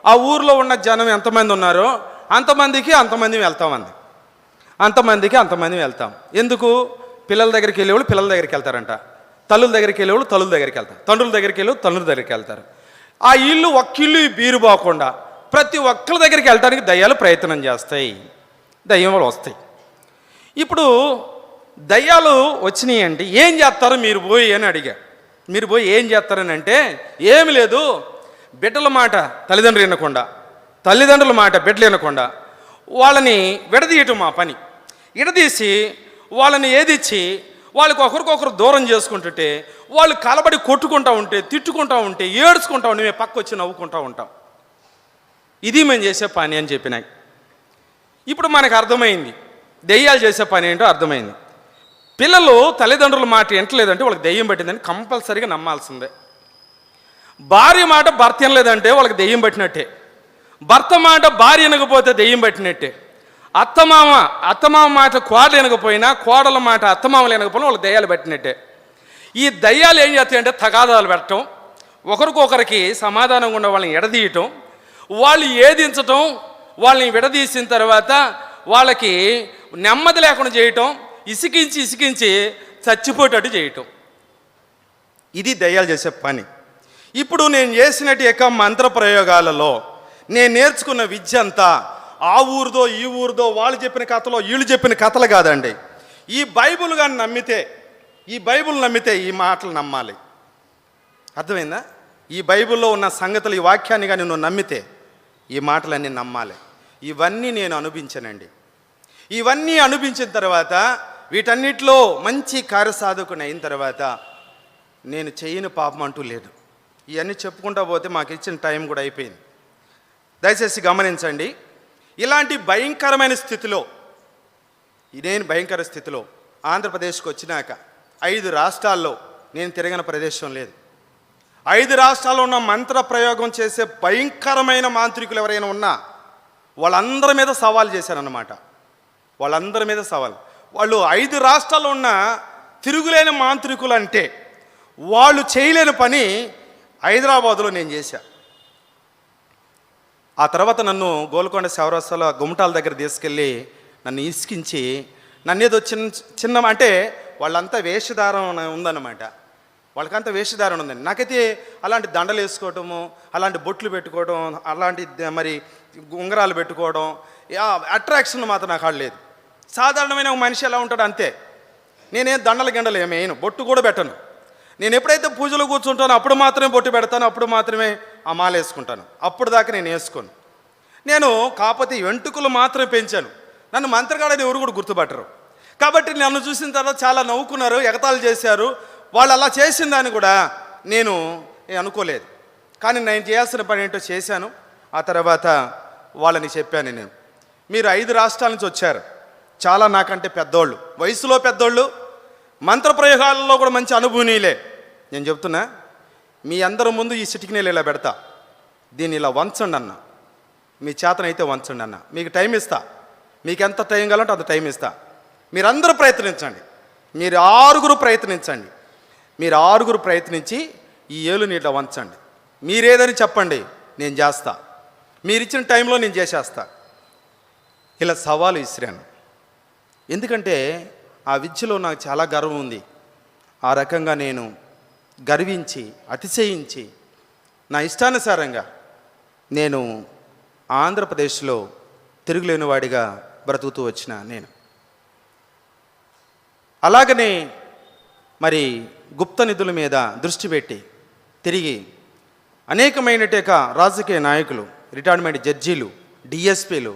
ఆ ఊర్లో ఉన్న జనం ఎంతమంది ఉన్నారో అంతమందికి వెళ్తాం. ఎందుకు? పిల్లల దగ్గరికి వెళ్ళేవాళ్ళు పిల్లల దగ్గరికి వెళ్తారంట, తల్లుల దగ్గరికి వెళ్ళేవాళ్ళు తల్లుల దగ్గరికి వెళ్తారు, తండ్రుల దగ్గరికి వెళ్ళేవాళ్ళు తండ్రుల దగ్గరికి వెళ్తారు. ఆ ఇల్లు ఒక్కిల్లు బీరు పోకుండా ప్రతి ఒక్కరి దగ్గరికి వెళ్ళడానికి దయ్యాలు ప్రయత్నం చేస్తాయి, దయ్యాలు వస్తాయి. ఇప్పుడు దయ్యాలు వచ్చినాయి అంటే ఏం చేస్తారు మీరు పోయి అని అడిగా. మీరు పోయి ఏం చేస్తారని అంటే, ఏమి లేదు, బిడ్డల మాట తల్లిదండ్రులు వినకుండా, తల్లిదండ్రుల మాట బిడ్డలు వినకుండా వాళ్ళని విడదీయటం మా పని. విడదీసి వాళ్ళని ఏదిచ్చి వాళ్ళకి ఒకరికొకరు దూరం చేసుకుంటుంటే వాళ్ళు కలబడి కొట్టుకుంటూ ఉంటే, తిట్టుకుంటూ ఉంటే, ఏడ్చుకుంటూ ఉంటే మేము పక్క వచ్చి నవ్వుకుంటూ ఉంటాం. ఇది మేము చేసే పని అని చెప్పినాయి. ఇప్పుడు మనకు అర్థమైంది దెయ్యాలు చేసే పని ఏంటో అర్థమైంది. పిల్లలు తల్లిదండ్రుల మాట వింటలేదంటే వాళ్ళకి దెయ్యం పట్టిందని కంపల్సరీగా నమ్మాల్సిందే. భార్య మాట భర్త వినలేదంటే వాళ్ళకి దెయ్యం పట్టినట్టే, భర్త మాట భార్య వినకపోతే దెయ్యం పట్టినట్టే, అత్తమామ మాట కోడలు వినకపోయినా కోడల మాట అత్తమామలు వినకపోయినా వాళ్ళకి దయ్యాలు పట్టినట్టే. ఈ దయ్యాలు ఏం చేస్తాయంటే తగాదాలు పెట్టడం, ఒకరికొకరికి సమాధానంగా ఉన్న వాళ్ళని ఎడదీయటం, వాళ్ళు ఏదించటం, వాళ్ళని విడదీసిన తర్వాత వాళ్ళకి నెమ్మది లేకుండా చేయటం, ఇసికించి చచ్చిపోయేటట్టు చేయటం. ఇది దయ్యాలు చేసే పని. ఇప్పుడు నేను చేసినట్టు మంత్ర ప్రయోగాలలో నేను నేర్చుకున్న విద్య అంతా ఆ ఊరిదో ఈ ఊరిదో వాళ్ళు చెప్పిన కథలో వీళ్ళు చెప్పిన కథలు కాదండి. ఈ బైబిల్ కానీ నమ్మితే, ఈ మాటలు నమ్మాలి. అర్థమైందా? ఈ బైబిల్లో ఉన్న సంగతులు, ఈ వాక్యాన్ని కానీ నువ్వు నమ్మితే ఈ మాటలన్నీ నమ్మాలి. ఇవన్నీ నేను అనుభవించానండి. ఇవన్నీ అనుభవించిన తర్వాత, వీటన్నిటిలో మంచి కార్యసాధకుని అయిన తర్వాత నేను చేయని పాపం అంటూ లేదు. ఇవన్నీ చెప్పుకుంటా పోతే మాకు ఇచ్చిన టైం కూడా అయిపోయింది. దయచేసి గమనించండి, ఇలాంటి భయంకరమైన స్థితిలో నేను భయంకర స్థితిలో ఆంధ్రప్రదేశ్కి వచ్చినాక 5 రాష్ట్రాల్లో నేను తిరగని ప్రదేశం లేదు. 5 రాష్ట్రాల్లో ఉన్న మంత్ర ప్రయోగం చేసే భయంకరమైన మాంత్రికులు ఎవరైనా ఉన్నా వాళ్ళందరి మీద సవాల్ చేశారన్నమాట. వాళ్ళందరి మీద సవాల్. వాళ్ళు 5 రాష్ట్రాల్లో ఉన్న తిరుగులేని మాంత్రికులు అంటే వాళ్ళు చేయలేని పని హైదరాబాదులో నేను చేశా. ఆ తర్వాత నన్ను గోల్కొండ శివరాస్త్రాల గుమటాల దగ్గర తీసుకెళ్ళి నన్ను ఇసికించి నన్నేదో చిన్న అంటే వాళ్ళంతా వేషధారణ ఉందన్నమాట. వాళ్ళకంతా వేషధారణ ఉందండి. నాకైతే అలాంటి దండలు వేసుకోవటము, అలాంటి బొట్లు పెట్టుకోవడం, అలాంటి మరి ఉంగరాలు పెట్టుకోవడం అట్రాక్షన్ మాత్రం నాకు ఆడలేదు. సాధారణమైన ఒక మనిషి ఎలా ఉంటాడు అంతే. నేనేం దండల గండలు ఏమేయను, బొట్టు కూడా పెట్టను. నేను ఎప్పుడైతే పూజలో కూర్చుంటానో అప్పుడు మాత్రమే బొట్టు పెడతాను, అప్పుడు మాత్రమే ఆ మాల వేసుకుంటాను. అప్పుడు దాకా నేను వేసుకోను. నేను కాకపోతే వెంట్రుకలు మాత్రమే పెంచాను. నన్ను మంత్రగాడని ఎవరు కూడా గుర్తుపట్టరు. కాబట్టి నన్ను చూసిన తర్వాత చాలా నవ్వుకున్నారు, ఎగతాళి చేశారు. వాళ్ళు అలా చేసిన దాన్ని కూడా నేను అనుకోలేదు. కానీ నేను చేయాల్సిన పని ఏంటో చేశాను. ఆ తర్వాత వాళ్ళని చెప్పాను, నేను మీరు 5 రాష్ట్రాల నుంచి వచ్చారు, చాలా నాకంటే పెద్దోళ్ళు, వయసులో పెద్దోళ్ళు, మంత్రప్రయోగాలలో కూడా మంచి అనుభవనీయులే. నేను చెప్తున్నా, మీ అందరి ముందు ఈ సిటికినేలు ఇలా పెడతా, దీన్ని ఇలా వంచండి అన్న, మీ చేతనైతే వంచండి అన్న, మీకు టైం ఇస్తా, మీకు ఎంత టైం కావాలంటే అంత టైం ఇస్తా. మీరందరూ ప్రయత్నించండి, మీరు 6 ప్రయత్నించండి. మీరు 6 ప్రయత్నించి ఈ ఏలుని ఇట్లా వంచండి. మీరేదని చెప్పండి, నేను చేస్తా, మీరు ఇచ్చిన టైంలో నేను చేసేస్తా. ఇలా సవాలు విసిరాను. ఎందుకంటే ఆ విద్యలో నాకు చాలా గర్వం ఉంది. ఆ రకంగా నేను గర్వించి అతిశయించి నా ఇష్టానుసారంగా నేను ఆంధ్రప్రదేశ్లో తిరుగులేని వాడిగా బ్రతుకుతూ వచ్చిన నేను. అలాగనే మరి గుప్త నిధుల మీద దృష్టి పెట్టి తిరిగి అనేకమైనటేక రాజకీయ నాయకులు, రిటైర్మెంట్ జడ్జీలు, డిఎస్పీలు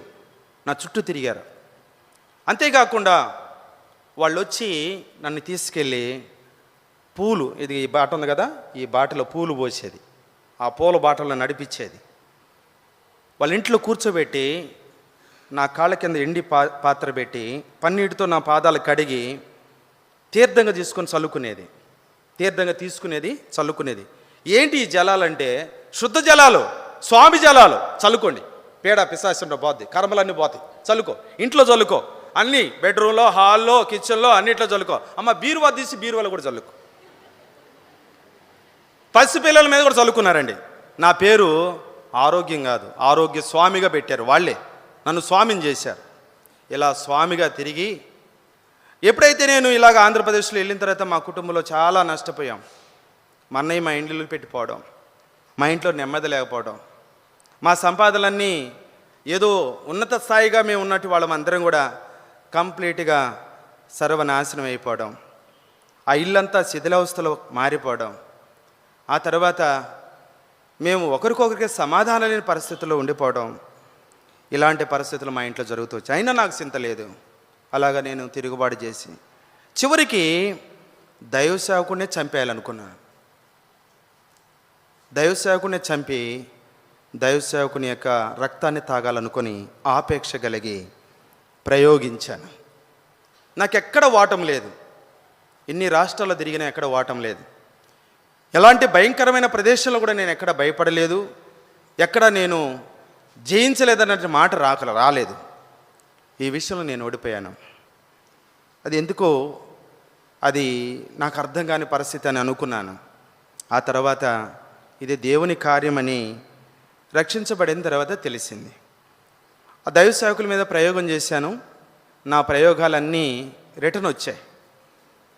నా చుట్టూ తిరిగారు. అంతేకాకుండా వాళ్ళు వచ్చి నన్ను తీసుకెళ్ళి పూలు, ఇది ఈ బాట ఉంది కదా, ఈ బాటలో పూలు పోసేది, ఆ పూల బాటలో నడిపించేది. వాళ్ళ ఇంట్లో కూర్చోబెట్టి నా కాళ్ళ కింద ఎండి పాత్ర పెట్టి పన్నీటితో నా పాదాలు కడిగి తీర్థంగా తీసుకొని చల్లుకునేది. తీర్థంగా తీసుకునేది, చల్లుకునేది. ఏంటి ఈ జలాలంటే శుద్ధ జలాలు, స్వామి జలాలు. చల్లుకోండి, పేడ పిశాచంలో పోద్ది, కర్మలన్నీ పోతాయి, చల్లుకో, ఇంట్లో చల్లుకో, అన్నీ బెడ్రూమ్లో, హాల్లో, కిచెన్లో అన్నిట్లో చల్లుకో. అమ్మ బీరువా తీసి బీరువాలో కూడా చల్లుకో. పసిపిల్లల మీద కూడా చల్లుకున్నారండి. నా పేరు ఆరోగ్యం కాదు, ఆరోగ్య స్వామిగా పెట్టారు. వాళ్ళే నన్ను స్వామిని చేశారు. ఇలా స్వామిగా తిరిగి ఎప్పుడైతే నేను ఇలాగ ఆంధ్రప్రదేశ్లో వెళ్ళిన తర్వాత మా కుటుంబంలో చాలా నష్టపోయాం. మా అన్నయ్య మా ఇండ్లు పెట్టిపోవడం, మా ఇంట్లో నెమ్మది లేకపోవడం, మా సంపాదనలన్నీ ఏదో ఉన్నత స్థాయిగా మేము ఉన్నట్టు వాళ్ళమందరం కూడా కంప్లీట్గా సర్వనాశనం అయిపోవడం, ఆ ఇల్లంతా శిథిలావస్థలో మారిపోవడం, ఆ తర్వాత మేము ఒకరికొకరికి సమాధానం లేని పరిస్థితుల్లో ఉండిపోవడం, ఇలాంటి పరిస్థితులు మా ఇంట్లో జరుగుతూ వచ్చాయి. అయినా నాకు చింత లేదు. అలాగా నేను తిరుగుబాటు చేసి చివరికి దైవసేవకుడినే చంపేయాలనుకున్నాను. దైవసేవకుడిని చంపి దైవసేవకుని యొక్క రక్తాన్ని తాగాలనుకొని ఆపేక్ష కలిగి ప్రయోగించాను. నాకెక్కడ వాటం లేదు. ఇన్ని రాష్ట్రాల్లో తిరిగినా ఎక్కడ వాటం లేదు. ఎలాంటి భయంకరమైన ప్రదేశంలో కూడా నేను ఎక్కడ భయపడలేదు, ఎక్కడ నేను జయించలేదన్న మాట రాలేదు. ఈ విషయంలో నేను ఓడిపోయాను. అది ఎందుకో అది నాకు అర్థం కాని పరిస్థితి అని అనుకున్నాను. ఆ తర్వాత ఇది దేవుని కార్యమని రక్షించబడిన తర్వాత తెలిసింది. ఆ దైవ సేవకుల మీద ప్రయోగం చేశాను. నా ప్రయోగాలన్నీ రిటర్న్ వచ్చాయి.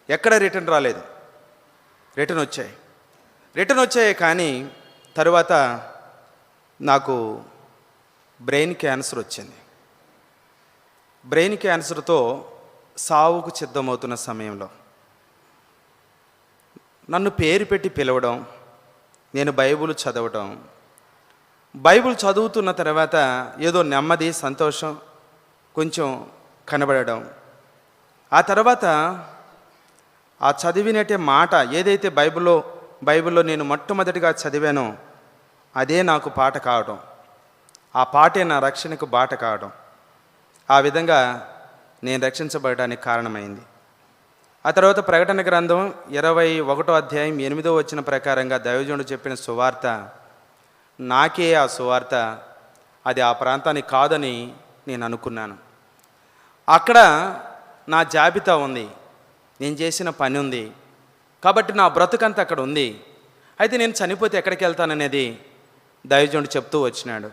ఎక్కడ రిటర్న్ రాలేదు, రిటర్న్ వచ్చాయి. కానీ తర్వాత నాకు బ్రెయిన్ క్యాన్సర్ వచ్చింది. బ్రెయిన్ క్యాన్సర్తో సావుకు సిద్ధమవుతున్న సమయంలో నన్ను పేరు పెట్టి పిలవడం, నేను బైబిల్ చదవడం, బైబిల్ చదువుతున్న తర్వాత ఏదో నెమ్మది, సంతోషం కొంచెం కనబడడం, ఆ తర్వాత ఆ చదివినట్టే మాట ఏదైతే బైబిల్లో నేను మొట్టమొదటిగా చదివానో అదే నాకు పాట కావడం, ఆ పాటే నా రక్షణకు బాట కావడం, ఆ విధంగా నేను రక్షించబడడానికి కారణమైంది. ఆ తర్వాత ప్రకటన గ్రంథం 21వ అధ్యాయం 8వ వచన ప్రకారంగా దైవజనుడు చెప్పిన సువార్త నాకే ఆ సువార్త, అది ఆ ప్రాంతానికి కాదని నేను అనుకున్నాను. అక్కడ నా జాబితా ఉంది, నేను చేసిన పని ఉంది, కాబట్టి నా బ్రతుకంతా అక్కడ ఉంది. అయితే నేను చనిపోతే ఎక్కడికి వెళ్తాననేది దైవజనుడు చెప్తూ వచ్చినాడు.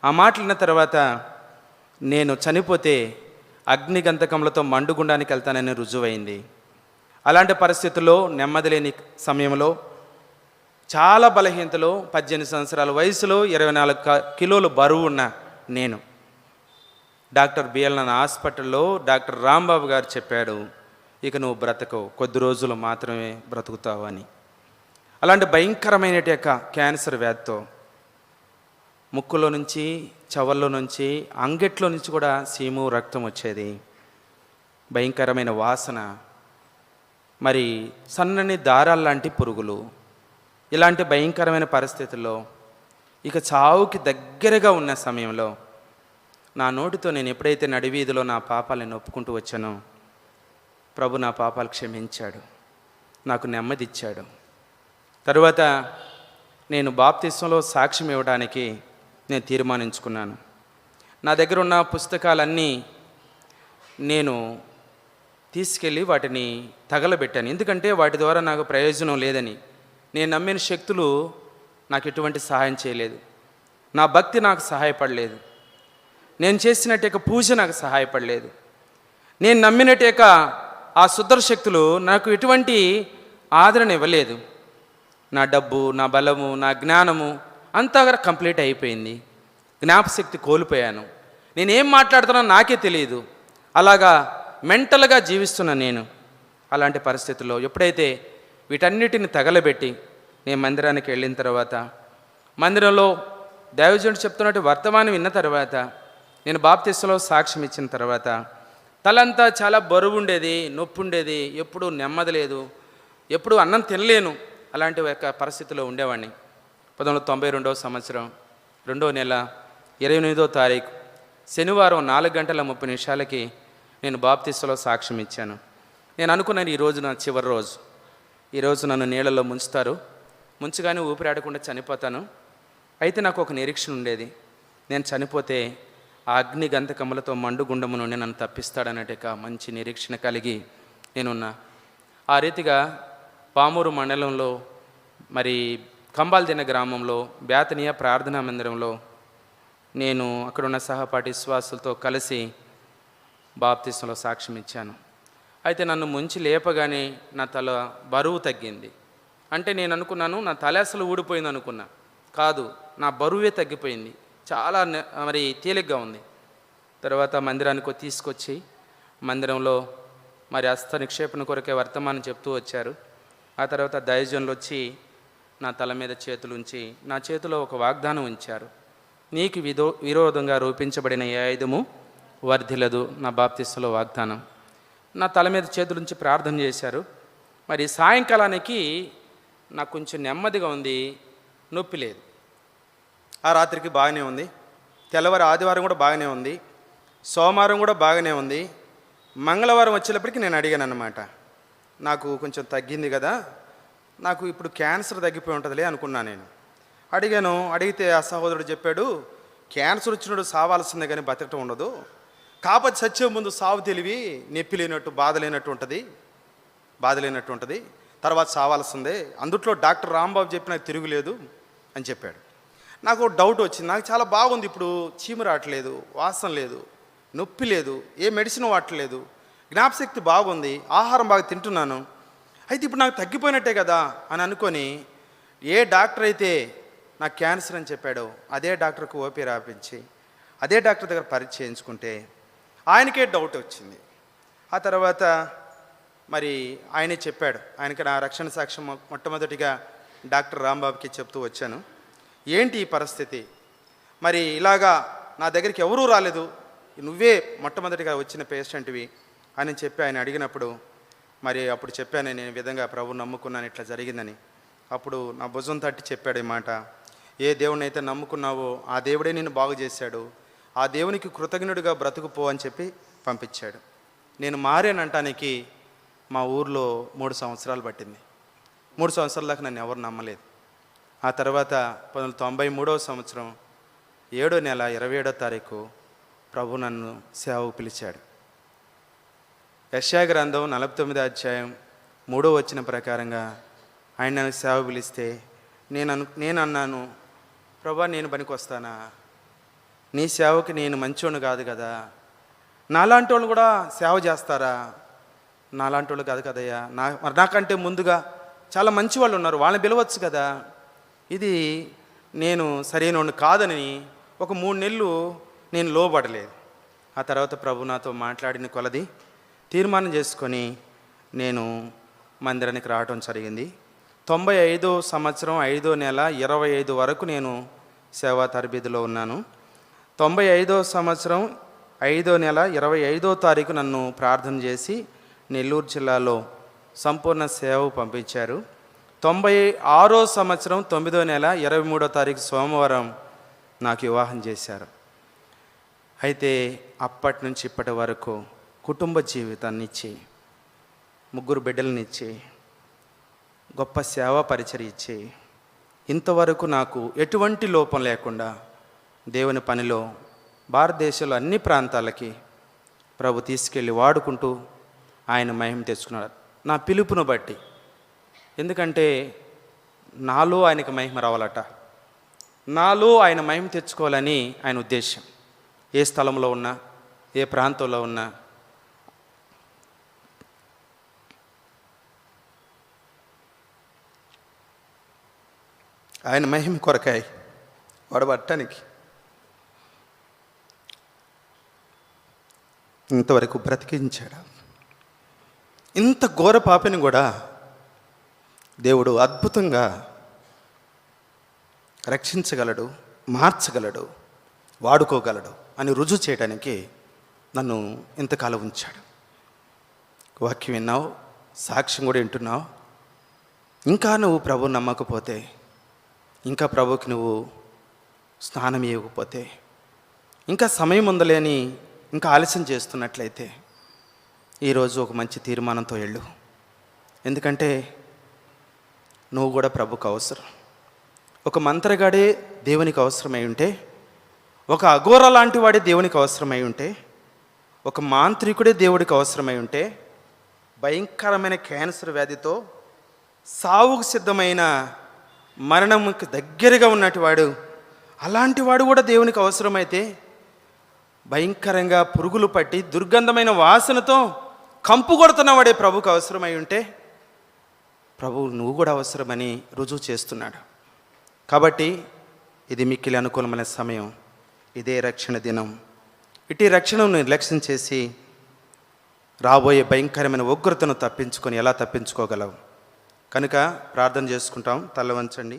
ఆ మాటలు విన్న తర్వాత నేను చనిపోతే అగ్నిగంధకములతో మండుగుండానికి వెళ్తానని రుజువైంది. అలాంటి పరిస్థితుల్లో, నెమ్మది లేని సమయంలో, చాలా బలహీనతలో, 18 సంవత్సరాల వయసులో 24 కిలోలు బరువు ఉన్న నేను డాక్టర్ బిఎల్ఎన్ హాస్పిటల్లో డాక్టర్ రాంబాబు గారు చెప్పాడు, ఇక నువ్వు బ్రతకవు, కొద్ది రోజులు మాత్రమే బ్రతుకుతావు అని. అలాంటి భయంకరమైన క్యాన్సర్ వ్యాధితో ముక్కులో నుంచి, చెవుల్లో నుంచి, అంగెట్లో నుంచి కూడా సీము రక్తం వచ్చేది, భయంకరమైన వాసన, మరి సన్నని దారాలు లాంటి పురుగులు. ఇలాంటి భయంకరమైన పరిస్థితుల్లో, ఇక చావుకి దగ్గరగా ఉన్న సమయంలో నా నోటితో నేను ఎప్పుడైతే నడివీధిలో నా పాపాలను ఒప్పుకుంటూ వచ్చానో, ప్రభు నా పాపాలు క్షమించాడు, నాకు నెమ్మది ఇచ్చాడు. తరువాత నేను బాప్తిస్మంలో సాక్ష్యం ఇవ్వడానికి నేను తీర్మానించుకున్నాను. నా దగ్గర ఉన్న పుస్తకాలన్నీ నేను తీసుకెళ్ళి వాటిని తగలబెట్టాను. ఎందుకంటే వాటి ద్వారా నాకు ప్రయోజనం లేదని. నేను నమ్మిన శక్తులు నాకు ఎటువంటి సహాయం చేయలేదు, నా భక్తి నాకు సహాయపడలేదు, నేను చేసినట్టు పూజ నాకు సహాయపడలేదు, నేను నమ్మినట్టు ఆ సుదర శక్తులు నాకు ఎటువంటి ఆదరణ ఇవ్వలేదు. నా డబ్బు, నా బలము, నా జ్ఞానము అంతా కంప్లీట్ అయిపోయింది. జ్ఞాపశక్తి కోల్పోయాను. నేనేం మాట్లాడుతున్నా నాకే తెలియదు. అలాగా మెంటల్గా జీవిస్తున్న నేను అలాంటి పరిస్థితుల్లో ఎప్పుడైతే వీటన్నిటిని తగలబెట్టి నేను మందిరానికి వెళ్ళిన తర్వాత, మందిరంలో దైవజనుడు చెప్తున్నట్టు వర్తమానం విన్న తర్వాత, నేను బాప్తిస్మలో సాక్ష్యం ఇచ్చిన తర్వాత తలంతా చాలా బరువు ఉండేది, నొప్పి ఉండేది, ఎప్పుడు నెమ్మది లేదు, ఎప్పుడు అన్నం తినలేను. అలాంటి ఒక పరిస్థితిలో ఉండేవాడిని. 1992వ సంవత్సరం 2వ నెల 28వ తారీఖు శనివారం 4:30 నేను బాప్తిస్మలో సాక్ష్యం ఇచ్చాను. నేను అనుకున్నాను, ఈరోజు నా చివరి రోజు, ఈరోజు నన్ను నీళ్ళలో ముంచుతారు, ముంచుగానే ఊపిరాడకుండా చనిపోతాను. అయితే నాకు ఒక నిరీక్షణ ఉండేది, నేను చనిపోతే ఆ అగ్ని గంధకములతో మండుగుండము నుండి నన్ను తప్పిస్తాడన్నట్టుగా మంచి నిరీక్షణ కలిగి నేనున్నా. ఆ రీతిగా పామూరు మండలంలో, మరి కంబాల్దిన గ్రామంలో బేతనీయ ప్రార్థనా మందిరంలో నేను అక్కడున్న సహపాఠి విశ్వాసులతో కలిసి బాప్తిస్మలో సాక్ష్యం ఇచ్చాను. అయితే నన్ను ముంచి లేపగానే నా తల బరువు తగ్గింది. అంటే నేను అనుకున్నాను నా తల అసలు ఊడిపోయింది అనుకున్నా, కాదు, నా బరువే తగ్గిపోయింది, చాలా మరి తేలిగ్గా ఉంది. తర్వాత మందిరానికి తీసుకొచ్చి మందిరంలో మరి హస్త నిక్షేపణ కొరకే వర్తమానం చెప్తూ వచ్చారు. ఆ తర్వాత దైవజనులు వచ్చి నా తల మీద చేతులు ఉంచి నా చేతిలో ఒక వాగ్దానం ఉంచారు, నీకు విరోధంగా రూపించబడిన ఏ ఆయుధము వర్ధిల్లదు, నా బాప్తిస్మలో వాగ్దానం. నా తల మీద చేతులుంచి ప్రార్థన చేశారు. మరి సాయంకాలానికి నాకు కొంచెం నెమ్మదిగా ఉంది, నొప్పి లేదు. ఆ రాత్రికి బాగానే ఉంది, తెల్లవారు ఆదివారం కూడా బాగానే ఉంది, సోమవారం కూడా బాగానే ఉంది. మంగళవారం వచ్చేటప్పటికి నేను అడిగాను అన్నమాట, నాకు కొంచెం తగ్గింది కదా, నాకు ఇప్పుడు క్యాన్సర్ తగ్గిపోయి ఉంటుందిలే అనుకున్నాను. నేను అడిగాను. అడిగితే ఆ సహోదరుడు చెప్పాడు, క్యాన్సర్ వచ్చినప్పుడు సావాల్సిందే కానీ బతకటం ఉండదు, కాకపోతే సత్యం ముందు సావు తెలివి, నొప్పి లేనట్టు బాధ లేనట్టు ఉంటుంది, తర్వాత సావాల్సిందే, అందుట్లో డాక్టర్ రాంబాబు చెప్పి నాకు తిరుగులేదు అని చెప్పాడు. నాకు డౌట్ వచ్చింది, నాకు చాలా బాగుంది, ఇప్పుడు చీము రావట్లేదు, వాసన లేదు, నొప్పి లేదు, ఏ మెడిసిన్ వాడట్లేదు, జ్ఞాపశక్తి బాగుంది, ఆహారం బాగా తింటున్నాను, అయితే ఇప్పుడు నాకు తగ్గిపోయినట్టే కదా అని అనుకొని ఏ డాక్టర్ అయితే నాకు క్యాన్సర్ అని చెప్పాడో అదే డాక్టర్కు ఓపీ రాపించి అదే డాక్టర్ దగ్గర పరీక్ష చేయించుకుంటే ఆయనకే డౌట్ వచ్చింది. ఆ తర్వాత మరి ఆయనే చెప్పాడు, ఆయనకి నా రక్షణ సాక్ష్యం మొట్టమొదటిగా డాక్టర్ రాంబాబుకి చెప్తూ వచ్చాను, ఏంటి ఈ పరిస్థితి, మరి ఇలాగా నా దగ్గరికి ఎవరూ రాలేదు, నువ్వే మొట్టమొదటిగా వచ్చిన పేషెంట్వి అని చెప్పి ఆయన అడిగినప్పుడు మరి అప్పుడు చెప్పాను, నేను ఈ విధంగా ప్రభువు నమ్ముకున్నాను, ఇట్లా జరిగిందని. అప్పుడు నా భుజం తట్టి చెప్పాడు ఈ మాట, ఏ దేవుని అయితే నమ్ముకున్నావో ఆ దేవుడే నిన్ను బాగు చేశాడు, ఆ దేవునికి కృతజ్ఞుడిగా బ్రతుకుపో అని చెప్పి పంపించాడు. నేను మారానంటానికి మా ఊర్లో 3 సంవత్సరాలు పట్టింది. 3 సంవత్సరాల దాకా నన్ను ఎవరు నమ్మలేదు. ఆ తర్వాత 1993వ సంవత్సరం 7వ నెల 27వ తారీఖు ప్రభు నన్ను సేవకు పిలిచాడు. యెషయా గ్రంథం 49వ అధ్యాయం 3వ వచనం ప్రకారంగా ఆయన నన్ను సేవ పిలిస్తే నేను అన్నాను, ప్రభా నేను పనికి వస్తానా? నీ సేవకి నేను మంచోడు కాదు కదా, నాలాంటి వాళ్ళు కూడా సేవ చేస్తారా? నాలాంటి వాళ్ళు కాదు కదయ్యా, మరి నాకంటే ముందుగా చాలా మంచి వాళ్ళు ఉన్నారు, వాళ్ళని పిలవచ్చు కదా. ఇది నేను సరైనవాడిని కాదని ఒక 3 నెలలు నేను లోబడలేదు. ఆ తర్వాత ప్రభు నాతో మాట్లాడిన కొలది తీర్మానం చేసుకొని నేను మందిరానికి రావడం జరిగింది. 95వ సంవత్సరం 5వ నెల 25 వరకు నేను సేవా తరబేతిలో ఉన్నాను. 95వ సంవత్సరం 5వ నెల 25వ తారీఖు నన్ను ప్రార్థన చేసి నెల్లూరు జిల్లాలో సంపూర్ణ సేవకు పంపించారు. 96వ సంవత్సరం 9వ నెల 23వ తారీఖు సోమవారం నాకు వివాహం చేశారు. అయితే అప్పటి నుంచి ఇప్పటి వరకు కుటుంబ జీవితాన్ని ఇచ్చి 3 బిడ్డలనిచ్చి గొప్ప సేవా పరిచర్య ఇచ్చి ఇంతవరకు నాకు ఎటువంటి లోపం లేకుండా దేవుని పనిలో భారతదేశంలో అన్ని ప్రాంతాలకి ప్రభు తీసుకెళ్ళి వాడుకుంటూ ఆయన మహిమ తెచ్చుకున్నాడు నా పిలుపును బట్టి. ఎందుకంటే నాలో ఆయనకు మహిమ రావాలట, నాలో ఆయన మహిమ తెచ్చుకోవాలని ఆయన ఉద్దేశం. ఏ స్థలంలో ఉన్నా, ఏ ప్రాంతంలో ఉన్నా ఆయన మహిమ కొరకాయి వాడబట్టడానికి ఇంతవరకు బ్రతికించాడు. ఇంత ఘోర పాపిని కూడా దేవుడు అద్భుతంగా రక్షించగలడు, మార్చగలడు, వాడుకోగలడు అని రుజువు చేయడానికి నన్ను ఇంతకాలం ఉంచాడు. వాక్యం విన్నావు, సాక్ష్యం కూడా వింటున్నావు. ఇంకా నువ్వు ప్రభువు నమ్మకపోతే, ఇంకా ప్రభుకి నువ్వు స్నానం ఇవ్వకపోతే, ఇంకా సమయం ఉందలేని ఇంకా ఆలస్యం చేస్తున్నట్లయితే ఈరోజు ఒక మంచి తీర్మానంతో వెళ్ళు. ఎందుకంటే నువ్వు కూడా ప్రభుకు అవసరం. ఒక మంత్రగాడే దేవునికి అవసరమై ఉంటే, ఒక అఘోర లాంటి వాడే దేవునికి అవసరమై ఉంటే, ఒక మాంత్రికుడే దేవుడికి అవసరమై ఉంటే, భయంకరమైన క్యాన్సర్ వ్యాధితో సావుకు సిద్ధమైన మరణంకి దగ్గరగా ఉన్నటివాడు, అలాంటి వాడు కూడా దేవునికి అవసరమైతే, భయంకరంగా పురుగులు పట్టి దుర్గంధమైన వాసనతో కంపు కొడుతున్నవాడే ప్రభుకు అవసరమై ఉంటే, ప్రభువు నువ్వు కూడా అవసరమని రుజువు చేస్తున్నాడు. కాబట్టి ఇది మిక్కిలి అనుకూలమైన సమయం, ఇదే రక్షణ దినం. ఇటు రక్షణను నిర్లక్ష్యం చేసి రాబోయే భయంకరమైన ఉగ్రతను తప్పించుకొని ఎలా తప్పించుకోగలవు? కనుక ప్రార్థన చేసుకుంటాం. తల వంచండి.